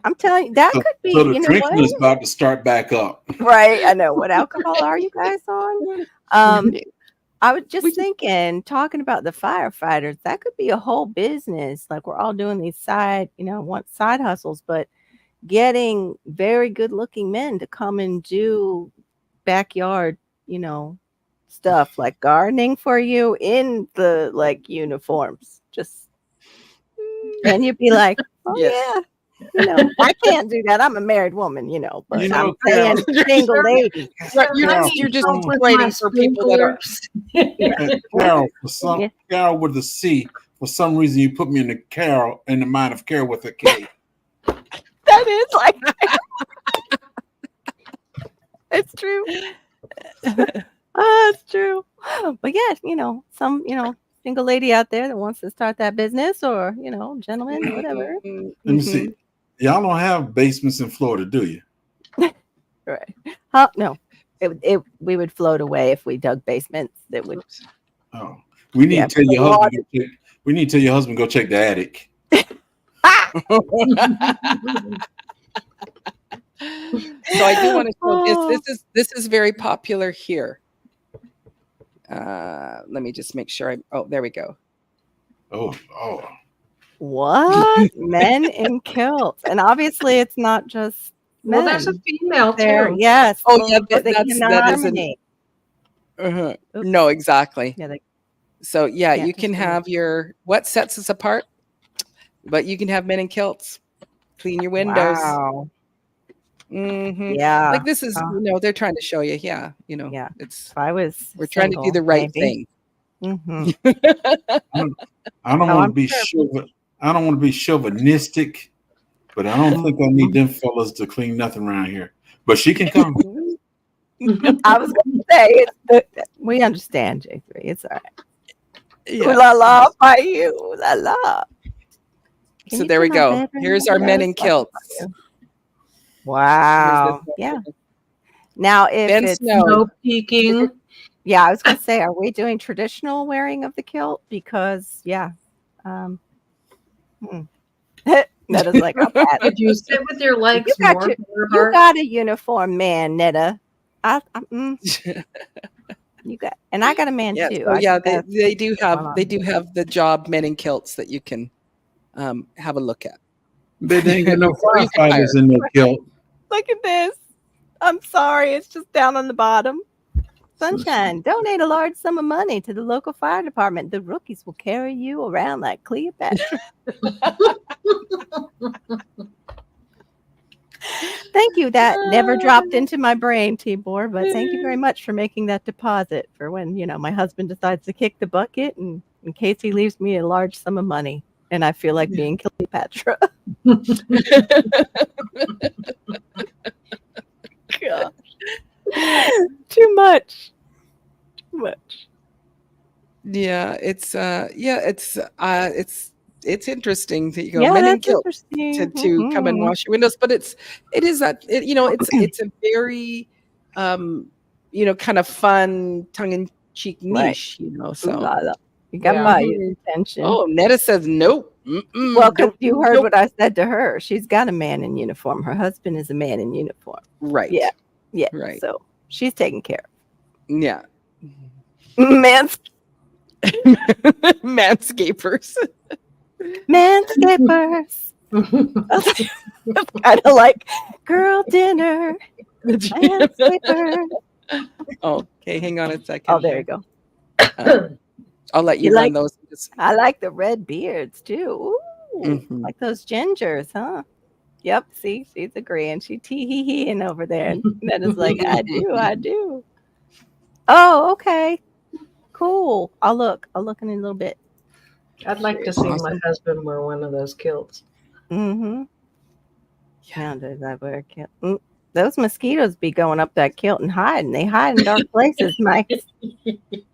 I'm telling you, that So- could be, So the you know drinking what? is about to start back up. Right. I know. What alcohol are you guys on? I was just thinking, talking about the firefighters, that could be a whole business. Like we're all doing these side hustles, but getting very good looking men to come and do backyard, stuff like gardening for you in the uniforms. Just and you'd be like, oh Yes. yeah. I can't do that. I'm a married woman, but You know, I'm saying single lady. Right, you're Carol, just Help with waiting my for people that are. sprinklers. Carol, Yeah. Carol with a C. For some reason, you put me in the mind of Carol with a K. That is like it's true. It's true. But yes, some single lady out there that wants to start that business, or gentleman, whatever. Let me see. Y'all don't have basements in Florida, do you? Right? No, we would float away if we dug basements. That would. Oh, we need Yeah, to tell your but husband. We need to tell your husband go check the attic. So I do want to show this. This is very popular here. Let me just make sure there we go. Oh, What? Men in kilts, and obviously it's not just men. Well, there's a female there. too. Yes. Oh, yeah, but they that cannot is an- nominate. Uh-huh. Oops. No, exactly. Yeah, So yeah, Yeah, you can just have what sets us apart, but you can have men in kilts. Clean your windows. wow. Mhm. Yeah. Like this is, they're trying to show you. Yeah, Yeah. it's If I was, we're trying to do the right thing. Mm-hmm. I don't want to be I don't want to be chauvinistic, but I don't think I need them fellas to clean nothing around here. But she can come. I was going to say, we understand, J3. It's all right. Yeah. Ooh la la by you. Ooh la la. Can So you there we do my go. bedroom Here's our men in windows? kilts. Wow. Here's Yeah. Now, if Ben it's Snow. No peeking. yeah, I was going to say, are we doing traditional wearing of the kilt? Because Netta's like, I'm bad. If you sit with your legs You got more your- to your You heart, got a uniform man, Netta. You got, and I got a man Yeah, too. so yeah, got- they do on. have the job men in kilts that you can have a look at. But they ain't got no Or you can firefighters in their kilt. Look at this. I'm sorry, it's just down on the bottom. Sunshine, donate a large sum of money to the local fire department. The rookies will carry you around like Cleopatra. Thank you. That never dropped into my brain, Tibor, but thank you very much for making that deposit for when, my husband decides to kick the bucket and in case he leaves me a large sum of money and I feel like being Cleopatra. Gosh. Too much. Yeah, it's interesting that you go Yeah, men in that's kilts interesting. to come and Mhm. wash your windows, but it's a very kind of fun tongue-in-cheek Right. niche, Ooh so la la. You got Yeah. my attention. oh, Netta says nope. Well, because you heard nope. what I said to her. She's got a man in uniform. Her husband is a man in uniform. Right. Yeah. Yeah. Right. So she's taken care Yeah. of. Manscapers. Manscapers. Kind of like girl dinner. Manscapers. Okay, hang on a second. Oh, there you go. I'll let you You run like- those. I like the red beards too. Ooh, Mhm. like those gingers, huh? Yep. See, she's agreeing. She tee-hee-heeing over there. And that is like, I do. Oh, okay. Cool. I'll look in a little bit. I'd like to see my Awesome. husband wear one of those kilts. Mm-hmm. Yeah, does I wear a kilt? Those mosquitoes be going up that kilt and hiding. They hide in dark places, Mike.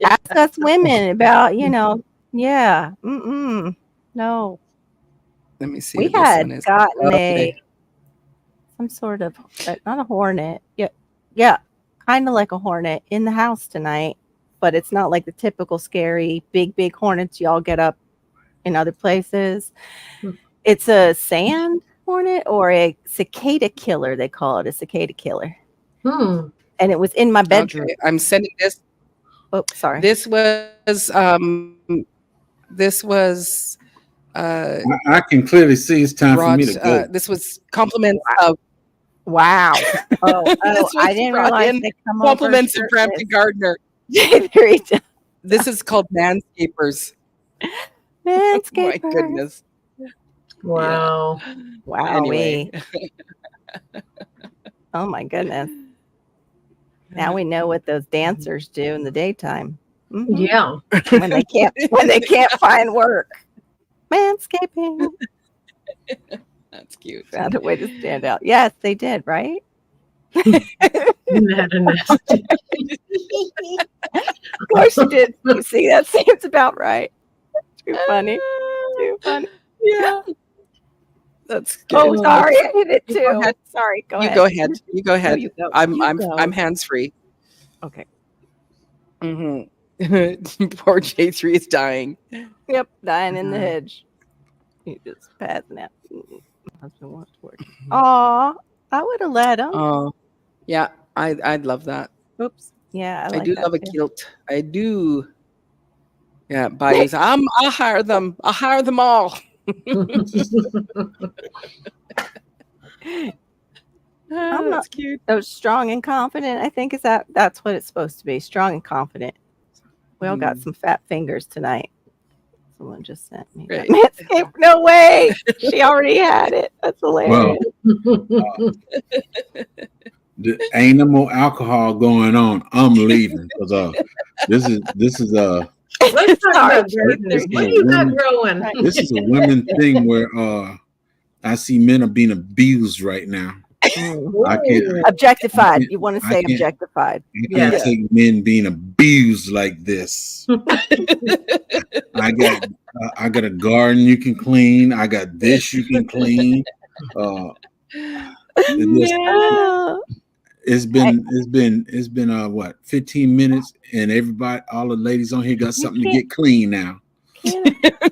Ask us women about, yeah. No. Let me see. We if this had one is- gotten okay. some sort of, not a hornet. Yeah, kind of like a hornet in the house tonight, but it's not like the typical scary big hornets y'all get up in other places. It's a sand hornet or a cicada killer. They call it a cicada killer. And it was in my bedroom. Okay, I'm sending this. Oh, sorry. This was I can clearly see it's time for me to go. this was compliments of Wow. Oh, This I was didn't brought realize in they come compliments of over Brampton Gardner. shirtless. This is called Manscapers. Oh my Manscapers. goodness. Wow. Wow. Anyway. Oh my goodness. Now we know what those dancers do in the daytime. Mhm. Yeah. When they can't find work. Manscaping. That's cute. Found a way to stand out. Yes, they did, right? Isn't that a nasty? Of course you did. You see, that seems about right. Too funny. Too funny. Yeah. That's good. Oh, sorry, I hit it You too. go ahead. Sorry, go You ahead. go ahead. You go No, ahead. you go. I'm You go. hands free. Okay. Mm-hmm. Poor J3 is dying. Yep, dying in the Uh-huh. hedge. He just passing out. My husband wants to work. Aw, I would have let him. Oh, yeah. I'd love that. Oops. Yeah, I like do that love a too. kilt. I do. Yeah, buddies. I'll hire them. I'll hire them all. I'm That's not cute. so strong and confident. I think that's what it's supposed to be. Strong and confident. We all got some fat fingers tonight. Someone just sent me. that. Right. Manscaped. No way. She already had it. That's hilarious. Ain't no more alcohol going on. I'm leaving because this is Let's talk Sorry. about greatness. What do you got growing? Right. this is a women thing where I see men are being abused right now. I can't Objectified. I can't- You want to I say can't- objectified. I can't Yeah. take men being abused like this. I got a garden you can clean. I got this you can clean. It's been what 15 minutes and all the ladies on here got something to get clean now.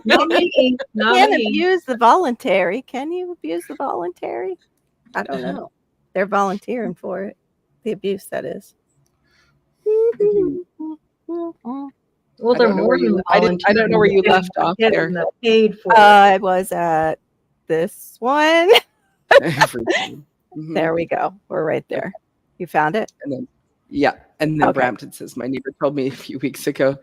Not me. Not Can't me. abuse the voluntary. Can you abuse the voluntary? I don't know. They're volunteering for it. The abuse, that is. Well, I they're don't know more where you. than I don't know where you left off there. getting the paid for. I was at this one. Everything. Mhm. There we go. We're right there. You found it? And then, yeah. And then Okay. Brampton says, my neighbor told me a few weeks ago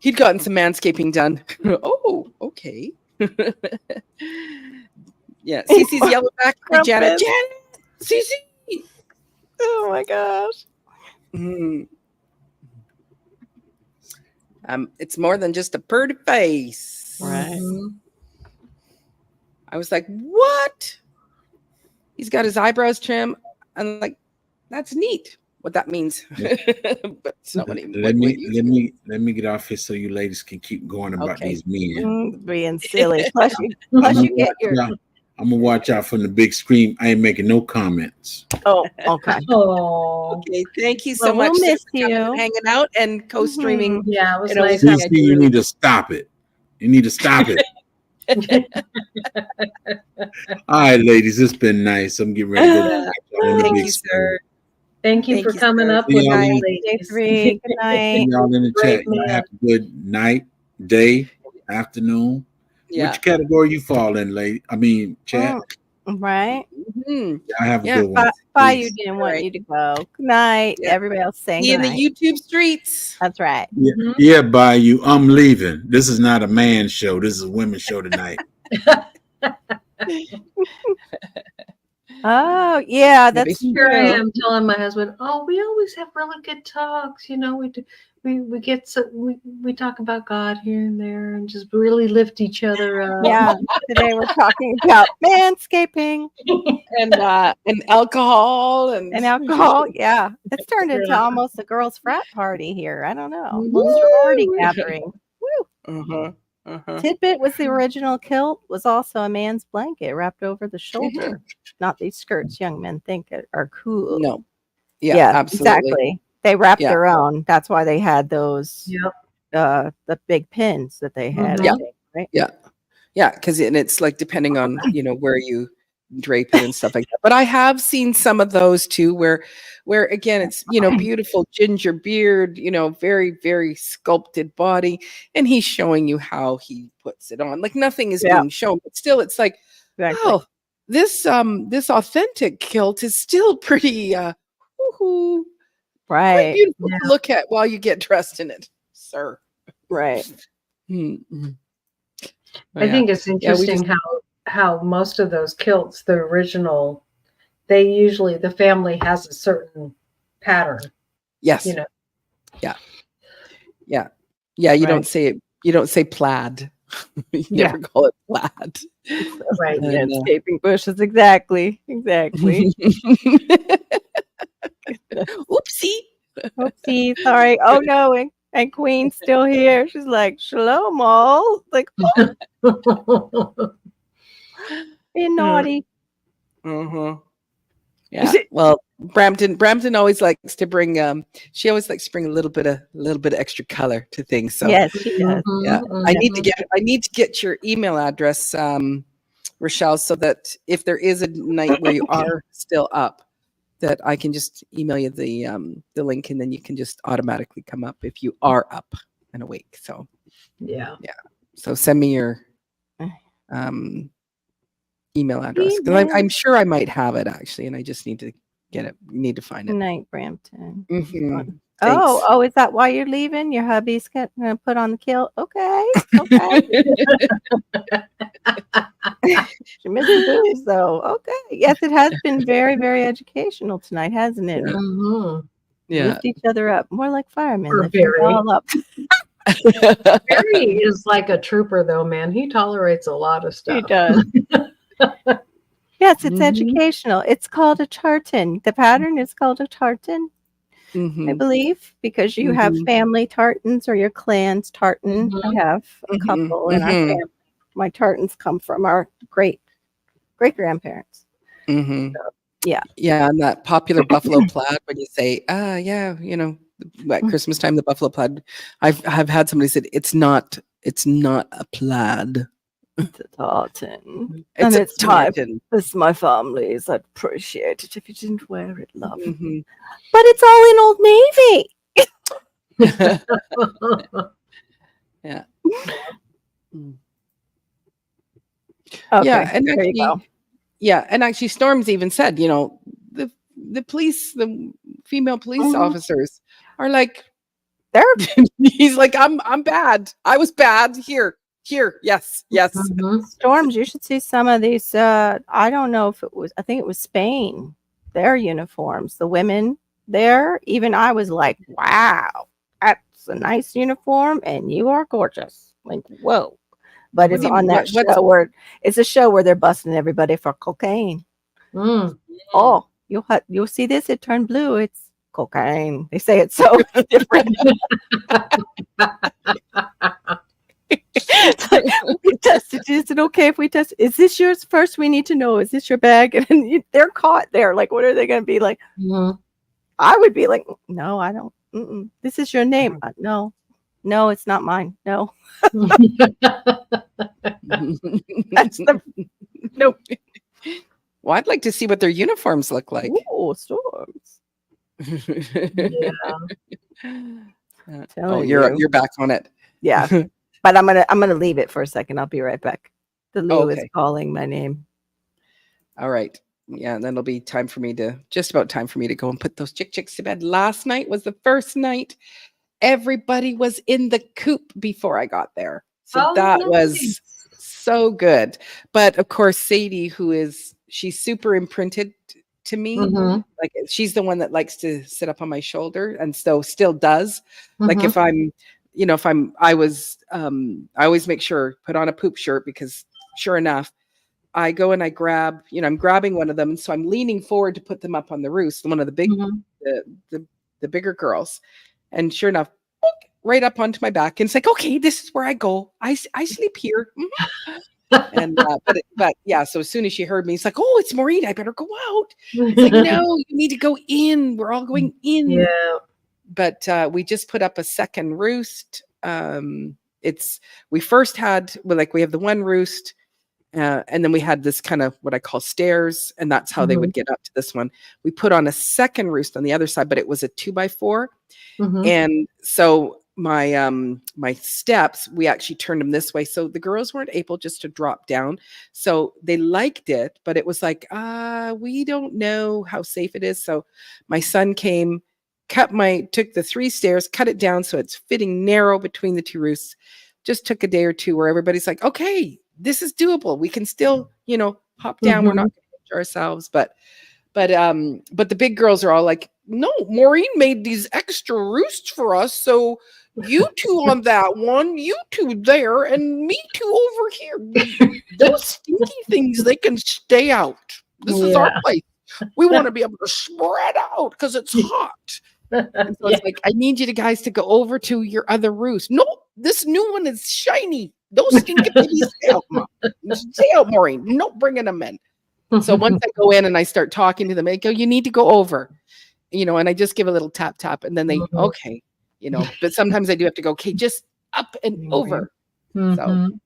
he'd gotten some manscaping done. Oh, okay. Yeah. Cece's yelling back at Janet. Crumpets. Janet! Cece! Oh my gosh. Mm. It's more than just a pretty face. Right. Mhm. I was like, what? He's got his eyebrows trimmed. I'm like, that's neat. What that means. But it's not what he Let me get off here so you ladies can keep going about Okay. these men. Being silly. Plus you get your. I'm gonna watch out from the big screen. I ain't making no comments. Oh, okay. Oh, Okay, thank you so Well, much we'll miss for coming and you. hanging out and co-streaming. yeah, it was You know, nice. Yeah, CC, you need to stop it. You need to stop it. All right, ladies, it's been nice. I'm getting ready to go back on the Thank big you, screen. sir. Thank you Thank for you, coming sir. up See with y'all us, in- Day ladies. 3. Good night. See y'all in the Great chat. Y'all man. have a good night, day, afternoon. Yeah. Which category you fall in, lady? I mean, chat. Right. Mhm. Y'all have a Yeah, good one. Bye. You Peace. didn't All want right. you to go. Good night. Yeah. Everybody else saying See you good in the night. YouTube streets. That's right. Yeah, Mhm. yeah, by you. I'm leaving. This is not a man show. This is a women's show tonight. Oh, yeah, Maybe that's Here I true. am telling my husband, "Oh, we always have really good talks. You know, we get so we talk about God here and there, and just really lift each other up." Yeah. Today we're talking about manscaping and alcohol and and alcohol. Yeah. It's turned into Yeah. almost a girls' frat party here. I don't know. Mhm. Little sorority gathering. Uh-huh. Uh-huh. Tidbit was the original kilt, was also a man's blanket wrapped over the shoulder. Not these skirts young men think are cool. No. Yeah, absolutely. Exactly. They wrapped Yeah. their own. That's why they had those Yep. the big pins that they had, Yeah. I think, right? Yeah, because it's like depending on where you drape it and stuff like that. But I have seen some of those too, where again it's beautiful ginger beard, very very sculpted body, and he's showing you how he puts it on. Like nothing is Yeah. being shown, but still, it's like, Exactly. oh, this authentic kilt is still pretty woohoo, quite Right. beautiful Yeah. to look at while you get dressed in it, sir. Right. Mhm. Oh, I yeah. think it's we interesting how most of those kilts, the original, they usually the family has a certain pattern. Yes. You know. Yeah. You Right. don't say it. You don't say plaid. You Yeah. never call it plaid. Right. And, Landscaping bushes. Exactly. Exactly. Oopsie. Oopsie. Sorry. Oh no. And Queen's still here. She's like, Shalom all. Like, being naughty. Uh-huh. Yeah. Well, Brampton always likes to bring she always likes to bring a little bit of extra color to things. So Yes, she does. yeah. Mhm, I mhm. need to get your email address, Rochelle, so that if there is a night where you are still up, that I can just email you the link, and then you can just automatically come up if you are up and awake. So Yeah. so send me your email address, because I'm sure I might have it actually, and I just need to get it. Need to find Good it. night, Brampton. Mhm. Oh, is that why you're leaving? Your hubby's gonna put on the kilt? Okay. Okay. You're missing booze, though. Okay. Yes, it has been very, very educational tonight, hasn't it? Mhm. Yeah. Lift each other up. More like firemen. Or Lift you Barry. all up. Barry is like a trooper, though, man. He tolerates a lot of He stuff. does. Yes, it's Mhm. educational. It's called a tartan. The pattern is called a tartan, I Mhm. believe, because you have Mhm. family tartans or your clan's tartan. I Mhm. have a Mhm. couple in our Mhm. family. My tartans come from our great grandparents. Mhm. Yeah. Yeah, and that popular buffalo plaid, when you say, yeah, at Christmas time, the buffalo plaid. I've had somebody said it's not a plaid. It's a tartan. It's And a it's my tartan. It's my family's. I'd appreciate it if you didn't wear it, love. Mhm. But it's all in Old Navy. Yeah. Mm. Okay, Yeah, and there you go. actually, yeah, and actually, Storms even said, the police, the female police Mhm. officers are like, They're he's like, I'm bad. I was bad. Here, yes. Mhm. Storms. You should see some of these. I don't know if it was. I think it was Spain. Their uniforms. The women there. Even I was like, wow, that's a nice uniform, and you are gorgeous. Like, whoa. But What it's do you- on that what's- show where it's a show where they're busting everybody for cocaine. Mm. Oh, you'll see this. It turned blue. It's cocaine. They say it's so different. It's like, we tested. Is it okay if we test? Is this yours first? We need to know. Is this your bag? And then they're caught there. Like, what are they going to be like? Mhm. I would be like, no, I don't. This is your name. No, it's not mine. No, that's the nope. Well, I'd like to see what their uniforms look like. Ooh, Storms. Yeah. Oh, Telling you're you. back on it. Yeah, but I'm gonna leave it for a second. I'll be right back. The Lou is Okay. calling my name. All right. Yeah, and then it'll be time for me to go and put those chicks to bed. Last night was the first night everybody was in the coop before I got there. So Oh, that was nice. so good. But of course, Sadie, she's super imprinted to me. Mhm. Like she's the one that likes to sit up on my shoulder and so still does. Like Mhm. if I always make sure put on a poop shirt because sure enough, I go and I grab, I'm grabbing one of them. So I'm leaning forward to put them up on the roost, one of the big, Mhm. the bigger girls. And sure enough, boink, right up onto my back. And it's like, okay, this is where I go. I sleep here. Mhm. And but yeah, so as soon as she heard me, it's like, oh, it's Maureen. I better go out. It's like, no, you need to go in. We're all going in. Yeah. But we just put up a second roost. We first had we have the one roost, and then we had this kind of what I call stairs, and that's how they would get up to this one. We put on a second roost on the other side, but it was a 2x4, Mhm. and so my steps, we actually turned them this way, so the girls weren't able just to drop down. So they liked it, but it was like, we don't know how safe it is. So my son came, took the 3 stairs, cut it down so it's fitting narrow between the 2 roosts. Just took a day or two where everybody's like, okay, this is doable. We can still, hop down. We're not going to injure ourselves, but the big girls are all like, no, Maureen made these extra roosts for us. So you 2 on that one, you 2 there, and me 2 over here. Those stinky things, they can stay out. This is our Yeah. place. We want to be able to spread out because it's hot. And so it's like, I need you guys to go over to your other roost. No, this new one is shiny. Those stinky babies, stay out, Mom. Stay out, Maureen. No bringing them in. So once I go in and I start talking to them, I go, you need to go over, and I just give a little tap, and then they, okay, but sometimes I do have to go, okay, just up and over. Mhm.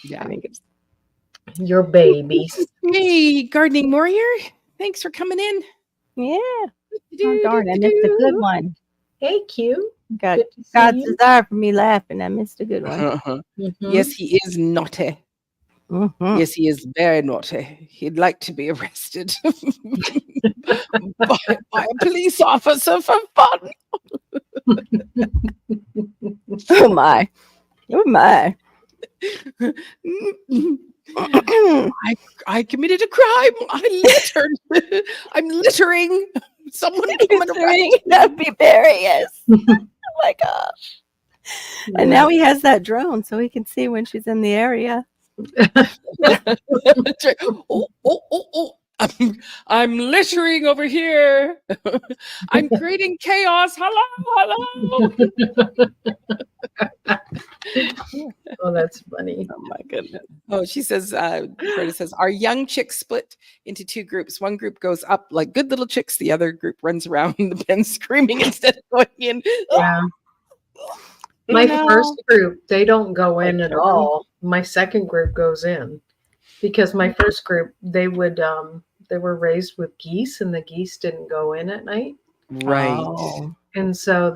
Yeah. I think it's Your babies. Hey, Gardening Warrior. Thanks for coming in. yeah. Oh, darn, I missed a good one. Hey, Q. Got Good to see God's you. desire for me laughing. I missed a good one. Uh-huh. Mhm. Yes, he is naughty. Mhm. Yes, he is very naughty. He'd like to be arrested by a police officer for fun. Oh my. Oh my. I committed a crime. I littered. I'm littering. Someone come and arrest. That'd be hilarious. Oh my gosh. And now he has that drone so he can see when she's in the area. That's right. Oh. I'm littering over here. I'm creating chaos. Hello. Oh, that's funny. Oh my goodness. Oh, she says, Greta says, our young chicks split into 2 groups. One group goes up like good little chicks. The other group runs around the pen screaming instead of going in. Yeah. My first group, they don't go in at all. my second group goes in, because my first group, they were raised with geese, and the geese didn't go in at night. Right. Oh. And so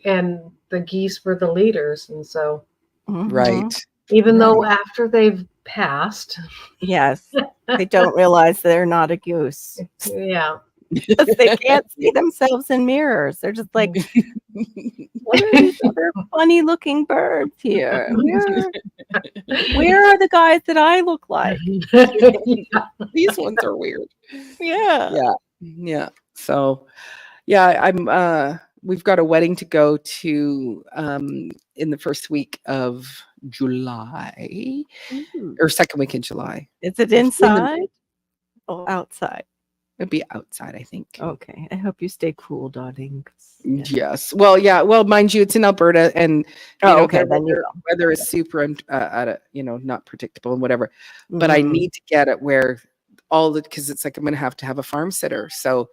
and the geese were the leaders. And so Mhm. Right. even though after they've passed, Yes. They don't realize they're not a goose. yeah. Because they can't see themselves in mirrors. They're just like, what are these other funny looking birds here? Where are the guys that I look like? These ones are weird. Yeah. Yeah. Yeah. So yeah, we've got a wedding to go to in the first week of July or second week in July. Is it inside or outside? It'll be outside, I think. Okay. I hope you stay cool, darling. 'cause, Yes. Well, yeah. Well, mind you, it's in Alberta, and okay. their Then you know. weather is super, not predictable and whatever. But I Mhm. need to get it where because it's like I'm going to have a farm sitter, so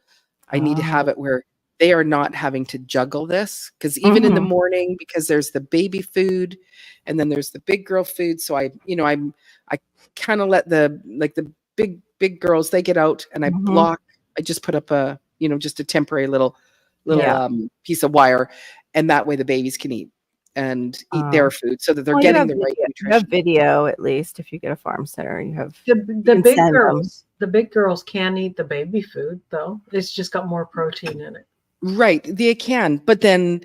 I need to have it where they are not having to juggle this. Because even in the morning, because there's the baby food, and then there's the big girl food. So I kind of let the big girls, they get out, and I just put up just a temporary little piece of wire, and that way the babies can eat their food, so that they're getting the right nutrition. You have video, at least if you get a farm center, you have The big girls can eat the baby food, though. It's just got more protein in it. Right, they can, but then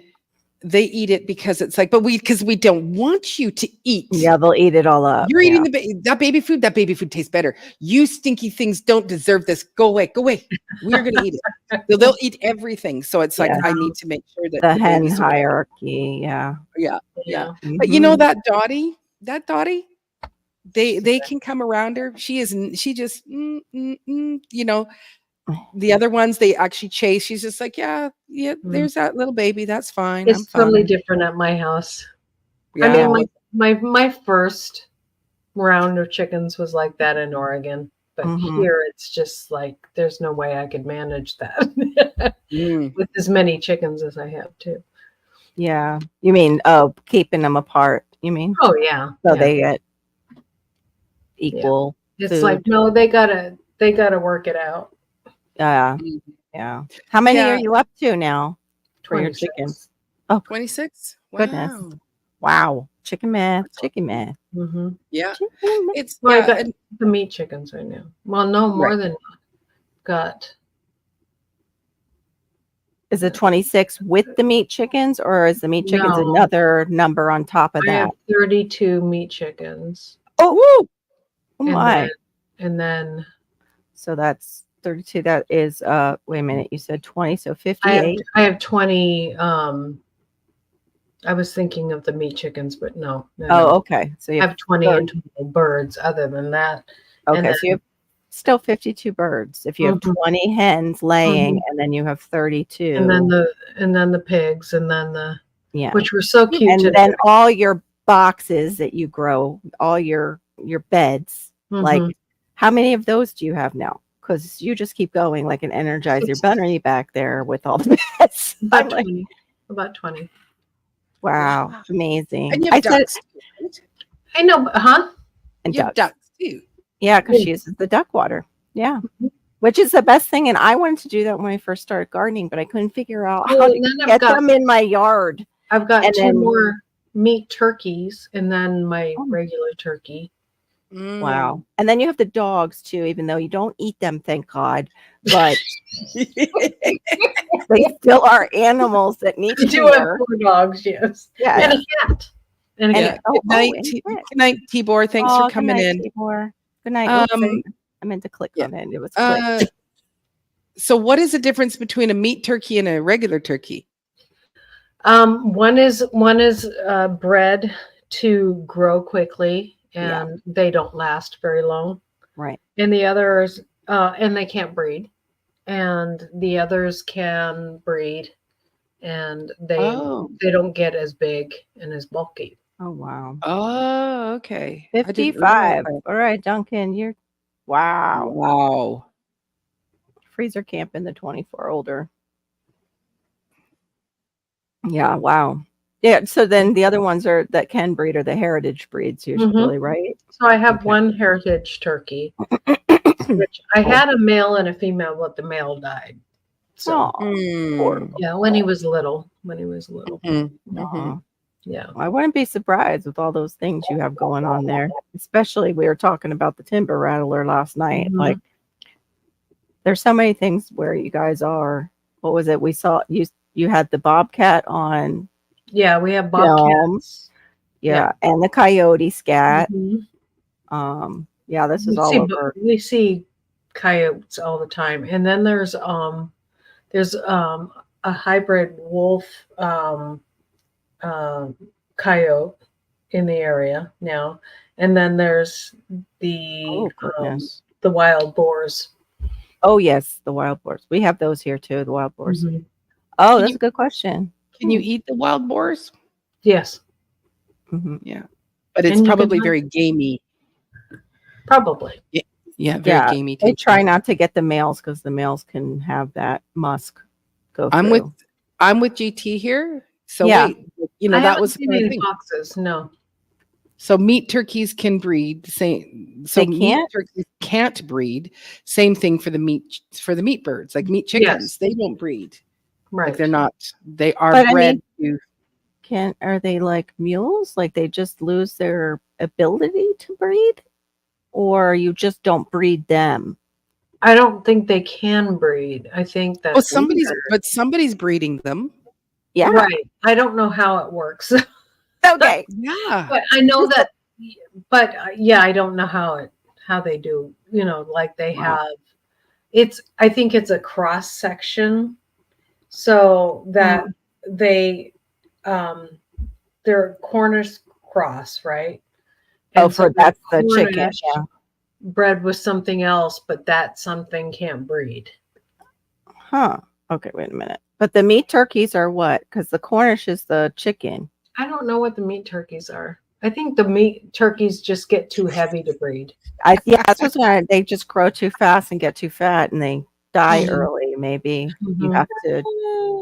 they eat it because it's like, because we don't want you to eat. Yeah, they'll eat it all up. You're eating that baby food. That baby food tastes better. You stinky things don't deserve this. Go away. Go away. We're gonna eat it. So they'll eat everything. So it's like I need to make sure that the hen babies hierarchy. Yeah. Mm-hmm. But you know that Dottie, they can come around her. She just the other ones they actually chase. She's just like, there's that little baby. That's fine. It's I'm fine. totally different at my house. Yeah. I mean, my first round of chickens was like that in Oregon, but here it's just like there's no way I could manage that with as many chickens as I have too. Yeah. You mean keeping them apart? You mean? Oh yeah. So they get equal. It's food. like no, they gotta work it out. Yeah. Yeah. How many are you up to now for your 26. chickens? Oh, 26. Goodness. Wow. Chicken math. Mm-hmm. Yeah. Chicken math. It's I got the meat chickens right now. Well, no more than got. Is it 26 with the meat chickens, or is the meat chickens another number on top of I that? have 32 meat chickens. Oh, woo! Oh my. And then So that's 32. That is wait a minute, you said 20, so 58. I have 20. I was thinking of the meat chickens, but no. Okay. So you I have 20 in total birds other than that. Okay, so you have still 52 birds. If you have 20 hens laying, and then you have 32. And then the pigs, and then which were so cute. And then all your boxes that you grow, all your beds. Like, how many of those do you have now? Because you just keep going like an Energizer bunny back there with all the beds. About 20. About 20. Wow, amazing. And you have ducks. I know, huh? And you have ducks too. Yeah, because she uses the duck water. Yeah. Which is the best thing. And I wanted to do that when I first started gardening, but I couldn't figure out how to get them in my yard. I've got two more meat turkeys and then my regular turkey. Wow. And then you have the dogs too, even though you don't eat them, thank God. But they still are animals that need to do have 4 dogs, yes. Yeah. And a cat. And a cat. Good night, Tibor. Thanks for coming in. Tibor. Good night. I meant to click on it. It was clicked. So what is the difference between a meat turkey and a regular turkey? One is bred to grow quickly, and they don't last very long. Right. And the others, and they can't breed. And the others can breed, and they don't get as big and as bulky. Oh, wow. Oh, okay. 55. All right, Duncan, you're wow. Freezer camp in the 24 older. Yeah, wow. Yeah. So then the other ones are that can breed are the heritage breeds usually, right? So I have Okay. one heritage turkey, which I had a male and a female, but the male died. So Oh, Mm. yeah, when he was little. When he was little. Mhm, mhm. aw. Yeah. I wouldn't be surprised with all those things you have going on there. Especially we were talking about the timber rattler last night. Mhm. Like there's so many things where you guys are. What was it? We saw you had the bobcat on Yeah, we have film. bobcats. Yeah, and the coyote scat. Mhm. Yeah, this is all over. We see coyotes all the time. And then there's a hybrid wolf coyote in the area now. And then there's Oh goodness. the wild boars. Oh yes, the wild boars. We have those here too, the wild boars. Mhm. Oh, Can that's you- a good question. Can you eat the wild boars? Yes, Mhm. Yeah, but it's And you can probably hunt very gamey. probably. Yeah, very Yeah, gamey. They tasting. try not to get the males because the males can have that musk go I'm through. with GT here. So Yeah. wait, you know I that haven't was the seen kind of any thing. foxes. No. So meat turkeys can breed. So They meat can't? turkeys can't breed. Same thing for the meat birds, like meat chickens. Yes. They don't breed. Right. Like they're not. They are But I bred to. Are they like mules? Like they just lose their ability to breed? Or you just don't breed them? I don't think they can breed. I think that Oh, somebody's breeding them. Yeah. right. I don't know how it works. Okay. Yeah. But I know that, but yeah, I don't know how they do, like they Wow. have, I think it's a cross section so that they're Cornish cross, right? Oh, And so that's the chicken. Cornish Yeah. bred with something else, but that something can't breed. Huh. Okay, wait a minute. But the meat turkeys are what? Because the Cornish is the chicken. I don't know what the meat turkeys are. I think the meat turkeys just get too heavy to breed. That's what's going They just grow too fast and get too fat and they die Mhm. early. Maybe you Mhm. have to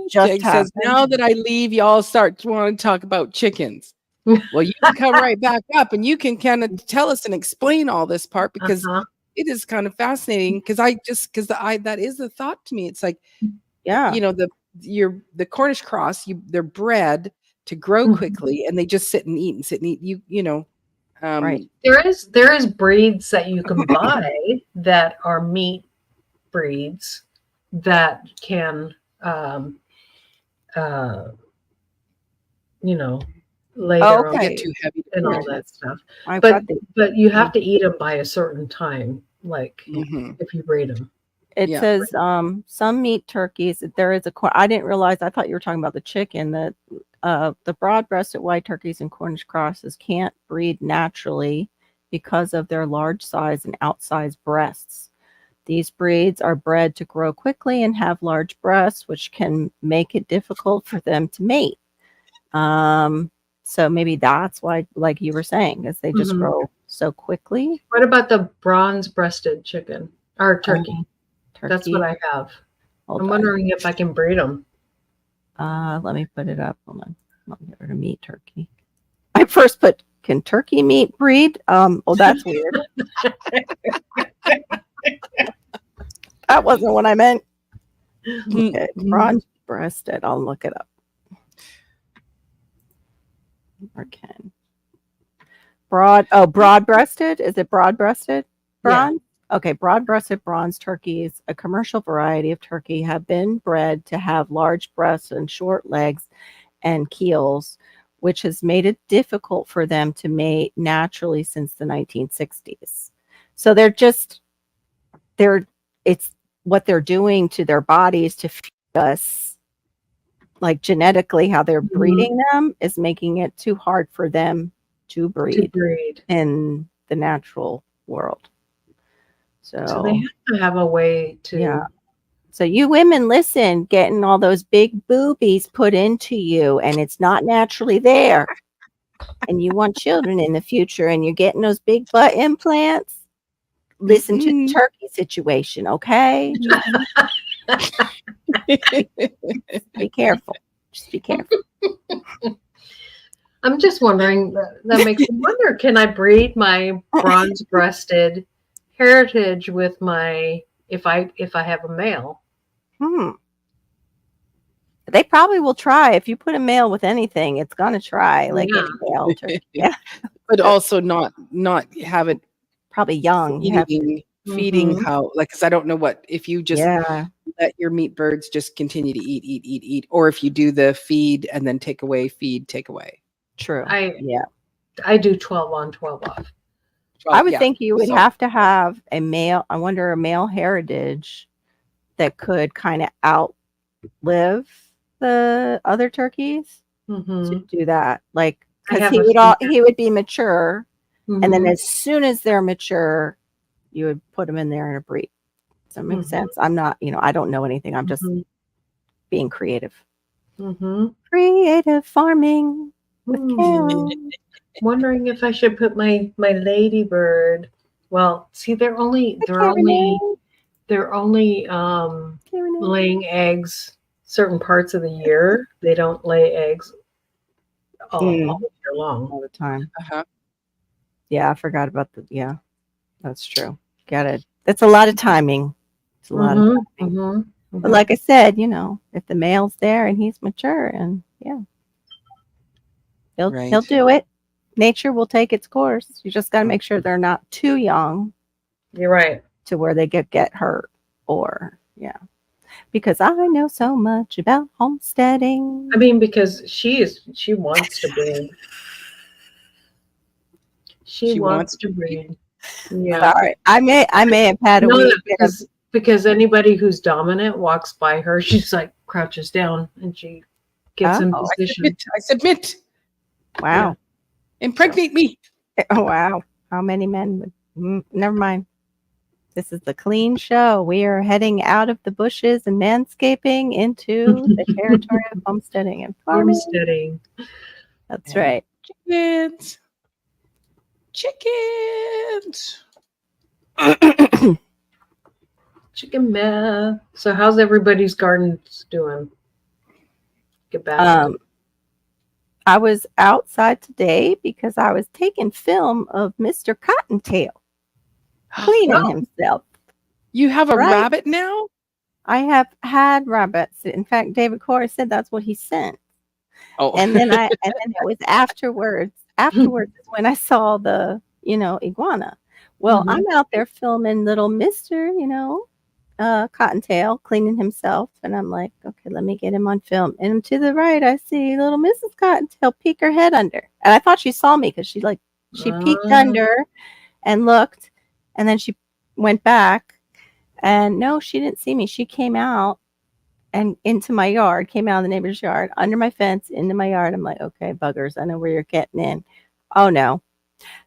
just Jake have says, now that I leave, y'all start to want to talk about chickens. Well, you can come right back up and you can kind of tell us and explain all this part because Uh-huh. it is kind of fascinating. That is the thought to me. It's like, yeah. the Cornish cross, they're bred to grow Mhm. quickly and they just sit and eat and sit and eat. Right. There is breeds that you can buy that are meat breeds that can lay Oh, their own okay. get too heavy to and all breed. that stuff. I've But got the but you have to eat them by a certain time, like Mhm. if you breed them. It Yeah. says some meat turkeys. There is I didn't realize. I thought you were talking about the chicken. That the broad-breasted white turkeys and Cornish crosses can't breed naturally because of their large size and outsized breasts. These breeds are bred to grow quickly and have large breasts, which can make it difficult for them to mate. So maybe that's why, like you were saying, is they just Mhm. grow so quickly. What about the bronze-breasted chicken or turkey? That's what I have. Hold I'm on. wondering if I can breed them. Let me put it up. Hold on. I'll get rid of meat turkey. I first put, can turkey meat breed? Oh, that's weird. That wasn't what I meant. Okay, Mhm. bronze breasted. I'll look it up. Okay. Broad breasted. Is it broad breasted? Bronze? Okay, broad breasted bronze turkeys, a commercial variety of turkey, have been bred to have large breasts and short legs and keels, which has made it difficult for them to mate naturally since the 1960s. So it's what they're doing to their bodies to feed us, like genetically, how they're breeding them is making it too hard for them to breed in the natural world. So they have to have a way to. Yeah. So you women, listen, getting all those big boobies put into you and it's not naturally there. And you want children in the future and you're getting those big butt implants. Listen to the turkey situation, okay? Be careful. Just be careful. I'm just wondering. That makes me wonder. Can I breed my bronze-breasted heritage with my if I have a male? They probably will try. If you put a male with anything, it's gonna try like any male turkey. Yeah, But also not have it probably young. You have feeding how, like, because I don't know what if you just yeah, let your meat birds just continue to eat, or if you do the feed and then take away, feed, take away. true. I do 12 on, 12 off. I would think you would have to have a male. I wonder a male heritage that could kind of outlive the other turkeys to do that. Like, because he would be mature, and then as soon as they're mature, you would put them in there in a breed. Does that make sense? I'm not, I don't know anything. I'm just being creative. Creative farming with Kim. Wondering if I should put my ladybird. Well, see, they're only laying eggs certain parts of the year. They don't lay eggs all year long, all the time. Uh-huh. Yeah, I forgot about that's true. Got it. That's a lot of timing. It's a lot of timing. But like I said, if the male's there and he's mature, and he'll do it. Nature will take its course. You just got to make sure they're not too young. You're right. To where they get hurt or because I know so much about homesteading. I mean, because she wants to breed. She wants to breed. Yeah. Sorry. I may have had a week because anybody who's dominant walks by her, she's like crouches down and she gets in position. I submit. Wow. Yeah. Impregnate me. Oh wow. How many men would never mind. This is the clean show. We are heading out of the bushes and manscaping into the territory of homesteading and farming. Homesteading. That's right. Chickens. Chicken meth. So how's everybody's gardens doing? Get back. I was outside today because I was taking film of Mr. Cottontail cleaning himself. You have a rabbit now? I have had rabbits. In fact, David Corey said that's what he sent. Oh, and then it was afterwards is when I saw the iguana. Well, I'm out there filming little Mr. Cottontail cleaning himself, and I'm like, okay, let me get him on film. And to the right, I see little Mrs. Cottontail peek her head under, and I thought she saw me because she peeked under and looked, and then she went back, and no, she didn't see me. She came out and into my yard, came out of the neighbor's yard, under my fence, into my yard. I'm like, okay, buggers, I know where you're getting in. Oh no.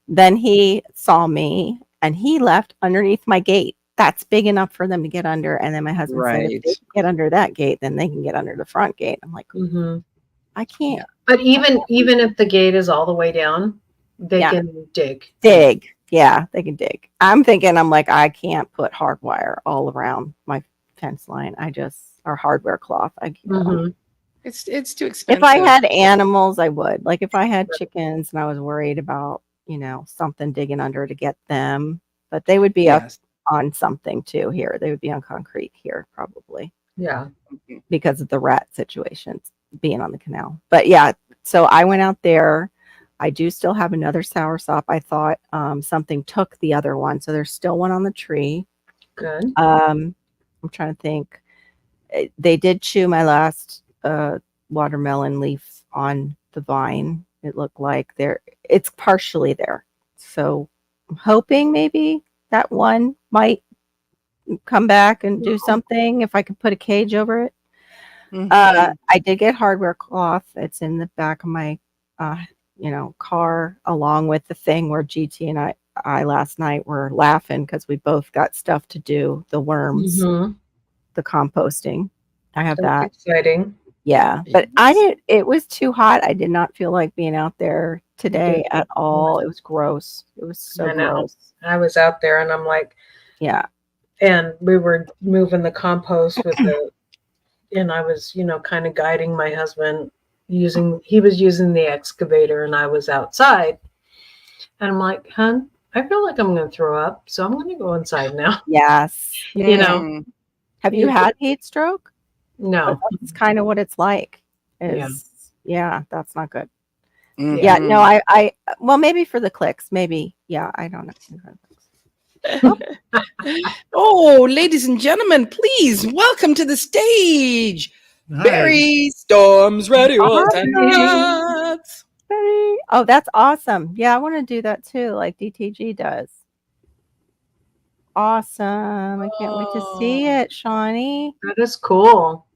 Then he saw me and he left underneath my gate. That's big enough for them to get under. And then my husband said, if they can get under that gate, then they can get under the front gate. I'm like, I can't. But even if the gate is all the way down, they can dig. Yeah, they can dig. I'm like, I can't put hardwire all around my fence line. Or hardware cloth. It's too expensive. If I had animals, I would. Like if I had chickens and I was worried about, something digging under to get them, but they would be up on something too here. They would be on concrete here probably. Yeah. Because of the rat situations being on the canal. But yeah, so I went out there. I do still have another soursop. I thought something took the other one. So there's still one on the tree. Good. I'm trying to think. They did chew my last watermelon leaf on the vine. It looked like it's partially there. So I'm hoping maybe that one might come back and do something if I could put a cage over it. I did get hardware cloth. It's in the back of my car, along with the thing where GT and I last night were laughing because we both got stuff to do, the worms, the composting. I have that. Exciting. Yeah, but it was too hot. I did not feel like being out there today at all. It was gross. It was so gross. I was out there and I'm like, yeah. And we were moving the compost and I was, kind of guiding my husband he was using the excavator and I was outside. And I'm like, "Hun, I feel like I'm going to throw up, so I'm going to go inside now." Yes. You know, Mm. Have you had heat stroke? no. That's kind of what it's like. Yeah. Yeah, that's not good. Mhm. Yeah, no, I well, maybe for the clicks, maybe. Yeah, I don't know. Oh, ladies and gentlemen, please welcome to the stage, Hi. Barry Storms Radio Awesome. Nuts. Oh, that's awesome. Yeah, I want to do that too, like DTG does. Awesome. I can't wait to see it, Shawnee. That is cool.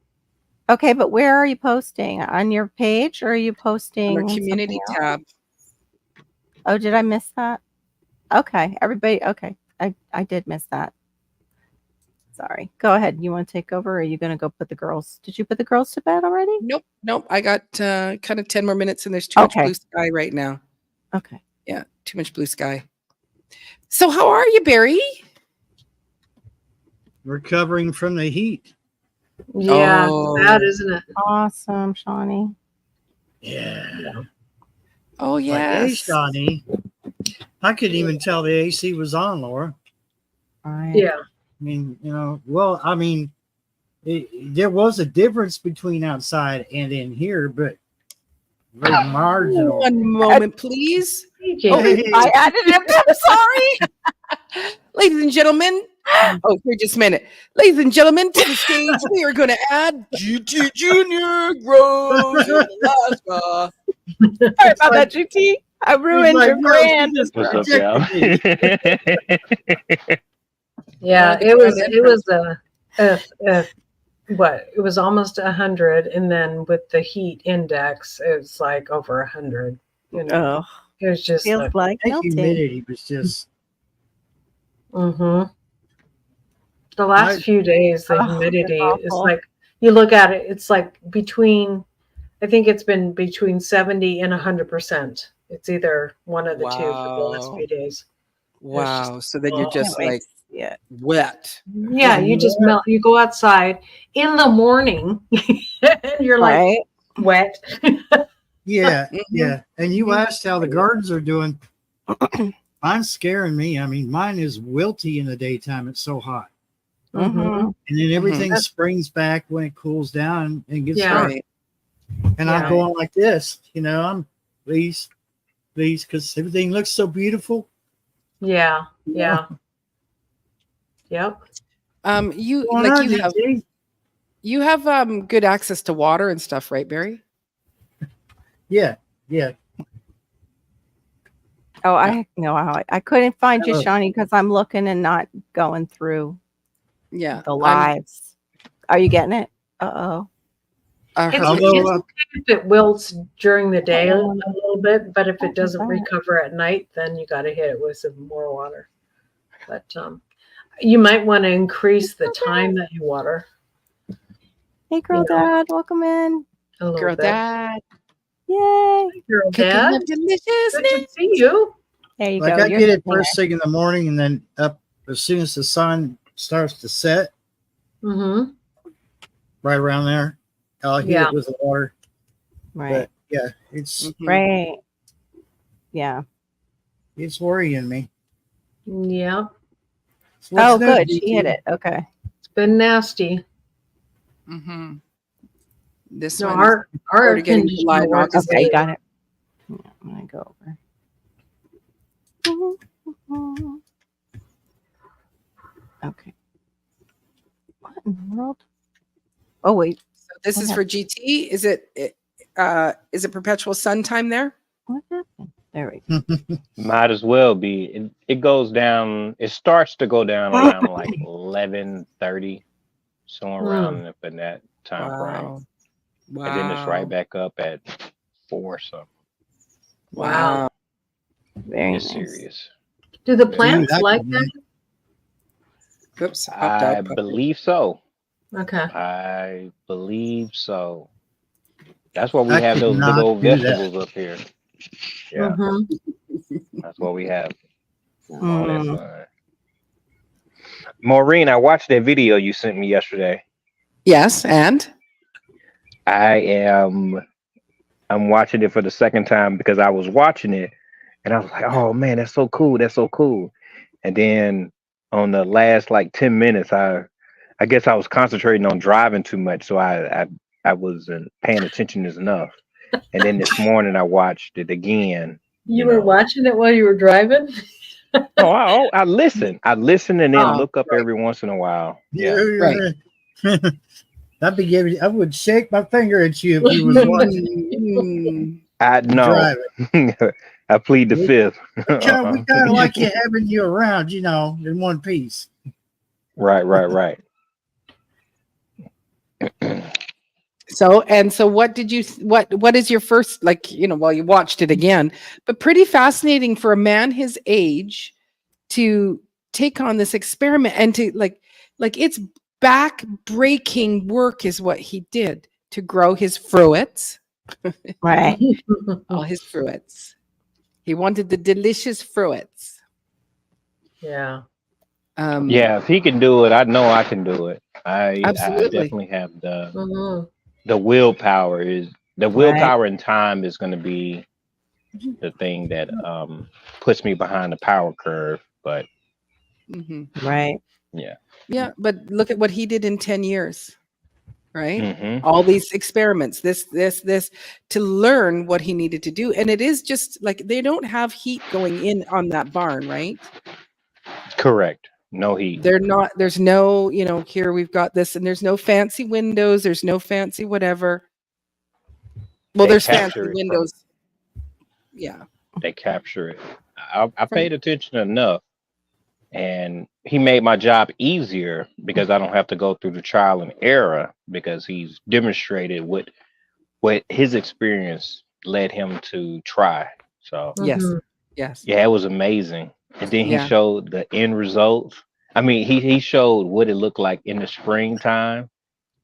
Okay, but where are you posting? On your page or are you posting On our community something else? tab. Oh, did I miss that? Okay, everybody. Okay, I did miss that. Sorry. Go ahead. You want to take over or are you going to go put the girls? Did you put the girls to bed already? Nope. I got kind of 10 more minutes and there's too much Okay. blue sky right now. Okay. Yeah, too much blue sky. So how are you, Barry? Recovering from the heat. Yeah, Oh. it's bad, isn't it? Awesome, Shawnee. Yeah. Oh, Like, hey, yes. Shawnee. I couldn't even tell the AC was on, Laura. All right. Yeah. I mean, there was a difference between outside and in here, but very marginal. One moment, please. Speaking. Oh, Hey. I added it. I'm sorry. Ladies and gentlemen. Oh, here just a minute. Ladies and gentlemen, to the stage, we are going to add GT Junior grows in Alaska. Sorry about that, GT. I ruined like, your no, brand. she just What's up, rejected y'all? me. Yeah, it was almost 100, and then with the heat index, it was like over 100. You know, Oh, it was just feels like That melting. humidity was just the last few days, the Oh, humidity it's is awful. like, you look at it, it's like I think it's been between 70 and 100%. It's either one of the two for the last Wow. few days. Wow. So then you're Oh. just Can't wait like to see it. wet. Yeah, you just melt. You go outside in the morning, and you're like Right? wet. yeah, Mhm. yeah. And you Mhm. asked how the gardens are doing. Mine's scaring me. I mean, mine is wilty in the daytime. It's so hot. Mhm. And then everything springs back when it cools down and gets Yeah. dark. Right. And Yeah. I'm going like this, I'm please, because everything looks so beautiful. Yeah. Yep. You Why like not, you have DT? you have good access to water and stuff, right, Barry? Yeah. Oh, I couldn't find you, Hello. Shawnee, because I'm looking and not going through Yeah. the lives. Are you getting it? Uh-oh. her- It's Although, okay if it wilts during the day a Oh. little bit, but if it doesn't that. recover at night, then you got to hit it with some more water. But you might want to increase the time that you water Hey, girl, You know. dad, welcome in. a little girl bit. dad. Yay. Girl Cooking dad, up good deliciousness. to see you. There you like go. I You're get it getting first thing in the morning, and then up as soon as the sun starts to set, Mm-hmm. right around there, I'll heat Yeah. it with the water. Right. But yeah, it's Mhm. Right. Yeah. it's worrying me. Yep. So what's Oh, new, good. DT? She hit it. Okay. It's been nasty. Mhm. This No, one. our already getting conditioner July and works August. Okay, good. got it. Yeah, I'm going to go over. Okay. What in the world? Oh, wait. So this What is for GT. Is it perpetual sun time there? What happened? There we go. Might as well be. It goes down. It starts to go down around like 11:30, somewhere around up in that time frame, Wow. and then it's right back up at 4. So Wow. Very it's nice. serious. Do the Yeah. plants Dude, like man. Oops. Popped I up. believe so. that? Okay. I believe so. That's why we I have could those big not old do that. vegetables up here. Yeah, Mhm. that's what we have on Mm. that side. Maureen, I watched that video you sent me yesterday. Yes, and I am I'm watching it for the second time because I was watching it and I was like, oh man, that's so cool. That's so cool. And then on the last like 10 minutes, I guess I was concentrating on driving too much. So I wasn't paying attention as enough. And then this morning I watched it again. You were watching it while you were driving? No, I listen. I listen and then look up right. every once in a while. Yeah. Right. I'd be giving. I would shake my finger at you if you was watching. I know. I plead the fifth. We kind of like you having you around, you know, in one piece. Right. So what did you what is your first, like, you know, well, you watched it again, but pretty fascinating for a man his age to take on this experiment and to like it's back-breaking work is what he did to grow his fruits. Right. All his fruits. He wanted the delicious fruits. Yeah. Yeah, if he can do it, I know I can do it. I definitely have the willpower. Willpower and time is going to be the thing that puts me behind the power curve. But Right. Yeah, but look at what he did in 10 years, right? Mhm. All these experiments, this, to learn what he needed to do. And it is just like they don't have heat going in on that barn, right? Correct. No heat. They're not, there's no, you know, here we've got this, and there's no fancy windows, there's no fancy whatever. Well, They there's fancy capture it windows. Yeah. They capture it. I paid attention enough, and he made my job easier because I don't have to go through the trial and error because he's demonstrated what his experience led him to try. So Yes. Yes. yeah, it was amazing. And then he Yeah. showed the end results. I mean, he showed what it looked like in the springtime.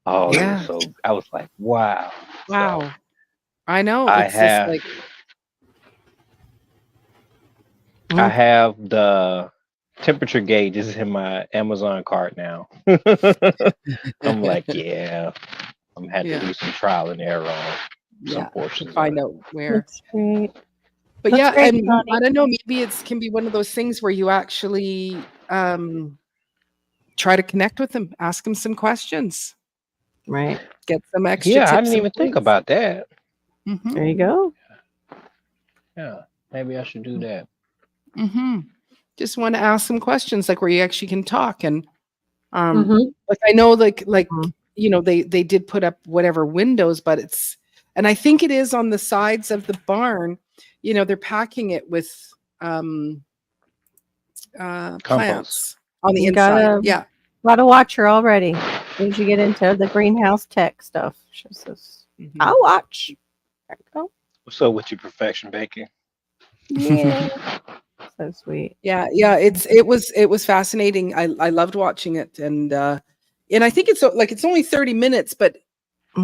Oh, Yeah. so I was like, wow. Wow. So I know. I It's have just like I have the temperature gauges in my Amazon cart now. I'm like, yeah, I'm had to do some trial and error on some portions. To find out where. That's great. But That's yeah, great, and Connie. I don't know, maybe it can be one of those things where you actually try to connect with them, ask them some questions, Right. get some extra Yeah, I tips didn't even think about that. There you go. Yeah, maybe I should do that. Just want to ask some questions, like where you actually can talk. And like I know, like you know, they did put up whatever windows, but it's, and I think it is on the sides of the barn. You know, they're packing it with plants on the You inside. gotta, gotta watch her already. As soon as you get into the greenhouse tech stuff, she says, I'll watch. There you go. What's up with your perfection baking? Yeah. So sweet. Yeah, it was fascinating. I loved watching it, and I think it's like it's only 30 minutes, but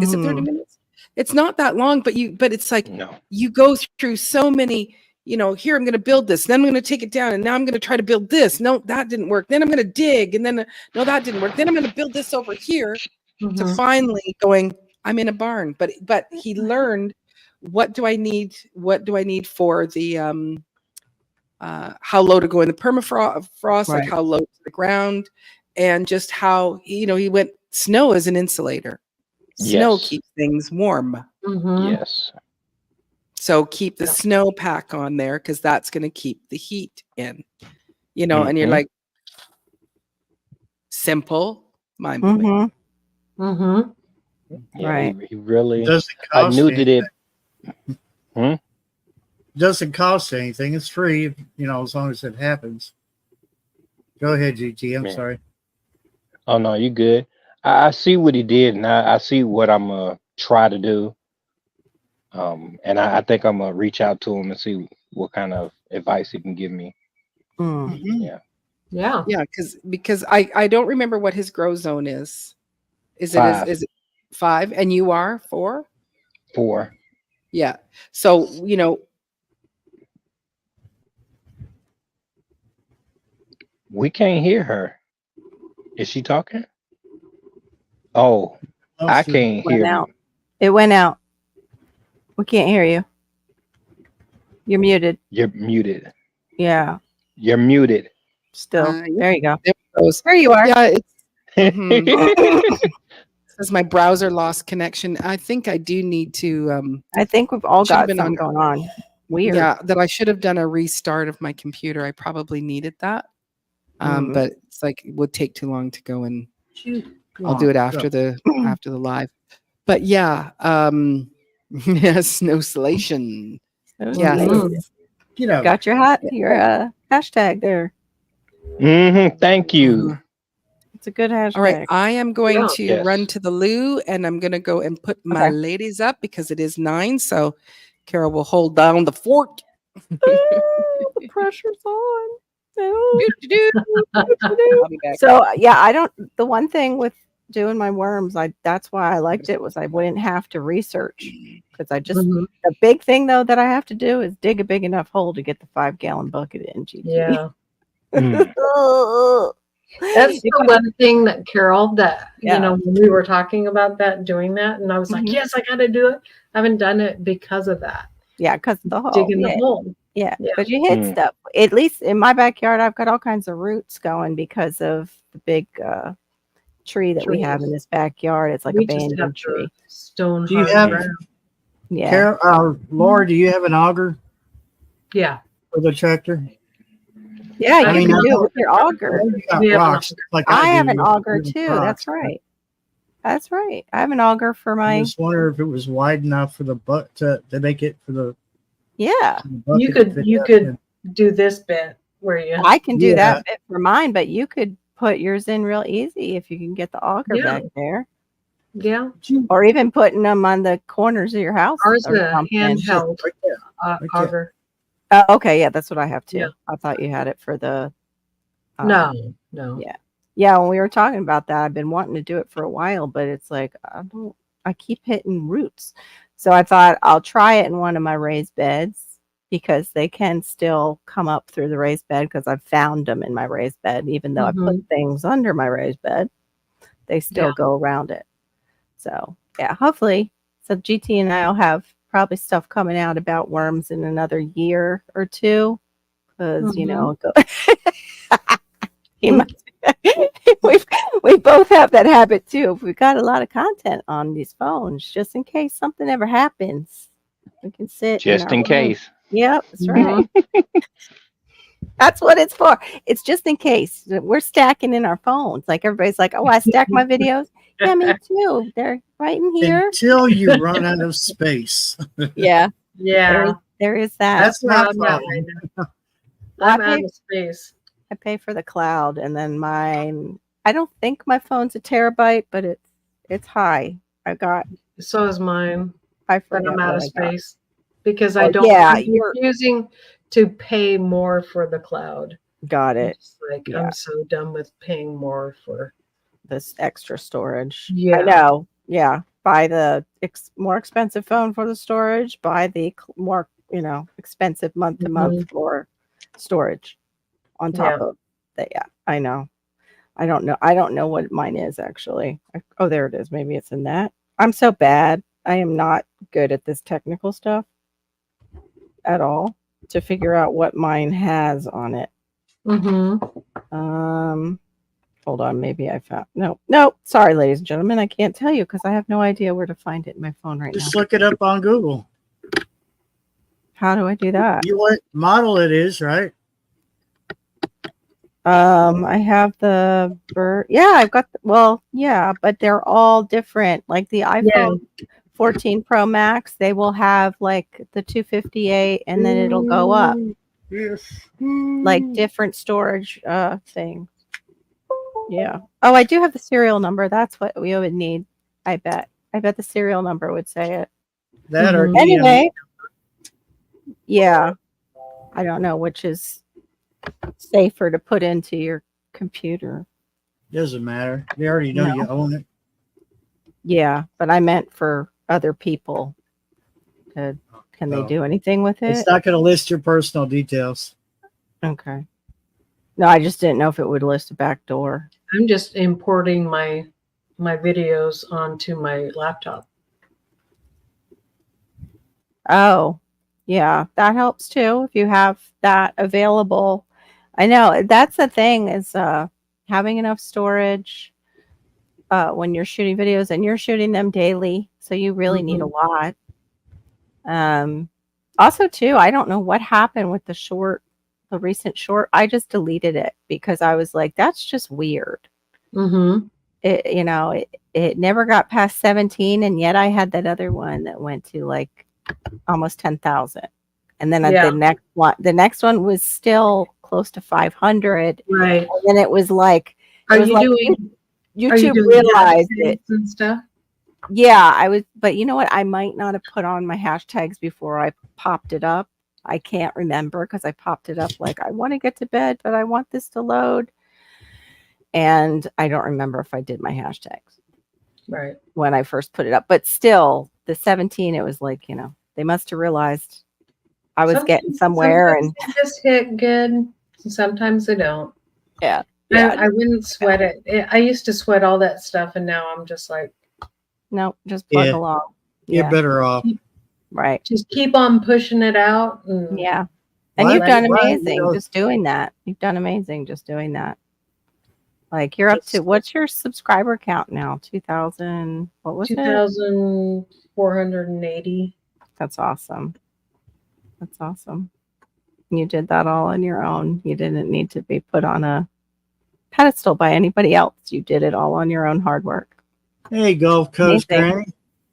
is it 30 minutes? It's not that long, but it's like you go through so many, you know, here I'm going to build this, then I'm going to take it down, and now I'm going to try to build this. No, that didn't work. Then I'm going to dig, and then no, that didn't work. Then I'm going to build this over here to finally going, I'm in a barn. But he learned, what do I need for the how low to go in the permafrost, like how low to the ground, and just how, you know, he went snow as an insulator. Snow keeps things warm. Yes. So keep the snow pack on there, because that's going to keep the heat in, you know. And you're like, simple, mind blowing. Yeah, Right. He really. Doesn't I cost knew that it. doesn't cost anything. It's free, you know, as long as it happens. Go ahead, GT. I'm sorry. Oh no, you good. I see what he did, and I see what I'm gonna try to do. And I think I'm gonna reach out to him and see what kind of advice he can give me. Yeah. Because I don't remember what his grow zone is. Is it 5? And you are 4? 4. Yeah. So, you know, we can't hear her. Is she talking? Oh, I can't hear. It went out. We can't hear you. You're muted. You're muted. Yeah, You're muted. still. Yeah. There you go. There it goes. There you are. Yeah, it's mhm. Says my browser lost connection. I think I do need to I think we've all Should've got been something on- going on. Weird. yeah, that I should have done a restart of my computer. I probably needed that. Mhm. But it's like it would take too long to go and Come I'll on, do it go. after the live. But yeah, yes, snowslation. Yeah. Mhm. Get out. Got your hashtag there. Thank you. Mhm. It's a good hashtag. All right, I am going Yeah. to Yes. run to the loo and I'm going to go and put my Okay. ladies up because it is 9. So Carol will hold down the fort. The pressure's on. Doo-doo-doo. I'll be back. So yeah, the one thing with doing my worms, that's why I liked it was I wouldn't have to research because I just Mhm. the big thing though that I have to do is dig a big enough hole to get the 5-gallon bucket in GT. Yeah. Mm. That's the one thing that Carol, that, Yeah. you know, when we were talking about that, doing that, and I was like, Mhm. yes, I got to do it. I haven't done it because of that. Yeah, because the hole. Digging yeah. the hole. Yeah, Yeah. but you hit Mm. stuff. At least in my backyard, I've got all kinds of roots going because of the big tree that we have in Trees. this backyard. It's like We a just have abandoned tree. the stone Do you hard have- ground. Yeah. Carol, Laura, do you have an auger Yeah. for the tractor? Yeah, you I mean, can I do know- it with your auger. You got We have an rocks like I have do an with auger rocks. too. That's right. That's right. I have an auger for I my just wonder if it was wide enough for the butt to make it for the yeah. bucket You to could- fit you up could- in. Do this bit where you. I can do Yeah. that bit for mine, but you could put yours in real easy if you can get the auger Yeah. back there, Yeah. or even putting them on the corners of your house. Ours or is a something. handheld Right there. Right there. auger. Okay, yeah, that's what I have too. Yeah. I thought you had it for the. No. No. yeah. Yeah, when we were talking about that, I've been wanting to do it for a while, but it's like I keep hitting roots. So I thought I'll try it in one of my raised beds because they can still come up through the raised bed because I've found them in my raised bed. Even though I put things under my raised bed, they still Yeah. go around it. So yeah, hopefully. So GT and I'll have probably stuff coming out about worms in another year or two because, you know, he must- we both have that habit too. We've got a lot of content on these phones just in case something ever happens. We can sit Just our in room. case. Yep, that's right. That's what it's for. It's just in case. We're stacking in our phones. Like everybody's like, "Oh, I stack my videos." Yeah, me too. They're right in here. Until you run out of space. Yeah, Yeah. there is that. That's Where my I'm at problem. right now. Well, I I'm out pay- of space. I pay for the cloud, and then mine. I don't think my phone's a terabyte, but it's high. So is mine. I But forget I'm out what of I got. space because Oh, I don't. yeah, I'm you're- refusing to pay more for the cloud. Got it. It's like Yeah. I'm so done with paying more for. This extra storage. Yeah. I know. Yeah. Buy the more expensive phone for the storage. Buy the more, expensive month to month for storage on top of that. Yeah, I know. I don't know what mine is actually. Oh, there it is. Maybe it's in that. I'm so bad. I am not good at this technical stuff at all to figure out what mine has on it. Mm-hmm. Hold on, maybe I found no. Sorry, ladies and gentlemen, I can't tell you because I have no idea where to find it in my phone right Just now. look it up on Google. How do I do that? You what model it is, right? I have the yeah, I've got but they're all different. Like the iPhone 14 Pro Max, they will have like the 258 and then it'll go up. Yes. Like different storage things. Yeah. Oh, I do have the serial number. That's what we would need. I bet the serial number would say it. That or Anyway. Yeah. I don't know which is safer to put into your computer. doesn't matter. They already know you own it. Yeah, but I meant for other people. Can they do anything with it? It's not going to list your personal details. Okay. No, I just didn't know if it would list a back door. I'm just importing my videos onto my laptop. Oh, yeah, that helps too if you have that available. I know that's the thing is having enough storage when you're shooting videos and you're shooting them daily, so you really need a lot. Also too, I don't know what happened with the recent short. I just deleted it because I was like, that's just weird. Mm-hmm. It never got past 17, and yet I had that other one that went to like almost 10,000. And then the next one was still close to 500. Right. And then it was like, YouTube doing realized it and stuff? Yeah, I was, but you know what? I might not have put on my hashtags before I popped it up. I can't remember because I popped it up like I want to get to bed, but I want this to load. And I don't remember if I did my hashtags right when I first put it up. But still, the 17, it was like, they must have realized I was getting somewhere. And they just hit good. Sometimes they don't. Yeah. I wouldn't sweat it. I used to sweat all that stuff, and now I'm just like, no, just plug along. You're better off. Right. Just keep on pushing it out. And yeah. And you've done amazing just doing that. You've done amazing just doing that. Like you're up to, what's your subscriber count now? 2,000, what was it? 2,480. That's awesome. That's awesome. You did that all on your own. You didn't need to be put on a pedestal by anybody else. You did it all on your own hard work. Hey, Gulf Coast Granny.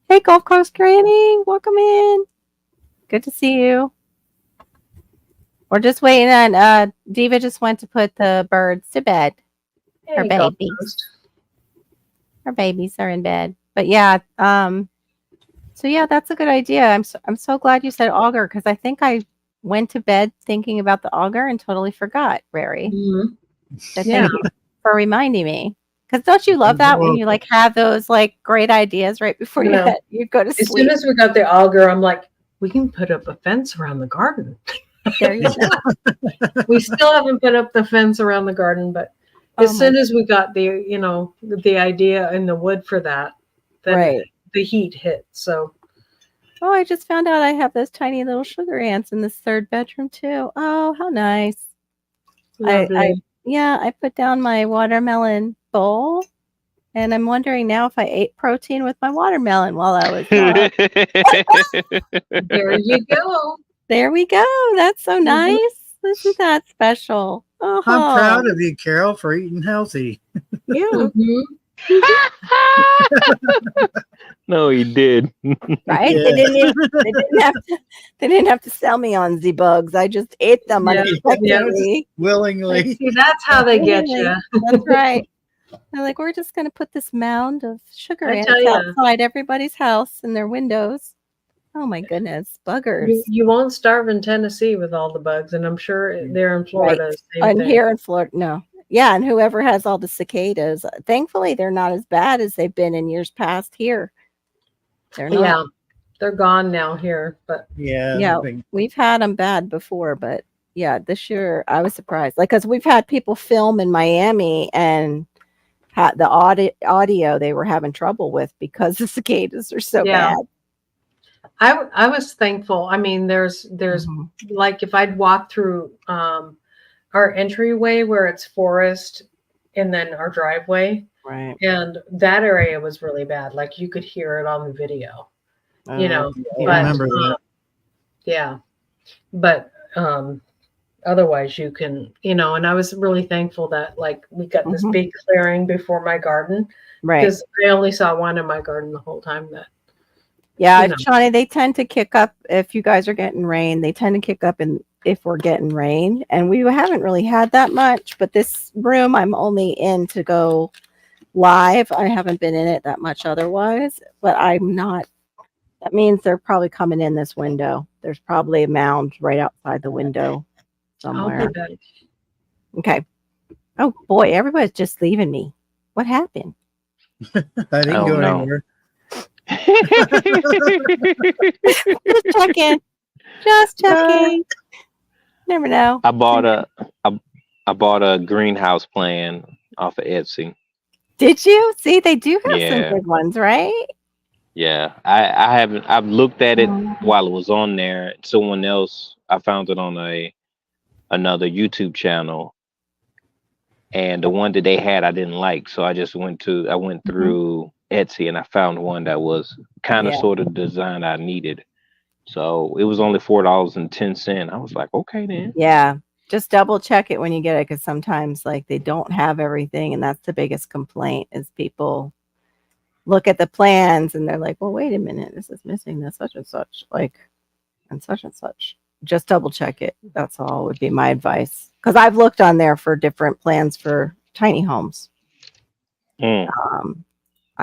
Hey, Gulf Coast Granny. Welcome in. Good to see you. We're just waiting on, Diva just went to put the birds to bed. Her babies. Her babies are in bed. But yeah, so yeah, that's a good idea. I'm so glad you said auger because I think I went to bed thinking about the auger and totally forgot, Rary. Mm-hmm. So thank you for reminding me. Because don't you love that when you like have those like great ideas right before you go to sleep? As soon as we got the auger, I'm like, we can put up a fence around the garden. There you go. We still haven't put up the fence around the garden, but as soon as we got the idea and the wood for that, then the heat hit. So I just found out I have those tiny little sugar ants in this third bedroom too. Oh, how nice. I put down my watermelon bowl, and I'm wondering now if I ate protein with my watermelon while I was gone. There you go. There we go. That's so nice. Isn't that special? I'm proud of you, Carol, for eating healthy. Yeah. No, he did. Right? Yeah. They didn't have to sell me on Z-Bugs. I just ate them unexpectedly. Willingly. See, that's how they get you. That's right. They're like, we're just going to put this mound of sugar ants outside everybody's house and their windows. Oh my goodness, buggers. You won't starve in Tennessee with all the bugs, and I'm sure they're in Florida. Right. Same And thing. here in Florida, no. Yeah, and whoever has all the cicadas, thankfully they're not as bad as they've been in years past here. They're not. Yeah, they're gone now here, but yeah, we've had them bad before, but yeah, this year I was surprised. Like, because we've had people film in Miami and had the audio they were having trouble with because the cicadas are so bad. I was thankful. I mean, there's like if I'd walk through our entryway where it's forest and then our driveway. Right. And that area was really bad. Like you could hear it on the video, I remember that. Yeah. But otherwise you can, and I was really thankful that like we got this big clearing before my garden. Right. Because I only saw one in my garden the whole time Shawnee, they tend to kick up if you guys are getting rain. They tend to kick up if we're getting rain. And we haven't really had that much, but this room I'm only in to go live. I haven't been in it that much otherwise, but I'm not. That means they're probably coming in this window. There's probably a mound right outside the window somewhere. Okay. Oh boy, everybody's just leaving me. What happened? I didn't go anywhere. Just checking. Never know. I bought a greenhouse plan off of Etsy. Did you? See, they do have some Yeah. good ones, right? Yeah, I haven't. I've looked at it while it was on there. Someone else, I found it on another YouTube channel, and the one that they had I didn't like, so I went through Etsy and I found one that was kind of Yeah. sort of design I needed. So it was only $4.10. I was like, okay then. Yeah. Just double check it when you get it, because sometimes like they don't have everything, and that's the biggest complaint is people look at the plans and they're like, well, wait a minute, this is missing this such and such, like, and such and such. Just double check it. That's all would be my advice. Because I've looked on there for different plans for tiny homes. I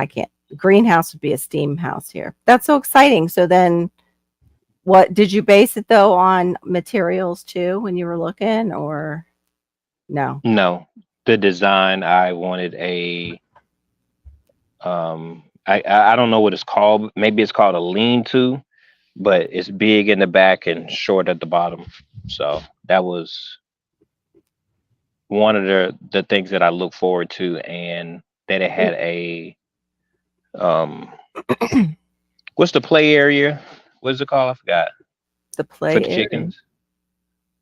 can't. Greenhouse would be a steam house here. That's so exciting. So then, what did you base it though on materials too when you were looking, or no? No, the design I wanted I don't know what it's called. Maybe it's called a lean-to, but it's big in the back and short at the bottom. So that was one of the things that I look forward to, and that it had a what's the play area? What is it called? I forgot. The play For the area. chickens.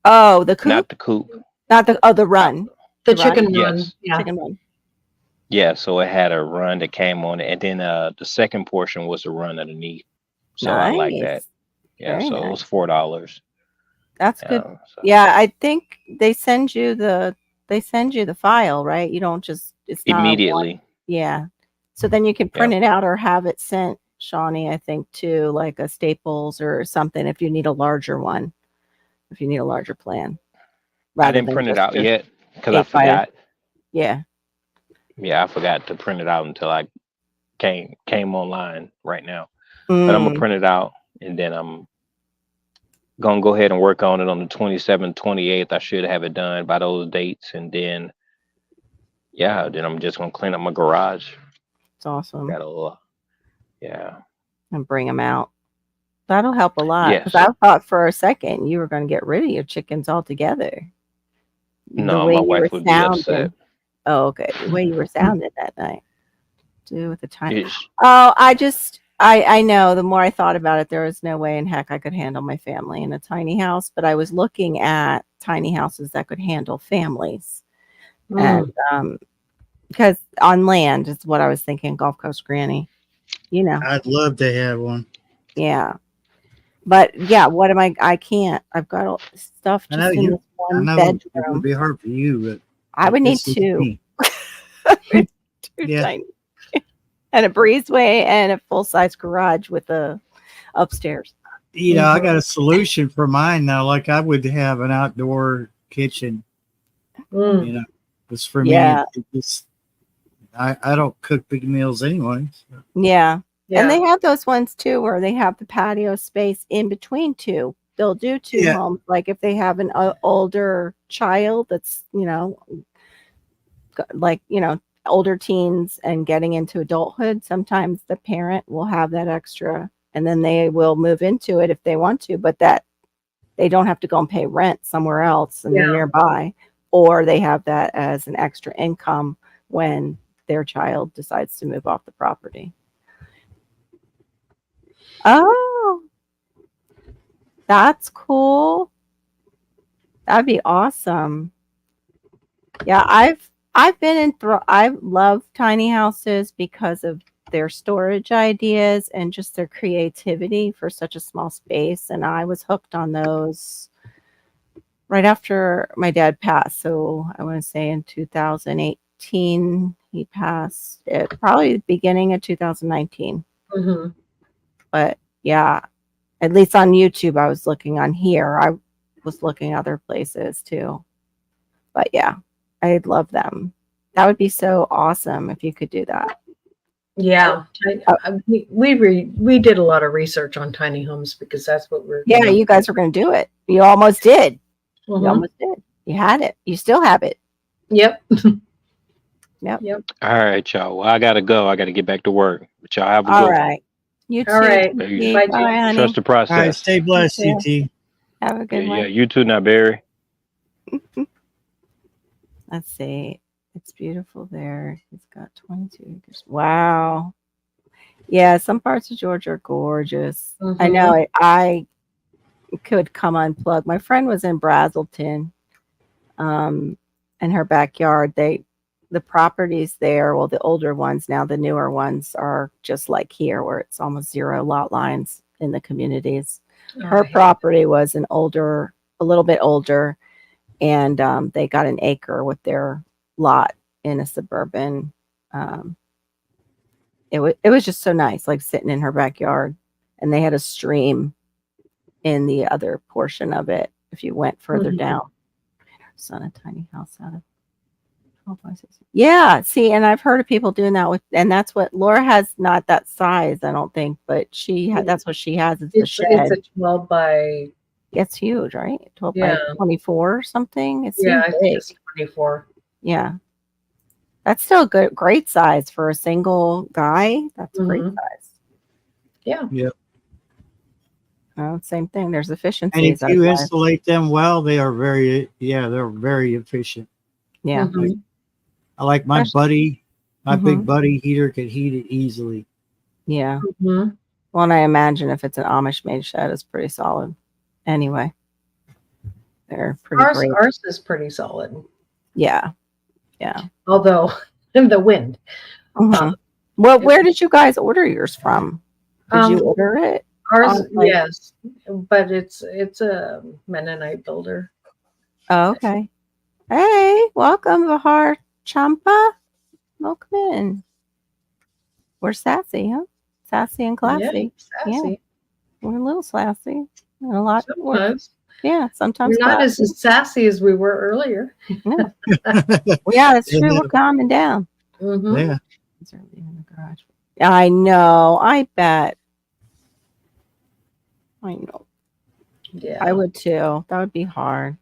Oh, the coop, Not the coop. not the the run. The Run? chicken run. Yes. Yeah. Chicken run. Yeah, so it had a run that came on it, and then the second portion was a run underneath. So I like that. Nice. Yeah, Very so it nice. was $4. That's good. So- Yeah, I think they send you the file, right? You don't just it's not a one- Immediately. Yeah. So then you can print it out or have it sent, Shawnee, I think, to like a Staples or something if you need a larger one. If you need a larger plan. I rather didn't than print it just out your yet because I 8 by- forgot. Yeah. Yeah, I forgot to print it out until I came online right now. But I'm gonna print it out, and then I'm gonna go ahead and work on it on the 27th, 28th. I should have it done by those dates, and then then I'm just gonna clean up my garage. It's awesome. Got a little, yeah. And bring them out. That'll help a lot. Because Yes. I thought for a second you were going to get rid of your chickens altogether. No, The way my you wife were would be sounding. upset. Oh, okay. The way you were sounding that night. Do with the time. Ish. Oh, I know. The more I thought about it, there was no way in heck I could handle my family in a tiny house. But I was looking at tiny houses that could handle families. And because on land is what I was thinking, Gulf Coast Granny. You know. I'd love to have one. Yeah. But yeah, what am I can't. I've got all this stuff I just know in you. this I one know it would bedroom. be hard for you, but I would need this is two. me. Two Yeah. tiny. And a breezeway and a full size garage with a upstairs. You know, I got a solution for mine now. Like I would have an outdoor kitchen. You know, it's for Yeah. me. I don't cook big meals anyway. So. Yeah. Yeah. And they have those ones too where they have the patio space in between two. They'll do two Yeah. homes. Like if they have an older child that's, older teens and getting into adulthood, sometimes the parent will have that extra and then they will move into it if they want to, but that they don't have to go and pay rent somewhere else and they're nearby, or they have that as an extra income when their child decides to move off the property. Oh, that's cool. That'd be awesome. Yeah, I've been in I love tiny houses because of their storage ideas and just their creativity for such a small space. And I was hooked on those right after my dad passed. So I want to say in 2018 he passed. Probably the beginning of 2019. But yeah, at least on YouTube, I was looking on here. I was looking other places too. But yeah, I'd love them. That would be so awesome if you could do that. Yeah, we did a lot of research on tiny homes because that's what we're. Yeah, you guys were going to do it. You almost did. You almost did. You had it. You still have it. Yep. Yep. All right, y'all. Well, I gotta go. I gotta get back to work. But y'all have a All good one. right. You too. All right. Kiki. Bye, Bye, honey. Trust the process. All right, stay blessed, You CT. Have a good Yeah, one. you too now, Barry. Let's see. It's beautiful there. It's got 22 acres. Wow. Yeah, some parts of Georgia are gorgeous. I Mhm. know I could come unplug. My friend was in Brazelton, in her backyard. The properties there, well, the older ones now, the newer ones are just like here, where it's almost zero lot lines in the communities. Oh, Her I hate property was a little bit older, and they got an acre with their lot in a suburban. Um, it was just so nice, like sitting in her backyard, and they had a stream in the other portion of it. If you went further Mhm. down, son, a tiny house out of 12 by 16. Yeah, see, and I've heard of people doing that with, and that's what Laura has. Not that size, I don't think, but that's what she has. It's the It's shed. a 12 by, It's huge, right? 12 yeah, by 24 or something. It yeah, seems I think big. it's 24. Yeah. That's still great size for a single guy. That's great Mhm. size. Yeah. Well, same thing. There's And efficiencies. if you insulate them well, they're very efficient. Yeah. Mhm. I like my Especially- big Mhm. buddy heater could heat it easily. Yeah. Mhm. Well, and I imagine if it's an Amish made shed, it's pretty solid. Anyway, they're pretty great. Ours is pretty solid, Yeah. Yeah. although the wind. Mhm. Well, where did you guys order yours from? Did you order it? Ours, Like- yes, but it's a Mennonite builder. Oh, okay. Hey, welcome, Vahar Champa. Welcome in. We're sassy, huh? Sassy and classy. Yeah, sassy. We're a little sassy. And a lot. Sometimes. Yeah, sometimes. We're not classy. as sassy as we were earlier. No. Well, yeah, that's true. We're calming down. Mhm. Yeah. In the garage. I know. I bet. I know. Yeah. I would too. That would be hard.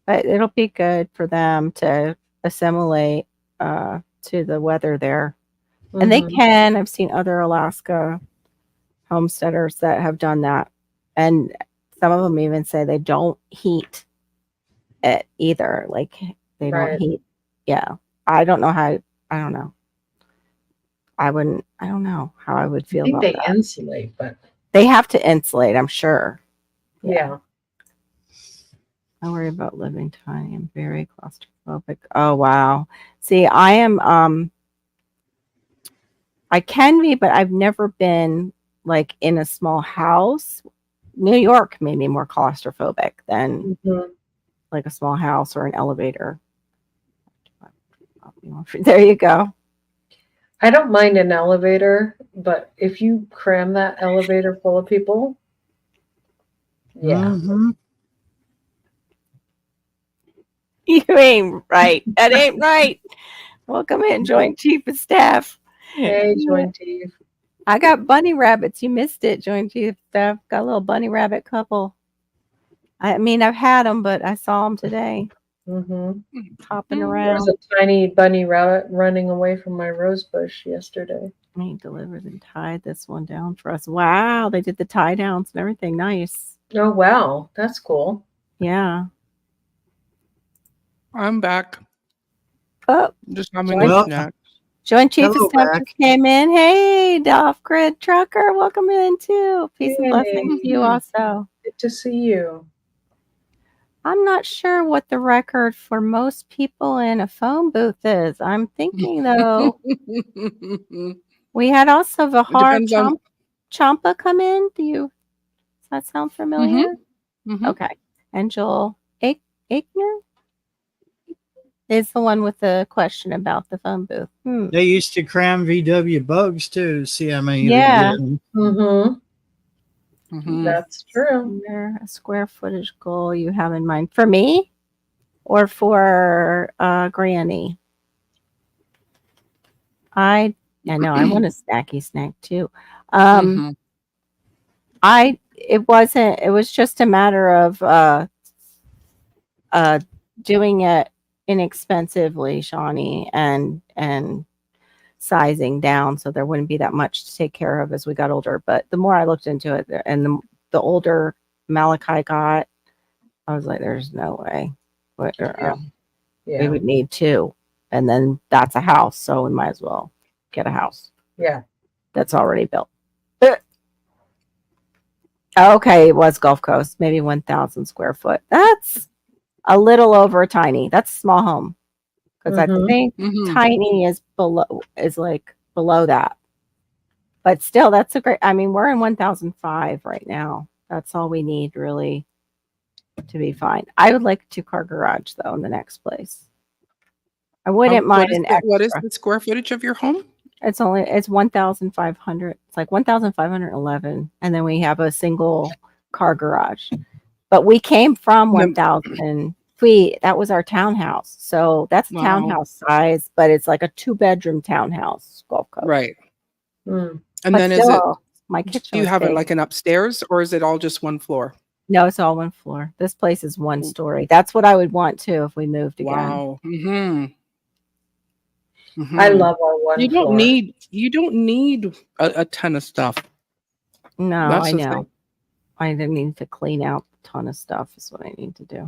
But it'll be good for them to assimilate to the weather there. And they Mhm. can. I've seen other Alaska homesteaders that have done that. And some of them even say they don't heat it either. Like they don't Right. heat. Yeah. I don't know how. I don't know. I don't know how I would I feel think about they that. insulate, but They have to insulate, I'm sure. yeah. I worry about living tiny. I'm very claustrophobic. Oh wow. See, I am I can be, but I've never been like in a small house. New York made me more claustrophobic than Mhm. like a small house or an elevator. There you go. I don't mind an elevator, but if you cram that elevator full of people, yeah. Mhm. You ain't right. That ain't right. Welcome in, Joint Chief of Staff. Hey, Joint Chief. I got bunny rabbits. You missed it, Joint Chief of Staff. Got a little bunny rabbit couple. I mean, I've had them, but I saw them today Mhm. hopping There around. was a tiny bunny rabbit running away from my rose bush yesterday. He delivered and tied this one down for us. Wow, they did the tie downs and everything. Nice. Oh wow, that's cool. Yeah. I'm back. Oh, Just having Well- a snack. Joint Chief Hello, of Staff back. just came in. Hey, Off Grid Trucker, welcome in too. Peace and blessings to you Yay. also. Good to see you. I'm not sure what the record for most people in a phone booth is. I'm thinking though, we had also Vahar depends on- Champa come in. Does that sound familiar? Mhm. Okay. And Joel Aikner is the one with the question about the phone booth. They used to cram VW bugs too to see how many Yeah. they did. Mm-hmm. Mhm. That's true. Is there a square footage goal you have in mind for me or for Granny? I know I want a snacky snack too. Mhm. It was just a matter of doing it inexpensively, Shawnee, and sizing down so there wouldn't be that much to take care of as we got older. But the more I looked into it and the older Malachi got, I was like, there's no way. We Yeah. would need two. And then that's a house, so we might as well get a house. Yeah. that's already built. Okay, it was Gulf Coast, maybe 1,000 square foot. That's a little over tiny. That's a small home because I think tiny is like below that. But still, that's a great. I mean, we're in 1,005 right now. That's all we need really to be fine. I would like a 2-car garage though in the next place. I wouldn't mind an extra. What is the square footage of your home? It's 1,500. It's like 1,511, and then we have a single car garage. But we came from 1,000 feet. That was our townhouse, so that's townhouse size, but it's like a 2-bedroom townhouse, Gulf Coast. Right. Mm. And But then still, my kitchen. do you was have it big. like an upstairs, or is it all just one floor? No, it's all one floor. This place is 1 story. That's what I would want too if we moved again. Wow. I love our one You floor. you don't need a ton of stuff. No, That's I the know. I didn't need to clean out a ton of stuff. Is what I need to do.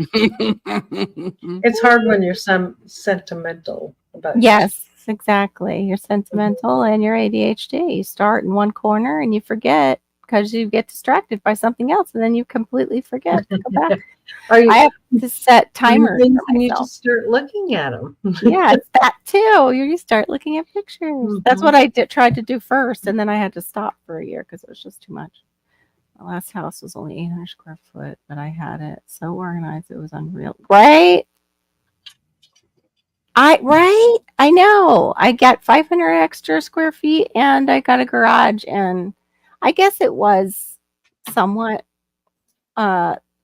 It's hard when you're sentimental about Yes, exactly. You're sentimental and you're ADHD. You start in one corner and you forget because you get distracted by something else, and then you completely forget to go back. Are you, I have to set timers things for and you myself. just start looking at them. Yeah, it's that too. You start looking at pictures. That's what I tried to do first, and then I had to stop for a year because it was just too much. The last house was only 800 square foot, but I had it so organized it was unreal. Right? I know. I got 500 extra square feet, and I got a garage, and I guess it was somewhat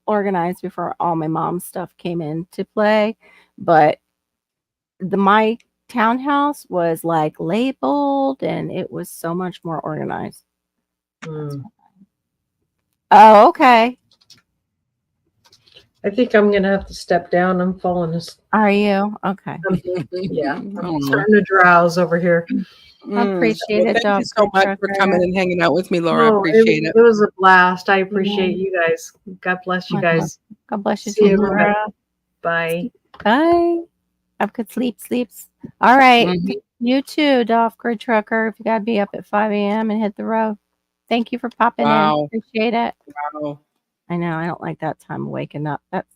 organized before all my mom's stuff came into play, but my townhouse was like labeled and it was so much more organized. Oh, okay. I think I'm gonna have to step down. I'm falling asleep. Are you? Okay. Yeah, I'm starting to drowse over here. I appreciate it. Thank you so much for coming and hanging out with me, Laura. I Oh, appreciate it. It was a blast. I appreciate you guys. God bless you guys. God bless you See too, you later. Laura. Bye. Bye. Have good sleeps. All right. You too, Dolph Grid Trucker. If you got to be up at 5 a.m. and hit the road. Thank you for popping in. Appreciate it. Wow. I know. I don't like that time of waking up. That's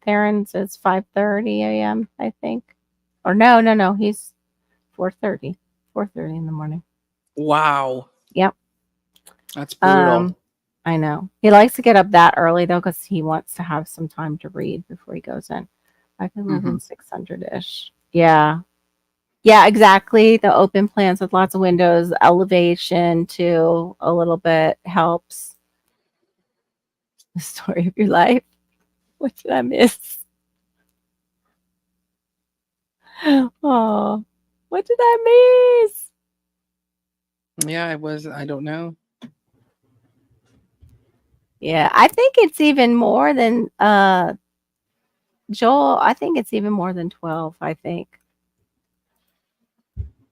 Theron says 5:30 a.m. I think. Or no. He's 4:30. 4:30 in the morning. Wow. Yep. That's brutal. I know. He likes to get up that early though, because he wants to have some time to read before he goes in. I can live in 600-ish. Yeah. Yeah, exactly. The open plans with lots of windows, elevation too, a little bit helps. The story of your life. What did I miss? Oh, what did I miss? Yeah, I don't know. Yeah, I think it's even more than Joel. I think it's even more than 12. I think.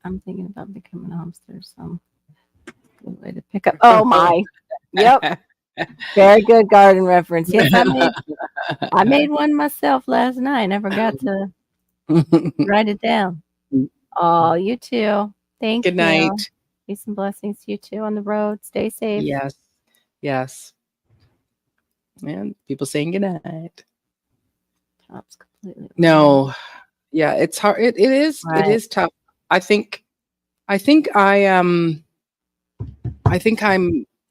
I'm thinking about becoming a homesteader. Some good way to pick up. Oh my. Yep. Very good garden reference. Yes, I made one myself last night. Never got to write it down. Oh, you too. Thank you. Good night. Peace and blessings to you too on the road. Stay safe. Yes. And people saying good night. Top's completely. No. Yeah, it's hard. It is. Right. It is tough. I think I'm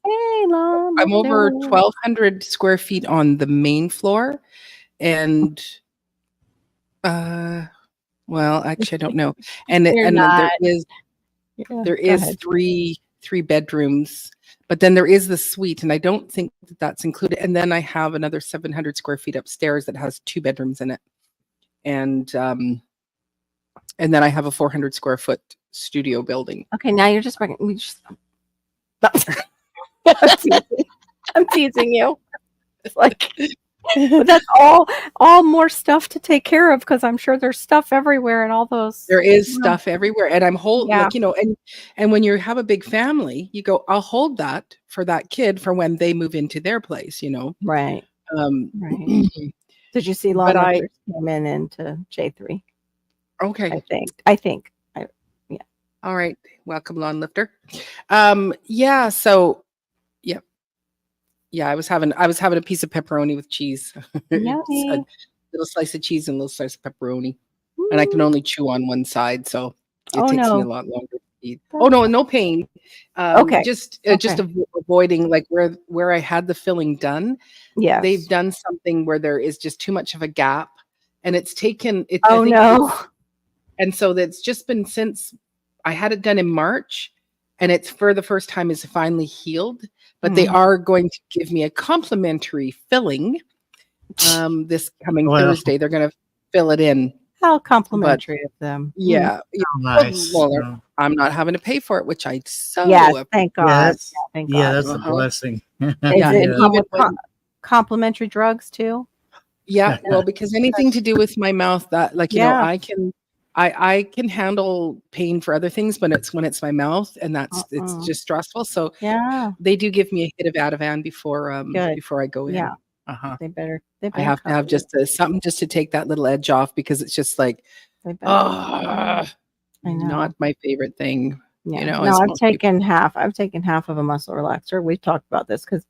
Hey, Mom. I'm over 1,200 square feet on the main floor, and well, actually, I don't know. And You're and not. there is three bedrooms, but then there is the suite, and I don't think that's included. And then I have another 700 square feet upstairs that has 2 bedrooms in it, and then I have a 400 square foot studio building. Okay, now you're just bringing. I'm teasing you. It's like, but that's all more stuff to take care of because I'm sure there's stuff everywhere and all those. There is stuff everywhere, and I'm holding, Yeah. like, and when you have a big family, you go, I'll hold that for that kid for when they move into their place, Right. Right. Did you see But lawmakers came in into J3? Okay. I think. All right. Welcome, lawn lifter. Yeah. So, yeah. Yeah. I was having a piece of pepperoni with cheese. It's Yummy. a little slice of cheese and a little slice of pepperoni. And I can only chew on one side. So it Oh, takes me a no. lot longer to eat. Oh, no, no pain. Okay. Just Okay. avoiding like where I had the filling done. Yes. They've done something where there is just too much of a gap. And it's taken, I Oh, think no. and so that's just been since I had it done in March, and it's for the first time is finally healed. But they Mhm. are going to give me a complimentary filling this coming Well. Thursday. They're going to fill it in. How complimentary of them. Yeah, yeah. Oh, nice. Well, Oh. I'm not having to pay for it, which I so Yes, appreciate. thank Yeah, God. that's, Thank yeah, God. that's a Uh-huh. blessing. Is Yeah, it and come even with complimentary drugs too? Yeah, well, because anything to do with my mouth that like, Yeah. I can handle pain for other things, but it's when it's my mouth and it's just stressful. So Yeah. they do give me a hit of Ativan before Good. before I go in. Yeah. Uh-huh. They better. I have to have just something just to take that little edge off because it's just like, They better. I I know. not my favorite thing. Yeah. You know, No, as I've most people- taken half. I've taken half of a muscle relaxer. We've talked about this because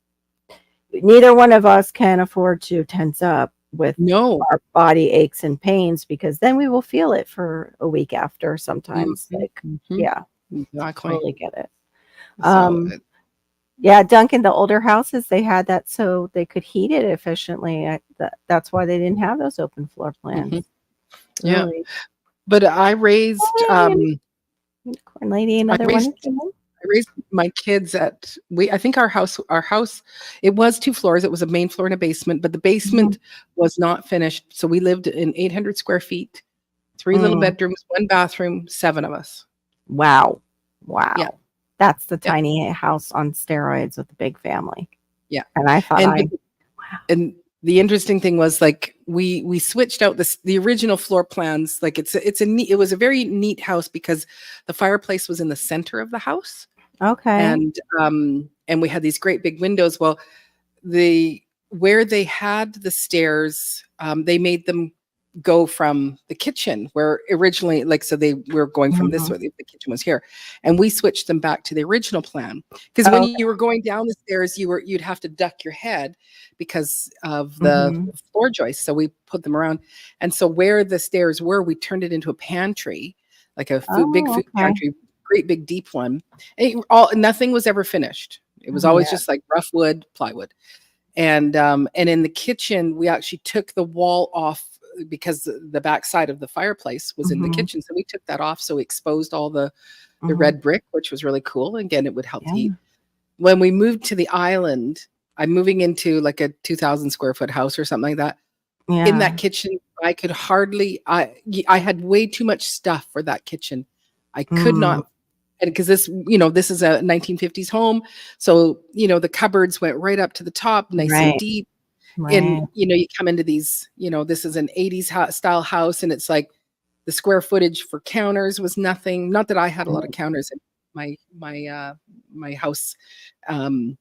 neither one of us can afford to tense up with No. our body aches and pains because then we will feel it for a week after sometimes. Like, Mhm. yeah, Exactly. totally get it. So, Yeah, Duncan, the older houses, they had that so they could heat it efficiently. That's why they didn't have those open floor plans. Yeah. Really. but I raised Corn lady, another one. raised- I raised my kids I think our house, it was 2 floors. It was a main floor and a basement, but the basement was not finished. So we lived in 800 square feet, 3 little bedrooms, 1 bathroom, 7 of us. Wow. Wow. Yeah. That's the Yeah. tiny house on steroids with the big family. Yeah. And I thought And the interesting thing was like we switched out the original floor plans. Like it was a very neat house because the fireplace was in the center of the house. okay. And we had these great big windows. Well, where they had the stairs, they made them go from the kitchen where originally, like, so they were going from this way, the kitchen was here, and we switched them back to the original plan because when you were going down the stairs, you'd have to duck your head because of the floor joists. So we put them around, and so where the stairs were, we turned it into a pantry, like a big food pantry, great big deep one. Nothing was ever finished. It was always just like rough wood, plywood, and in the kitchen, we actually took the wall off because the back side of the fireplace was in the kitchen. So we took that off. So we exposed all the red brick, which was really cool. Again, it would help to heat. When we moved to the island, I'm moving into like a 2,000 square foot house or something like that. Yeah. In that kitchen, I could hardly, I had way too much stuff for that kitchen. I could not, and because this is a 1950s home. So, the cupboards went right up to the top, nice and deep. And, you come into these, this is an 80s style house, and it's like the square footage for counters was nothing. Not that I had a lot of counters in my house, the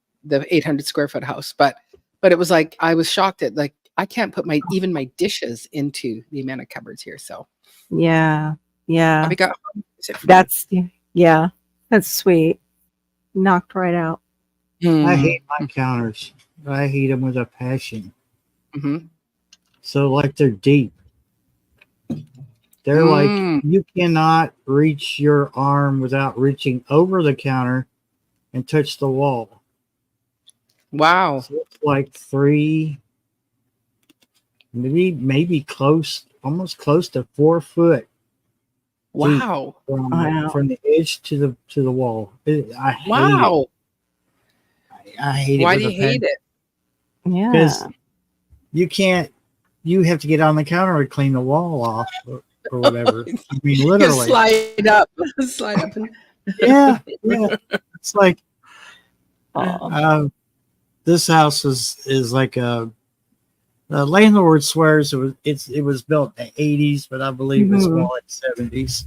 800 square foot house, but it was like, I was shocked at like, I can't put even my dishes into the amount of cupboards here. So yeah. have you got, That's sweet. Knocked right out. I hate my counters. I hate them with a passion. So like they're deep. They're like you cannot reach your arm without reaching over the counter and touch the wall. Wow. So it's like 3, maybe almost close to 4 foot. Wow. From the edge to the wall. I hate Wow. it. I hate it. Why do you hate it? Yeah. Because you have to get on the counter and clean the wall off or whatever. I mean, literally. Slide up. And Yeah. It's like this house is like the landlord swears it was built in the 80s, but I believe it's more like 70s.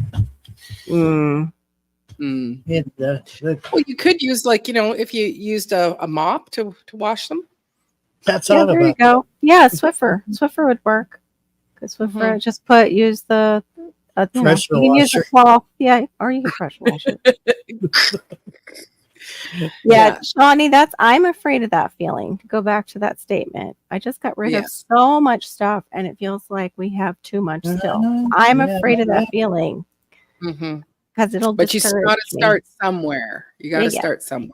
Well, you could use if you used a mop to wash them. That's Yeah, all there you about. go. Yeah, Swiffer would work. Because Swiffer use the Pressure you can use a washer. cloth. Yeah, or you can pressure wash it. Yeah, Yeah. Shawnee, I'm afraid of that feeling. To go back to that statement, I just got rid Yeah. of so much stuff, and it feels like we have too much still. I'm afraid of that feeling hmm because it'll But you discourage got to me. start somewhere. You got to Yeah. start somewhere.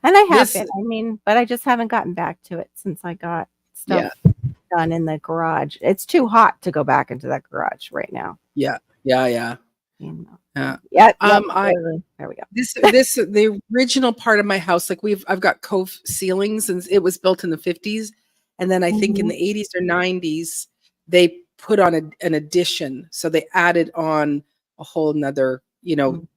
And I have This- been. I mean, but I just haven't gotten back to it since I got stuff done in the garage. It's too hot to go back into that garage right now. Yeah. You know. Yeah. Yeah. There we go. This the original part of my house, like I've got cove ceilings, and it was built in the 50s, and then I think in the 80s or 90s they put on an addition, so they added on a whole nother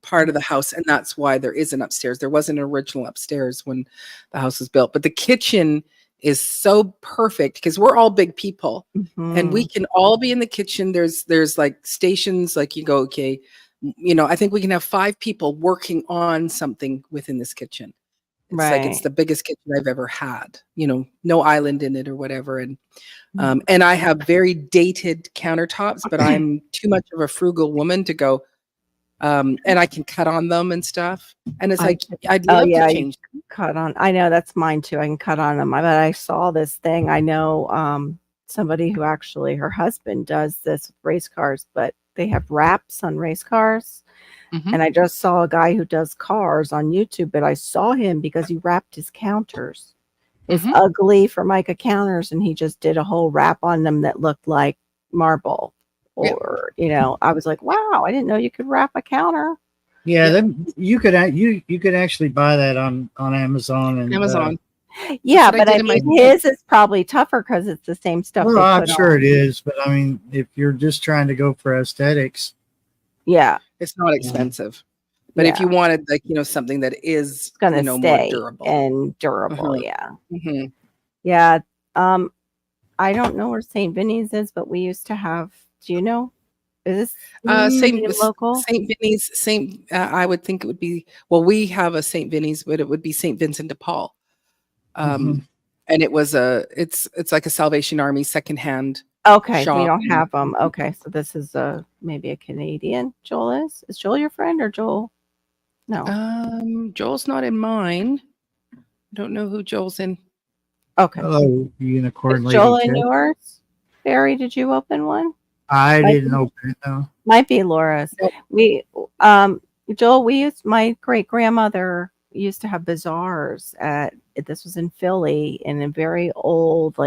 part of the house, and that's why there is an upstairs. There wasn't an original upstairs when the house was built, but the kitchen is so perfect because we're all big people, and we can all be in the kitchen. There's like stations, like you go, okay, I think we can have 5 people working on something within this kitchen. It's like it's the biggest kitchen I've ever had. No island in it or whatever, and I have very dated countertops, but I'm too much of a frugal woman to go. And I can cut on them and stuff. And it's like, I'd love to change. Cut on. I know that's mine too. I can cut on them. But I saw this thing. I know somebody who actually, her husband does this with race cars, but they have wraps on race cars. And I just saw a guy who does cars on YouTube, but I saw him because he wrapped his counters. It's ugly Formica counters, and he just did a whole wrap on them that looked like marble. Or I was like, wow, I didn't know you could wrap a counter. Yeah, then you could actually buy that on Amazon and Amazon. Yeah, but I mean, his is probably tougher because it's the same stuff. Well, I'm sure it is, but I mean, if you're just trying to go for aesthetics, yeah, it's not expensive. But if you wanted, like, something that is gonna stay more durable and durable, yeah. I don't know where St. Vinny's is, but we used to have. Do you know? Is this local? St. Vinny's, I would think it would be, well, we have a St. Vinny's, but it would be St. Vincent de Paul. And it was it's like a Salvation Army secondhand. Okay, shop. we don't have them. Okay, so this is maybe a Canadian. Joel is Joel your friend or Joel? No. Joel's not in mine. I don't know who Joel's in. Okay. Hello, unicorn lady. Joel in yours? Barry, did you open one? I didn't open it though. Might be Laura's. We Joel, my great grandmother used to have bazaars this was in Philly, in a very old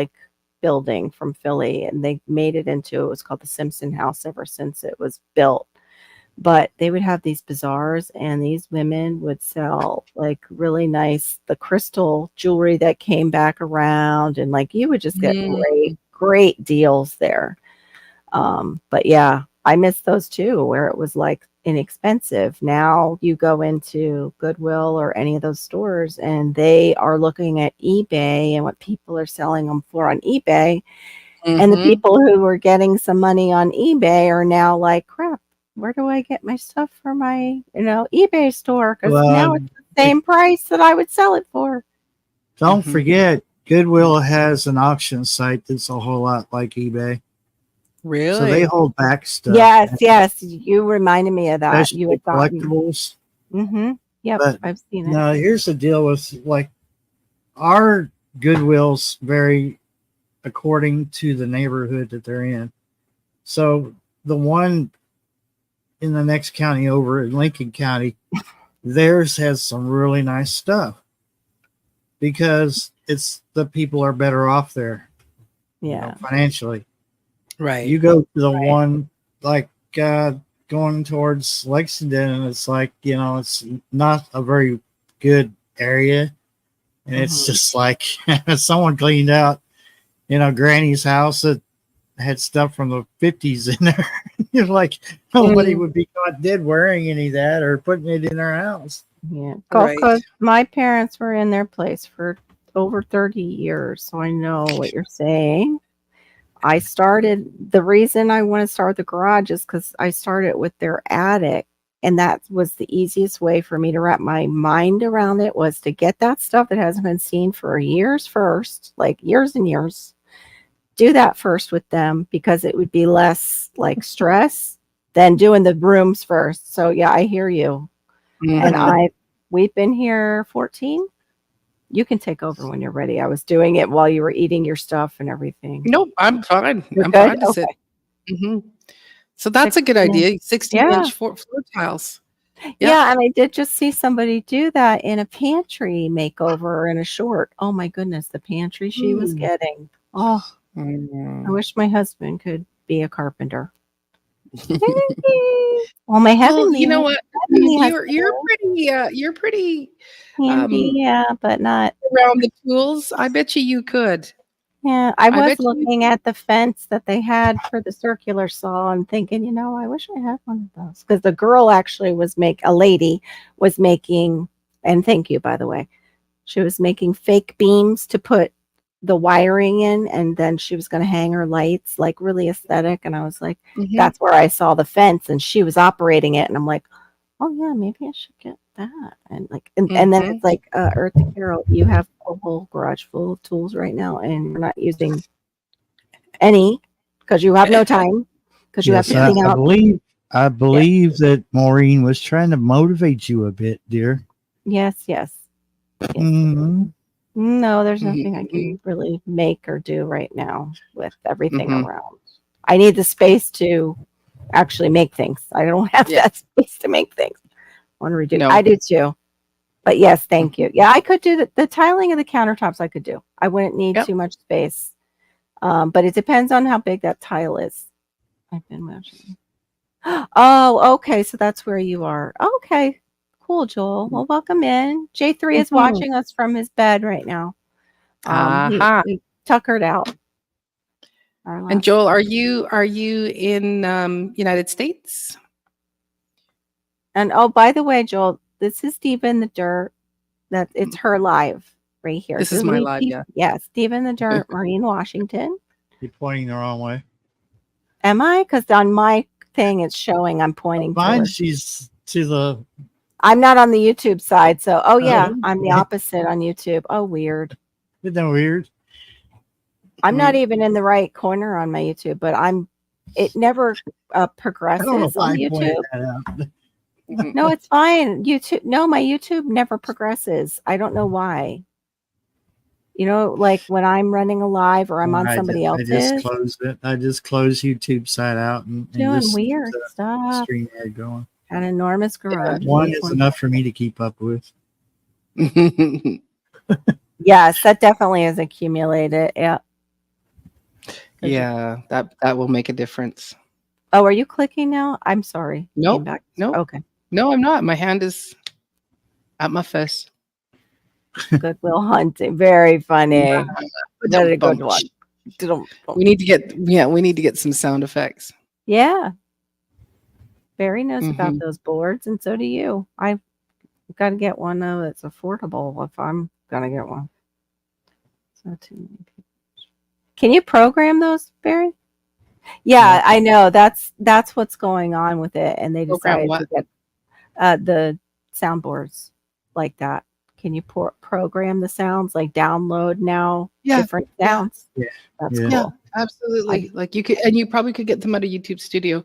building from Philly, and they made it was called the Simpson House ever since it was built. But they would have these bazaars, and these women would sell really nice, the crystal jewelry that came back around, and you would just get great deals there. But yeah, I miss those too, where it was inexpensive. Now you go into Goodwill or any of those stores, and they are looking at eBay and what people are selling them for on eBay. And the people who were getting some money on eBay are now like, crap, where do I get my stuff for my, eBay store? Because now it's the same price that I would sell it for. Don't forget, Goodwill has an auction site that's a whole lot like eBay. Really? So they hold back stuff. Yes. You reminded me of that. You had collectibles. Yep, but I've seen it. Now, here's the deal with our Goodwills vary according to the neighborhood that they're in. So the one in the next county over in Lincoln County, theirs has some really nice stuff because the people are better off there. Financially. Right. You go to the one going towards Lexington, and it's it's not a very good area, and it's just someone cleaned out, Granny's house that had stuff from the 50s in there. You're nobody would be caught dead wearing any of that or putting it in their house. Yeah, because my parents were in their place for over 30 years, so I know what you're saying. The reason I want to start the garage is because I started with their attic, and that was the easiest way for me to wrap my mind around it, was to get that stuff that hasn't been seen for years first, years and years. Do that first with them because it would be less stress than doing the rooms first. So yeah, I hear you. And Mhm. we've been here 14. You can take over when you're ready. I was doing it while you were eating your stuff and everything. Nope, I'm fine. You're I'm good? fine to sit. Okay. Mhm. So that's a good 16. idea. 60 Yeah. inch floor tiles. Yep. Yeah, and I did just see somebody do that in a pantry makeover in a short. Oh my goodness, the pantry she was getting. Oh, I Mm. wish my husband could be a carpenter. Well, my Well, heavenly, you know what? heavenly You're pretty handy, yeah, but not. around the tools. I bet you could. Yeah, I I was bet you looking at the fence that they had for the circular saw and thinking, I wish I had one of those because the girl actually a lady was making, and thank you, by the way, she was making fake beams to put the wiring in, and then she was going to hang her lights, like really aesthetic. And I was like, Mhm. that's where I saw the fence, and she was operating it, and I'm like, oh yeah, maybe I should get that. And like, and then Mhm. it's like, Eartha Carol, you have a whole garage full of tools right now, and you're not using any because you have no time because you have Yes, to clean out. I believe that Maureen was trying to motivate you a bit, dear. Yes. Mhm. No, there's Mhm. nothing I can really make or do right now with everything Mhm. around. I need the space to actually make things. I don't have Yeah. that space to make things. I want to redo. No. I do too. But yes, thank you. Yeah, I could do the tiling of the countertops. I could do. I wouldn't need Yep. too much space. But it depends on how big that tile is. I've been measuring. Oh, okay. So that's where you are. Okay. Cool, Joel. Well, welcome in. J3 is Mhm. watching us from his bed right now. Aha. He tuckered out. Our And last- Joel, are you in United States? And oh, by the way, Joel, this is Diva in the Dirt. That it's her live right here. This is my live, yeah. Yes, Diva in the Dirt, Maureen Washington. You're pointing the wrong way. Am I? Because on my thing, it's showing I'm pointing Mine, towards. she's to the. I'm not on the YouTube side, so yeah, Oh, I'm the okay. opposite on YouTube. Oh, weird. Isn't that weird? I'm not even in the right corner on my YouTube, but it never I progresses don't know if on I pointed YouTube. that out. No, it's fine. My YouTube never progresses. I don't know why. Like when I'm running a live or I'm on somebody I just else's, closed it. I just closed YouTube side out and doing just weird stuff. stream ad going. An enormous garage. One is enough for me to keep up with. Yes, that definitely is accumulated. Yeah. Yeah, that will make a difference. Oh, are you clicking now? I'm sorry. Nope. Came back. Nope. Okay. No, I'm not. My hand is at my face. Goodwill Hunting. Very funny. Very good one. We need to get some sound effects. Yeah. Barry knows about Mhm. those boards, and so do you. I've got to get one though that's affordable if I'm gonna get one. So too many people. Can you program those, Barry? Yeah, I know. That's what's going on with it, and they Program decided to get the soundboards like that. Can you program the sounds, like download now different sounds? Yeah. That's Yeah. cool. Yeah, absolutely. Like you could, and you probably could get them out of YouTube Studio.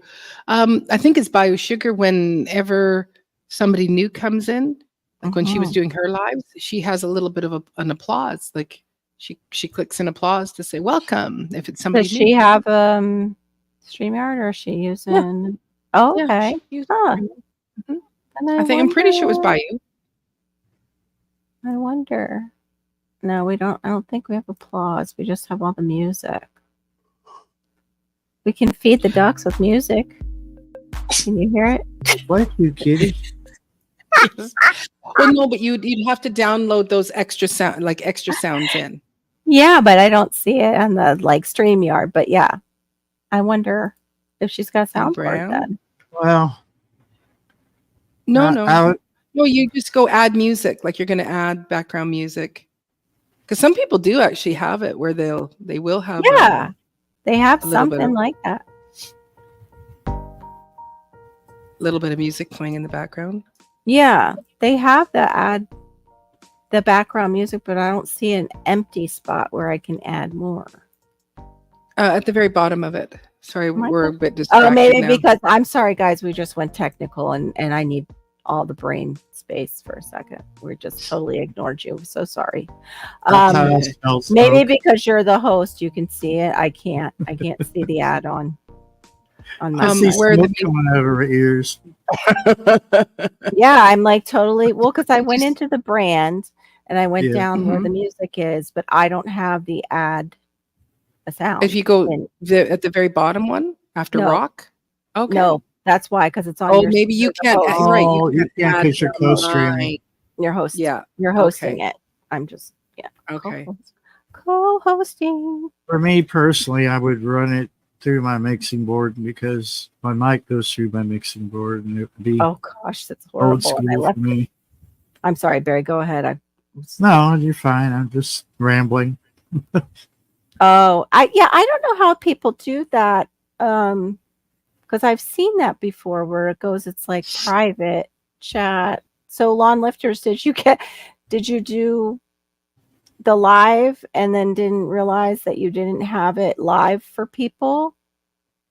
I think it's Bio Sugar. Whenever somebody new comes in, like when she was doing her lives, she has a little bit of an applause. Like she clicks an applause to say welcome. If it's somebody Does she new. have StreamYard, or is she using? Oh, Yeah, okay. she used Huh. Mhm. And I'm pretty sure it was Bio. I wonder. No, we don't. I don't think we have applause. We just have all the music. We can feed the ducks with music. Can you hear it? What, you kitty? Well, no, but you'd have to download those extra sounds in. Yeah, but I don't see it on the StreamYard. But yeah, I wonder if she's got a soundboard Brown? then. Well, No, I you just go add music, like you're going to add background music. Because some people do actually have it where they will have Yeah, they have a little bit something of- like that. a little bit of music playing in the background. Yeah, they have the background music, but I don't see an empty spot where I can add more. At the very bottom of it, Sorry, my we're a God. bit distracted Oh, maybe now. because I'm sorry, guys. We just went technical, and I need all the brain space for a second. We just totally ignored you. So sorry. That's how I spell Maybe smoke. because you're the host, you can see it. I can't. I can't see the ad on my I see side. where smoke the- coming over her ears. Yeah, I'm like totally well because I went into the brand and I went Yeah. down where Mhm. the music is, but I don't have the ad a sound. If you go And at the very bottom one after No. rock. Okay. no, that's why because it's on. Oh, your, maybe you you're the can't. host. You're right. Oh, You yeah, can't 'cause you're add co-streaming. mine. You're hosting. Yeah. You're hosting Okay. it. I'm just Okay. co-hosting. For me personally, I would run it through my mixing board because my mic goes through my mixing board, and it would be Oh gosh, that's old horrible. school And I for left. me. I'm sorry, Barry. Go ahead. No, you're fine. I'm just rambling. Oh, I don't know how people do that. Because I've seen that before where it goes, it's like private chat. So Lawn Lifters, did you do the live and then didn't realize that you didn't have it live for people?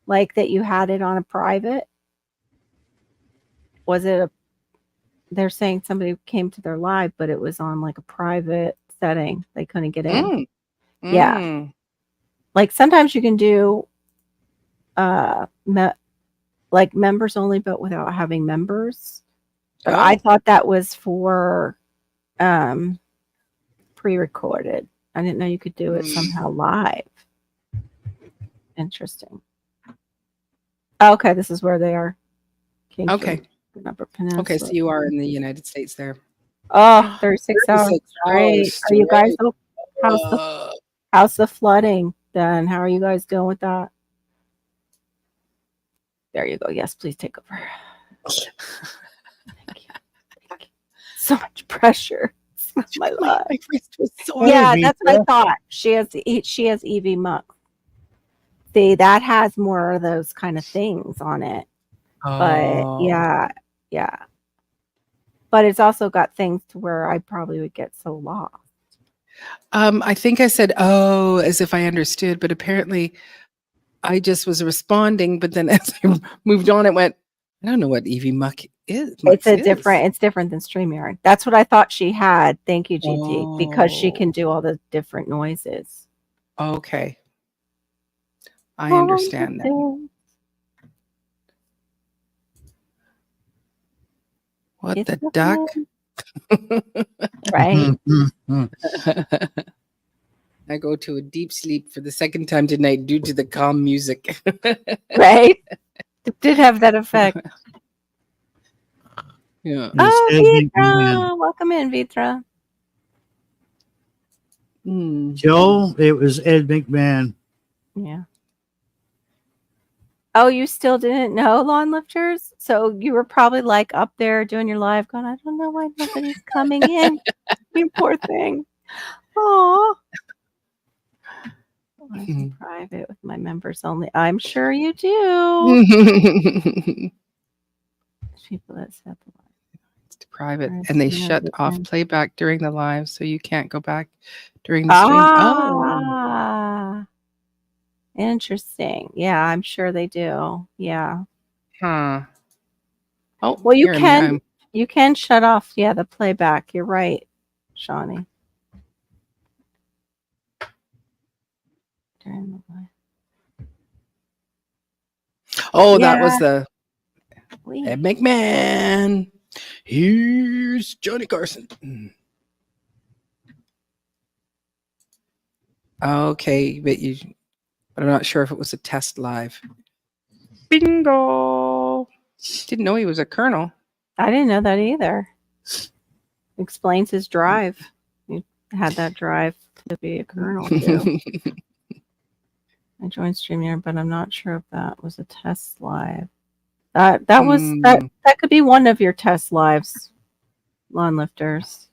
Like that you had it on a private? Was it they're saying somebody came to their live, but it was on like a private setting. They couldn't get in. Yeah. Mm. Like sometimes you can do like members only but without having members. But I Oh. thought that was for pre-recorded. I didn't know you could do it somehow live. Interesting. Okay, this is where they are. King Okay. Street, Upper Peninsula. Okay. So you are in the United States there. Oh, 36 hours. 36 Great. hours Are you guys straight. how's the flooding then? How are you guys doing with that? There you go. Yes, please take over. Thank you. Thank you. So much pressure. It's not my life. My wrist was sore. Yeah, Evie, that's what I thought. She has EV Mux. See, that has more of those kind of things on it. But Oh. yeah. But it's also got things to where I probably would get so lost. I think I said, "Oh," as if I understood, but apparently I just was responding. But then as I moved on, it went, "I don't know what EV Muck is." It's different than StreamYard. That's what I thought she had. Thank you, GT, because she can do all the different noises. Okay, I understand that. What It's the duck? Right? I go to a deep sleep for the second time tonight due to the calm music. Right? It did have that effect. Yeah. Oh, Ed McMahon. Vitra. Welcome in, Vitra. Mm. Joe, it was Ed McMahon. Yeah. Oh, you still didn't know, Lawn Lifters? So you were probably like up there doing your live going, I don't know why nobody's coming in. You poor thing. Aw. I'm private with my members only. I'm sure you do. People that set the live. It's private, Where's and they the shut other off one? playback during the live, so you can't go back during the stream. Oh, Ah, interesting. Yeah, I'm sure they do. Yeah. huh. Oh, Well, you here, can shut off. Yeah, the playback. You're right, Shawnee. During the live. Oh, that was Yeah. the Wait. Ed McMahon. Here's Johnny Carson. Okay, but I'm not sure if it was a test live. Bingo. Didn't know he was a colonel. I didn't know that either. Explains his drive. He had that drive to be a colonel too. I joined StreamYard, but I'm not sure if that was a test live. That was that could be one of your test lives, Lawn Lifters.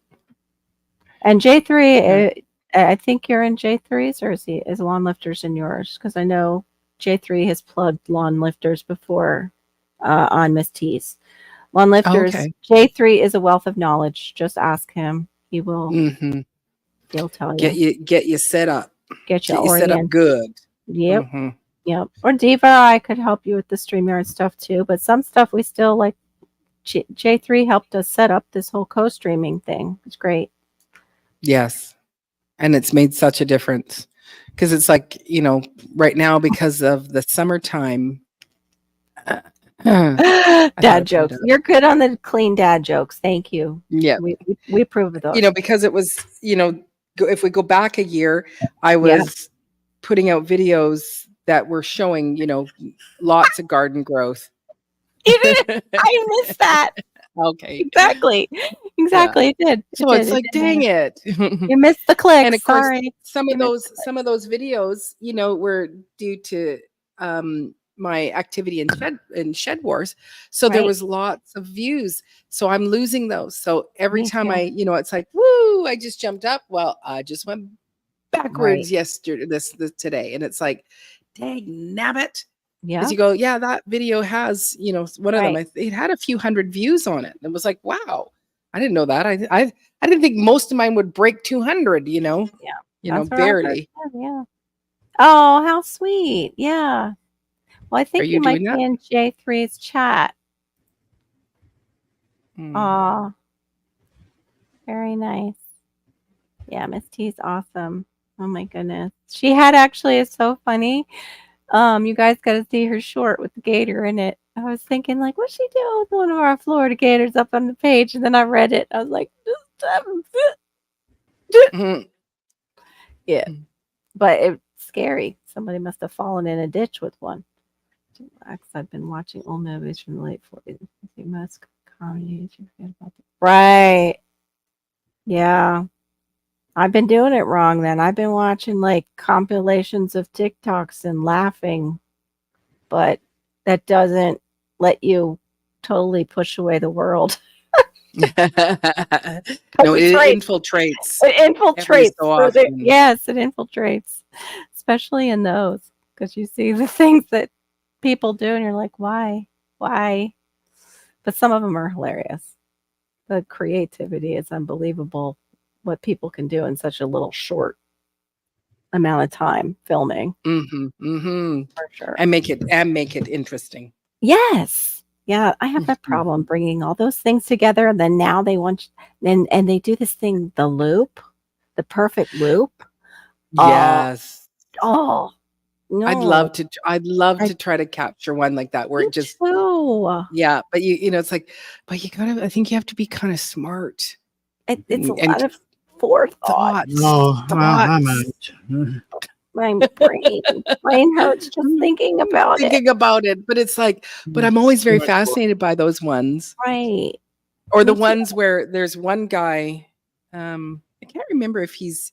And J3, I think you're in J3's, or is Lawn Lifters in yours? Because I know J3 has plugged Lawn Lifters before on Miss T's. Lawn Lifters, Okay. J3 is a wealth of knowledge. Just ask him. He will. He'll tell you. Get you set up. Get you Get you set up oriented. good. Yep. Mhm. Yep. Or Diva, I could help you with the StreamYard stuff too. But some stuff we still like. J3 helped us set up this whole co-streaming thing. It's great. Yes. And it's made such a difference because it's like, right now because of the summertime. Dad jokes. You're good on the clean dad jokes. Thank you. Yeah. We approve of those. Because it was, if we go back a year, I was putting out videos that were showing, lots of garden growth. I missed that. Okay. Exactly. I did. So it's like, dang it. You missed the click. And of course, Sorry. some of those videos, were due to my activity in Shed Wars. So there was lots of views. So I'm losing those. So every time it's like, woo, I just jumped up. Well, I just went backwards yesterday, this today. And it's like, dang nabbit. Yeah. Because you go, that video has, one of them, it had a few hundred views on it. And it was like, wow, I didn't know that. I didn't think most of mine would break 200, Yeah. Barely. Yeah. Oh, how sweet. Yeah. Well, I think you might be in J3's chat. Aw. Very nice. Yeah, Miss T's awesome. Oh my goodness. She had actually, it's so funny. You guys got to see her short with the gator in it. I was thinking, like, what's she doing with one of our Florida gators up on the page? And then I read it. I was like, yeah. But it's scary. Somebody must have fallen in a ditch with one. I've been watching old movies from the late 40s. Most comedies you forget about them. Right. Yeah. I've been doing it wrong then. I've been watching like compilations of TikToks and laughing, but that doesn't let you totally push away the world. No, it infiltrates. It infiltrates. So often. Yes, it infiltrates, especially in those, because you see the things that people do and you're like, why? But some of them are hilarious. The creativity is unbelievable. What people can do in such a little short amount of time filming. For sure. And make it interesting. Yes. Yeah. I have that problem bringing all those things together. And then now they want, and they do this thing, the loop, the perfect loop. Yes. No. I'd love to try to capture one like that where it just, but it's like, but I think you have to be kind of smart. It's a lot of forethought. No, I'm out. My brain hurts just thinking about it. But it's like, but I'm always very fascinated by those ones. Right. Or the ones where there's one guy, I can't remember if he's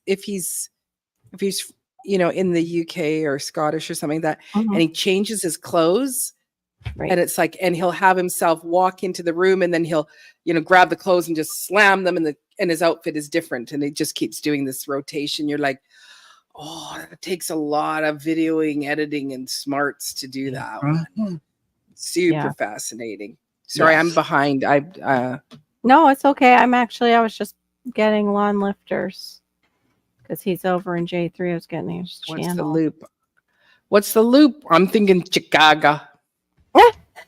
in the UK or Scottish or something like that, and he changes his clothes. Right. And it's like, and he'll have himself walk into the room and then he'll, grab the clothes and just slam them and his outfit is different. And it just keeps doing this rotation. You're like, oh, it takes a lot of videoing, editing, and smarts to do that. Super fascinating. Sorry, I'm behind. No, it's okay. I was just getting lawn lifters because he's over in J3. I was getting his channel. What's the loop? I'm thinking Chicago.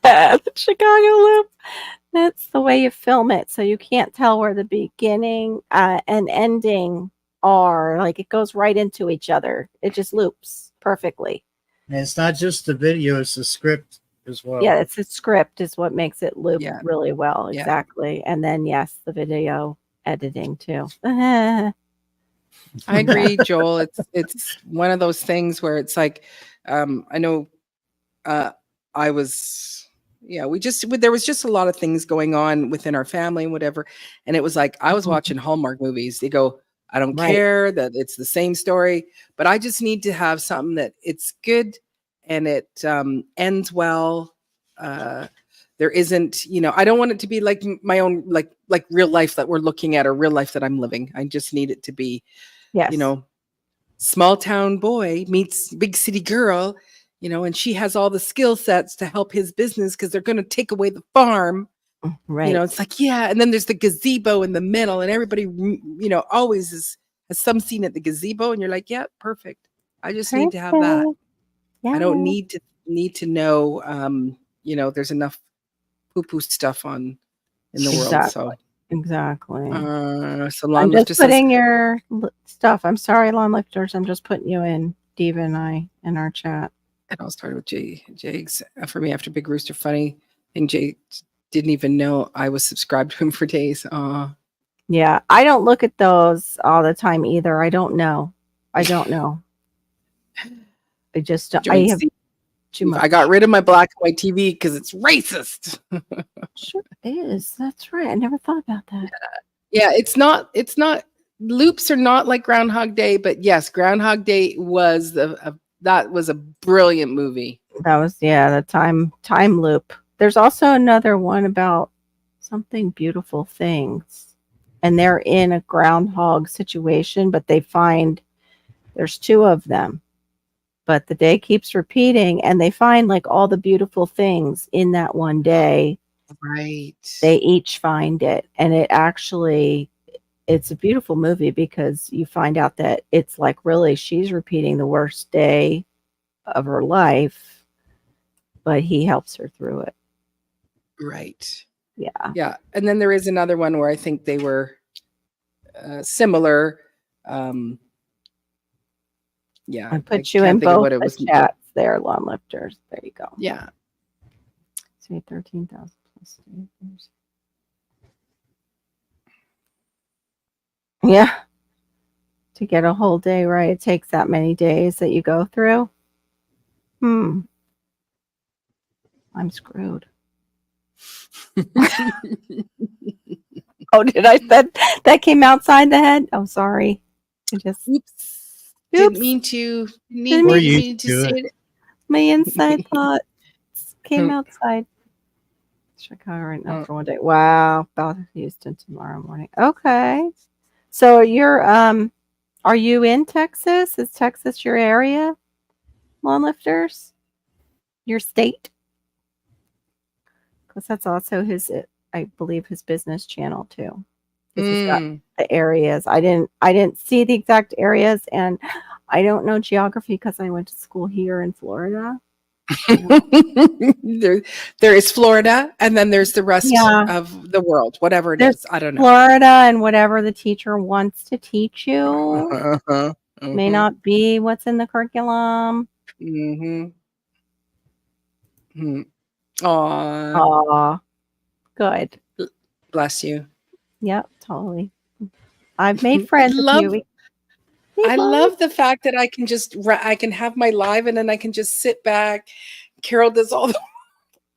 The Chicago loop. That's the way you film it, so you can't tell where the beginning and ending are. Like it goes right into each other. It just loops perfectly. And it's not just the video; it's the script as well. Yeah, it's a script is what makes it loop really well. Exactly, and then the video editing too. I agree, Joel. It's one of those things where it's like, I know, there was just a lot of things going on within our family and whatever. And it was like, I was watching Hallmark movies. They go, I don't care that it's the same story, but I just need to have something that it's good and it ends well. There isn't, I don't want it to be like my own, like real life that we're looking at or real life that I'm living. I just need it to be, small town boy meets big city girl, and she has all the skill sets to help his business because they're going to take away the farm. Right. It's like, and then there's the gazebo in the middle and everybody, always has some scene at the gazebo and you're like, yeah, perfect. I just need to have that. I don't need to know. There's enough poo-poo stuff in the world. So exactly. So Lawn I'm Lifter just putting your stuff. I'm sorry, Lawn Lifters. I'm just putting you in, Diva and I, in our chat. It all started with Jake's for me after Big Rooster Funny, and Jake didn't even know I was subscribed to him for days. Yeah, I don't look at those all the time either. I don't know. I just I have too much. I got rid of my black and white TV because it's racist. Sure is. That's right. I never thought about that. Yeah, it's not. Loops are not like Groundhog Day, but yes, Groundhog Day was that was a brilliant movie. That was the time loop. There's also another one about something beautiful things, and they're in a groundhog situation, but they find there's two of them, but the day keeps repeating, and they find like all the beautiful things in that one day. Right. They each find it, and it's a beautiful movie because you find out that it's like really she's repeating the worst day of her life, but he helps her through it. Right. Yeah. Yeah. And then there is another one where I think they were similar. Yeah. I put you in both the chats there, Lawn Lifters. There you go. Yeah. Say 13,000 plus. Yeah. To get a whole day right, it takes that many days that you go through. I'm screwed. Oh, did I that came outside the head? Oh, sorry. I just Didn't mean to say it. My inside thought came outside. Chicago right now for one day. Wow. About Houston tomorrow morning. Okay. So are you in Texas? Is Texas your area? Lawn Lifters? Your state? Because that's also I believe his business channel too. He's got the areas. I didn't see the exact areas, and I don't know geography because I went to school here in Florida. There is Florida, and then there's the rest of the world, whatever it is. I don't know. Florida and whatever the teacher wants to teach you may not be what's in the curriculum. Aw. Good. Bless you. Yep, totally. I've made friends with you. I love the fact that I can have my live, and then I can just sit back. Carol does all the.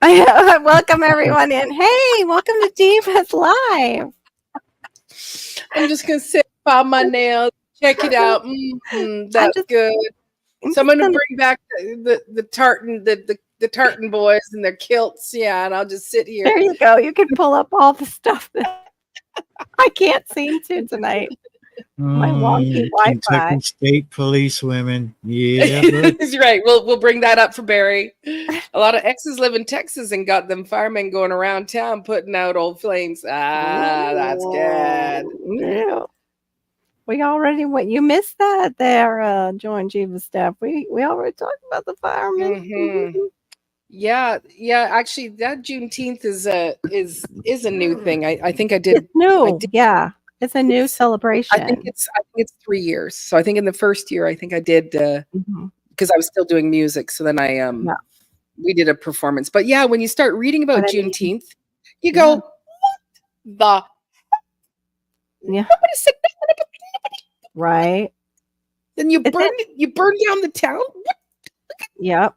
Welcome everyone in. Hey, welcome to Divas Live. I'm just gonna sit, file my nails, check it out. That's good. So I'm gonna bring back the tartan, the tartan boys and their kilts. Yeah, and I'll just sit here. There you go. You can pull up all the stuff that I can't seem to tonight. My wonky Wi-Fi. Kentucky State Police women. Yeah. That's right. We'll bring that up for Barry. A lot of exes live in Texas and got them firemen going around town putting out old flames. That's good. Yeah. We already you missed that there, Join Jiva staff. We already talked about the firemen. Yeah. Actually, that Juneteenth is a new thing. I think I did. It's new. Yeah. It's a new celebration. I think it's 3 years. So I think in the first year, I think I did because I was still doing music. So then we did a performance. But yeah, when you start reading about Juneteenth, you go, what the? Yeah. Right. Then you burn down the town. Yep.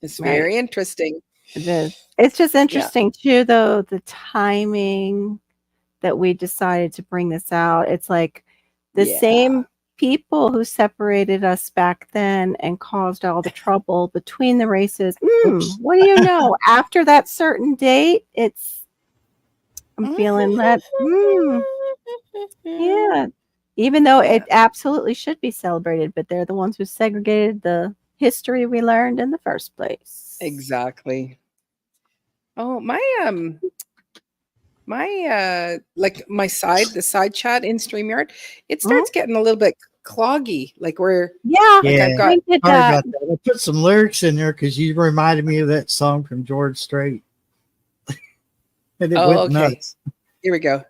It's very interesting. It is. It's just interesting too, though, the timing that we decided to bring this out. It's like the same people who separated us back then and caused all the trouble between the races. What do you know? After that certain date, I'm feeling that. Yeah. Even though it absolutely should be celebrated, but they're the ones who segregated the history we learned in the first place. Exactly. Oh, the side chat in StreamYard, it starts getting a little bit cloggy, like we're Yeah, like Yeah. I've got. we did Sorry that. about that. I put some lyrics in there because you reminded me of that song from George Strait. And it Oh, went okay. nuts. Here we go.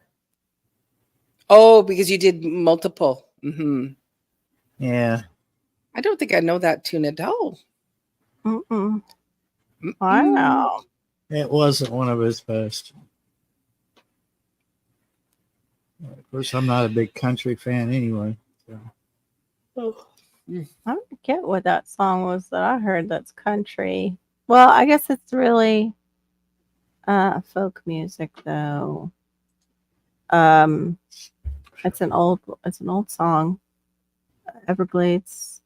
Oh, because you did multiple. Yeah. I don't think I know that tune at all. Mm-mm. Mm-mm. Wow. It wasn't one of his best. Of course, I'm not a big country fan anyway. So. I forget what that song was that I heard that's country. Well, I guess it's really folk music though. It's an old song. Everglades.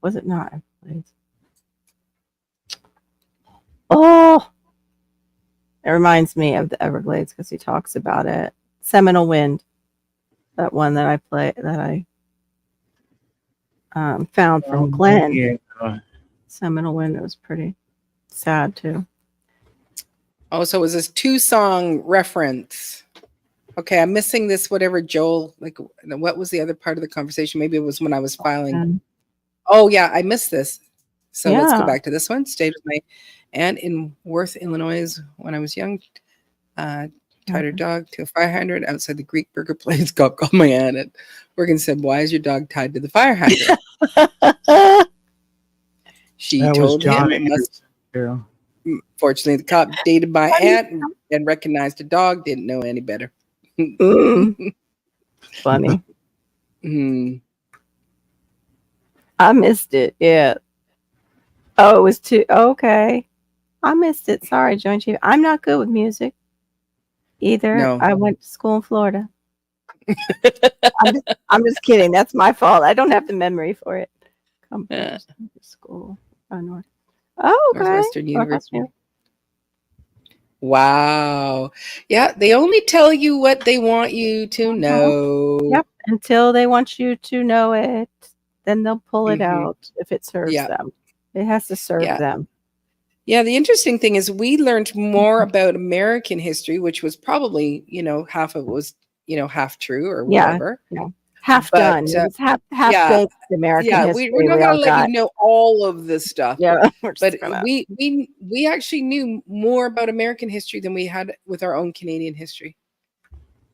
Was it not Everglades? Oh, it reminds me of the Everglades because he talks about it. Seminole Wind. That one that I found from Glenn. Yeah. Seminole Wind. It was pretty sad too. Oh, so it was this 2-song reference. Okay, I'm missing this. Whatever Joel, like, what was the other part of the conversation? Maybe it was when I was filing. Oh yeah, I missed this. So let's go Yeah. back to this one. Stayed with my aunt in Worth, Illinois when I was young. Tied her dog to a fire hydrant outside the Greek burger place. Called my aunt at work and said, "Why is your dog tied to the fire hydrant?" She That was told John him. It must, Anderson. fortunately, the cop dated my aunt and recognized a dog. Didn't know any better. Funny. Mm. I missed it. Yeah. Oh, it was too okay. I missed it. Sorry, Joint Chief. I'm not good with music either. No. I went to school in Florida. I'm just kidding. That's my fault. I don't have the memory for it. Come Yeah. to school. Oh, okay. Northwestern University. Northwestern. Wow. Yeah, they only tell you what they want you to know. Yep. Until they want you to know it, then they'll pull it out if it serves Yeah. them. It has to serve Yeah. them. Yeah, the interesting thing is we learned more about American history, which was probably, half of it was, half true or Yeah. whatever. Half But, done. It was half yeah. baked American Yeah, history. we're not we going all to let got. you know all of this stuff. Yeah. we're just But gonna- we actually knew more about American history than we had with our own Canadian history.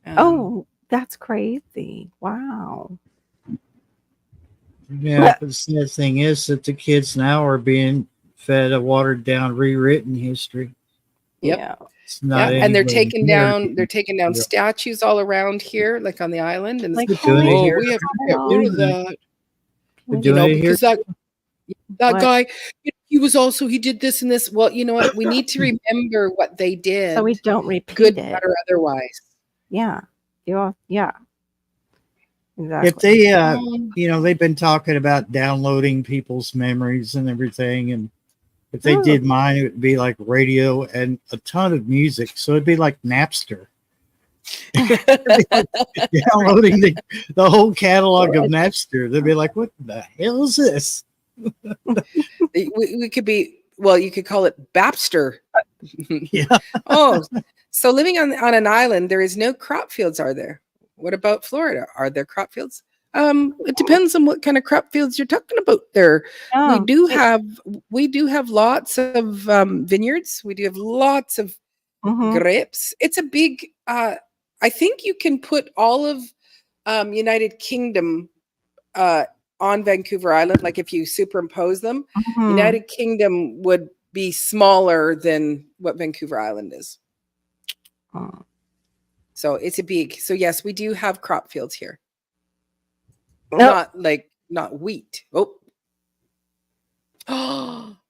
Oh, that's crazy. Wow. Yeah, but the sad thing is that the kids now are being fed a watered down, rewritten history. Yep. Yeah. It's not and they're anywhere taking near down Yeah. statues all around here, like on the island, and Like, it's, doing it oh, here. we have to get rid of that. They're doing it here. Because that What? guy, he did this and this. Well, you know what? We need to remember what they did, So we don't repeat good, it. bad, or otherwise. Yeah. Yeah. Exactly. If they, they've been talking about downloading people's memories and everything. And if they did mine, it would be like radio and a ton of music. So it'd be like Napster. Downloading the whole catalog of Napster. They'd be like, what the hell is this? we could be, well, you could call it Bapster. Yeah. Oh, so living on an island, there is no crop fields, are there? What about Florida? Are there crop fields? It depends on what kind of crop fields you're talking about there. Oh, We do have lots of vineyards. We do have lots of mhm. grapes. It's a big I think you can put all of United Kingdom on Vancouver Island. Like if you superimpose them, Mhm. United Kingdom would be smaller than what Vancouver Island is. Oh. So it's a big. So yes, we do have crop fields here. Nope. Not wheat. Oh.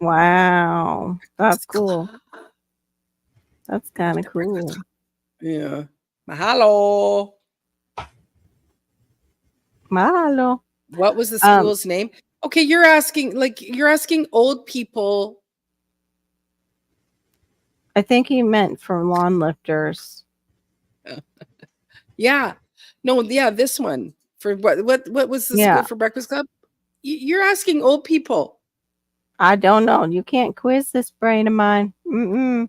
Wow. That's cool. That's kind of cool. Yeah. Mahalo. Mahalo. What was the school's name? Okay, you're asking old people. I think he meant for lawn lifters. Yeah. No, yeah, this one. For what was the Yeah. school for Breakfast Club? You're asking old people. I don't know. You can't quiz this brain of mine. Mm-mm.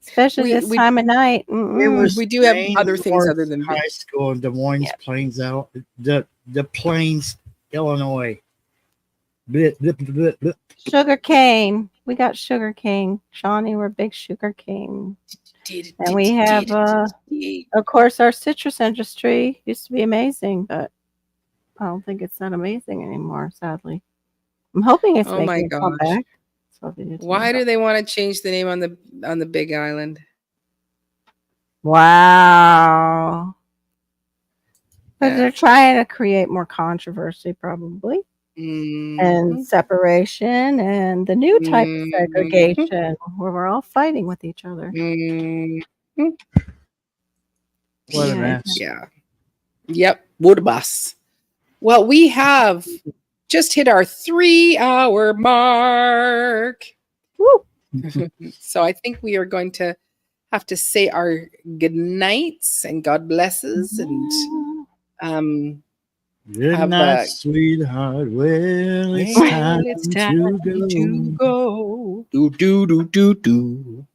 Especially this We- time of night. It Mm-mm. was We do have Maine other things North other than high school in Des Moines Yeah. Plains out the Plains Illinois. Blip, blip, blip, blip. Sugar cane. We got sugar cane. Shawnee, we're big sugar cane. And we have, of course, our citrus industry used to be amazing, but I don't think it's that amazing anymore, sadly. I'm hoping it's Oh my making a comeback. Why do they want to change the name on the Big Island? Wow. But Yeah. they're trying to create more controversy, probably, and separation, and the new type of segregation where we're all fighting with each other. What a mess. Yeah. Yep. Wood bus. Well, we have just hit our 3-hour mark. Woo. So I think we are going to have to say our good nights and God blesses and Good have night, a- sweetheart. Well, it's Well, time, it's time to go. Do do do do do.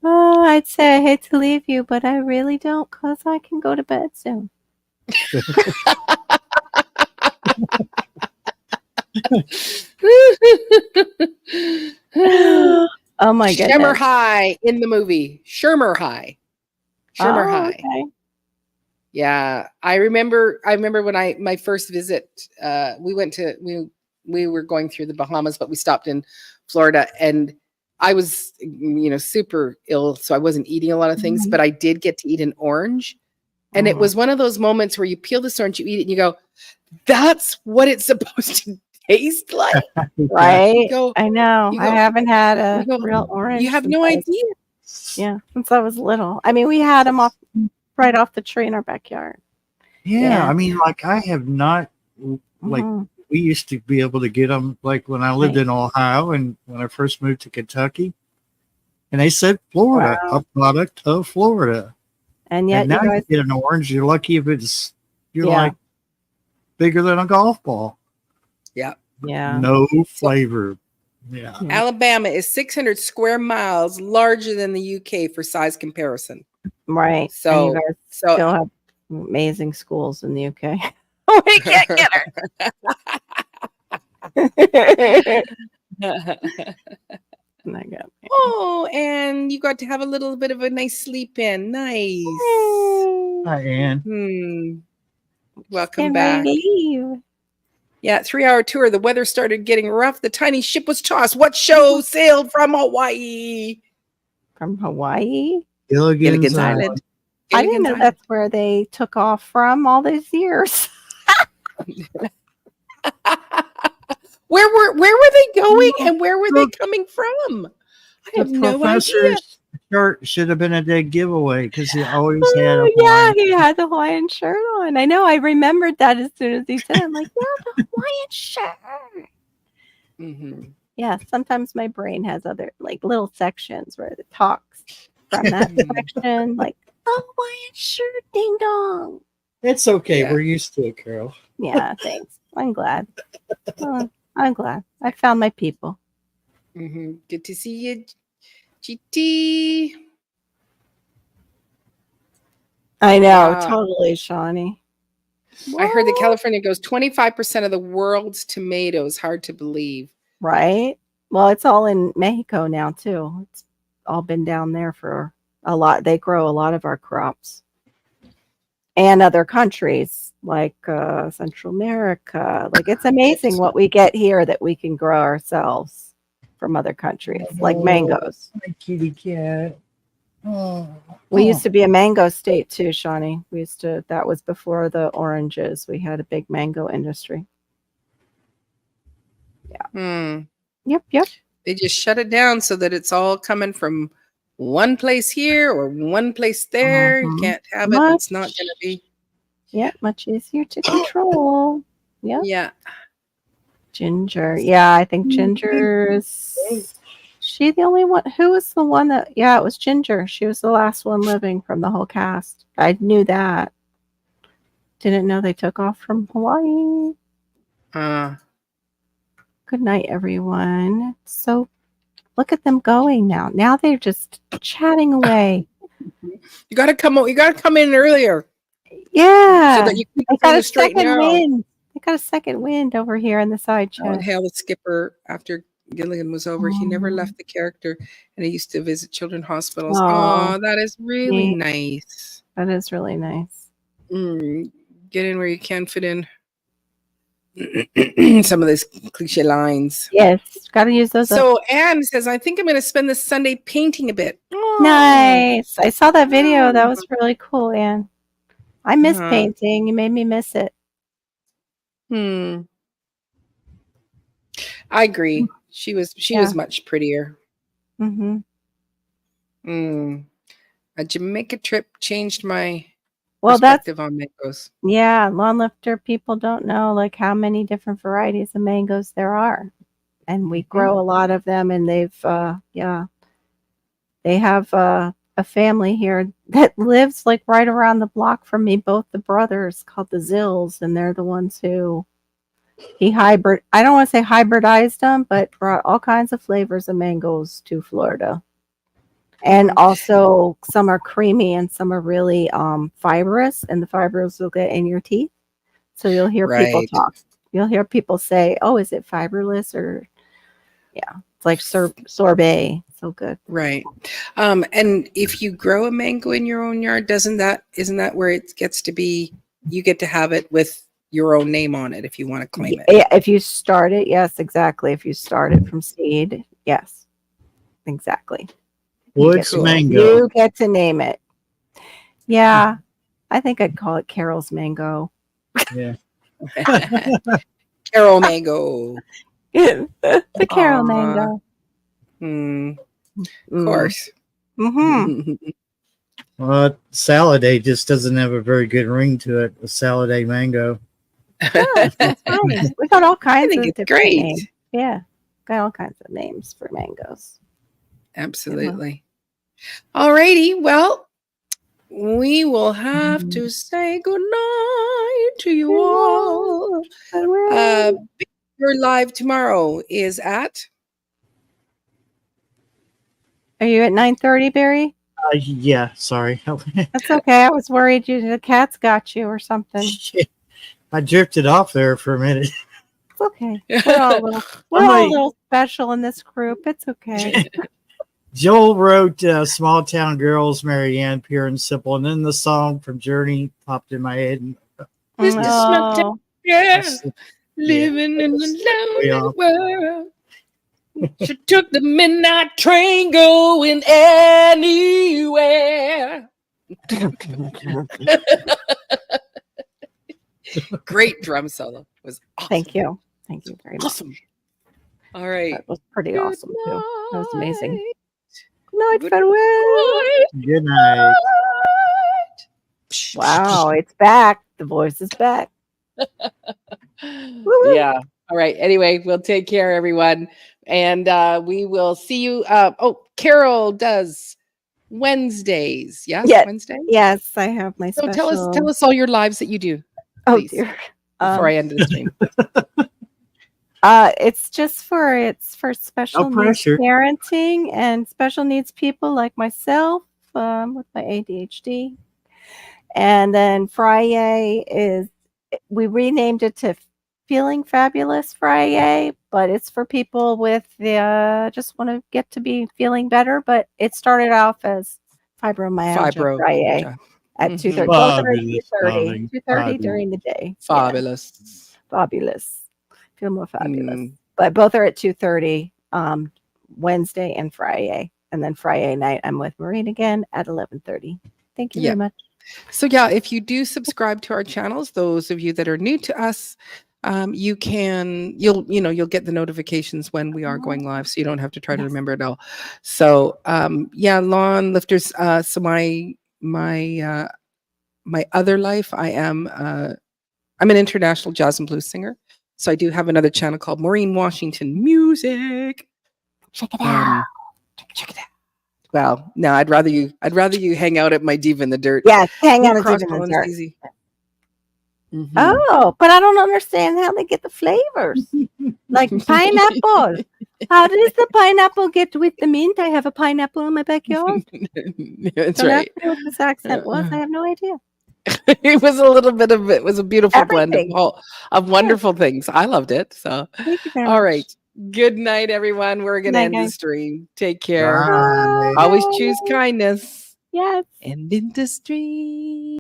Oh, I'd say I hate to leave you, but I really don't, because I can go to bed soon. Oh my goodness. Shermer High in the movie. Shermer High. Shermer Oh, High. okay. Yeah, I remember when my first visit, we were going through the Bahamas, but we stopped in Florida, and I was, super ill, so I wasn't eating a lot of things, but I did get to eat an orange. And it was one of those moments where you peel this orange, you eat it, and you go, that's what it's supposed to taste like. Right? You go- I know. you I go- haven't had a you go, real orange. You have since no I was- idea. Yeah, since I was little. I mean, we had them right off the tree in our backyard. Yeah, Yeah. I mean, like I have not, like Mhm. we used to be able to get them, like when I lived Right. in Ohio and when I first moved to Kentucky, and they said Florida, Wow. a product of Florida. And yet, And now you guys, you get an orange, you're lucky if you're Yeah. like bigger than a golf ball. yeah. No flavor. Yeah. Alabama is 600 square miles larger than the UK for size comparison. Right. And So- you guys So still have amazing schools in the UK. We can't get her. I got me. oh, and you got to have a little bit of a nice sleep in. Nice. Hi, Ann. Welcome Can't back. leave. Yeah, 3-hour tour. The weather started getting rough. The tiny ship was tossed. What show sailed from Hawaii? From Hawaii? Gilligan's Island. Island. I didn't know Gilligan's that's where they took off from all these years. Where were they going and where were they coming from? I have The no idea. professor's shirt should have been a dead giveaway because he always had a Oh, yeah, Hawaiian he had the Hawaiian shirt on. I know. I remembered that as soon as he said it. I'm like, yeah, the Hawaiian shirt. Mhm. Yeah, sometimes my brain has other like little sections where it talks from that section, like the Hawaiian shirt, ding dong. It's okay. Yeah. We're used to it, Carol. Yeah, thanks. I'm glad. I'm glad. I found my people. Mhm. Good to see you, GT. I know, Wow. totally, Shawnee. I heard that California goes 25% of the world's tomatoes. Hard to believe. Right? Well, it's all in Mexico now too. It's all been down there for a lot. They grow a lot of our crops. And other countries like Central America. Like it's amazing what we get here that we can grow ourselves from other countries, like mangoes. My kitty cat. Oh. We used to be a mango state too, Shawnee. That was before the oranges. We had a big mango industry. Hmm. Yep. They just shut it down so that it's all coming from one place here or one place there. You Mhm. can't have it. It's not going to be. Yeah, much easier to control. Yeah. Yeah. Ginger. Yeah, I think Ginger is she the only one? Who was the one that yeah, it was Ginger. She was the last one living from the whole cast. I knew that. Didn't know they took off from Hawaii. Good night, everyone. So look at them going now. Now they're just chatting away. You got to come in earlier. Yeah. so that you keep I it got in a a straight second narrow. wind. I got a second wind over here in the side I would chat. hail the skipper after Gilligan was over. He never left the character, and he used to visit children's hospitals. Aw, Oh, that is really neat. nice. That is really nice. Get in where you can fit in. Some of those cliche lines. Yes, got to use those up. So Anne says, I think I'm going to spend this Sunday painting a bit. Oh, Nice. I saw that video. That was really cool, Anne. I miss Uh-huh. painting. You made me miss it. I agree. She was much prettier. Mm-hmm. A Jamaica trip changed my Well, that's perspective on mangoes. yeah. Lawn lifter people don't know like how many different varieties of mangoes there are, and we grow a lot of them. And they've they have a family here that lives like right around the block from me. Both the brothers called the Zills, and they're the ones who I don't want to say hybridized them, but brought all kinds of flavors of mangoes to Florida. And also some are creamy and some are really fibrous, and the fibrous will get in your teeth. So you'll hear people Right. talk. You'll hear people say, "Oh, is it fiberless?" Or it's like sorbet. So good. Right. And if you grow a mango in your own yard, isn't that where it gets to be, you get to have it with your own name on it if you want to claim it. Yeah, if you start it, yes, exactly. If you start it from seed, yes, exactly. Woods Cool. mango. You get to name it. Yeah, I think I'd call it Carol's Mango. Yeah. Carol mango. The Carol Aw. Mango. Of course. Mm-hmm. Salad just doesn't have a very good ring to it. A salad mango. That's fine. We got all kinds think of it's different great. names. Yeah, got all kinds of names for mangoes. Absolutely. All righty. Well, we will have to say goodnight to you all. Your live tomorrow is at Are you at 9:30, Barry? Yeah, sorry. That's okay. I was worried the cats got you or something. I drifted off there for a minute. It's okay. We're all a little special in this group. It's okay. Joel wrote Small Town Girls, Marianne, Pure and Simple, and then the song from Journey popped in my head. And Mr. Oh, Yeah, living in the lonely world. She took the midnight train going anywhere. Great drum solo. It was awesome. thank you. Thank you very much. Awesome. All right. That was pretty Good awesome too. That was amazing. night. Good night, Good farewell. Good night. Wow, it's back. The voice is back. Woo-woo. Yeah. All right. Anyway, we'll take care, everyone. And we will see you. Carol does Wednesdays. Yes, Yeah. Wednesday. Yes, I have my So special. tell us all your lives that you do Oh please, dear. before I end the stream. It's for special needs pressure. parenting and special needs people like myself with my ADHD. And then Friday we renamed it to Feeling Fabulous Friday, but it's for people with just want to get to be feeling better. But it started off as fibromyalgia Friday at 2:30. Both are at 2:30. 2:30 during the day. Fabulous. Yeah. Fabulous. Feel more fabulous. But both are at 2:30 Wednesday and Friday. And then Friday night I'm with Maureen again at 11:30. Thank you very much. So yeah, if you do subscribe to our channels, those of you that are new to us, you'll get the notifications when we are going live, so you don't have to try to remember it all. So lawn lifters. So my other life, I'm an international jazz and blues singer. So I do have another channel called Maureen Washington Music. Check it out. Check it out. Well, no, I'd rather you hang out at my Diva in the Dirt. Yes, hang out at Cross Diva in the Pollen's Dirt. easy. Mhm. Oh, but I don't understand how they get the flavors. Like pineapple. How does the pineapple get with the mint? I have a pineapple in my backyard. That's Don't right. ask me what this accent was. I have no idea. It was a little bit of it was a beautiful blend Everything. of wonderful things. I loved it. So Thank you very all much. right. Good night, everyone. We're gonna night, end the guys. stream. Take care. Bye. Always choose kindness. Yes. End in the stream.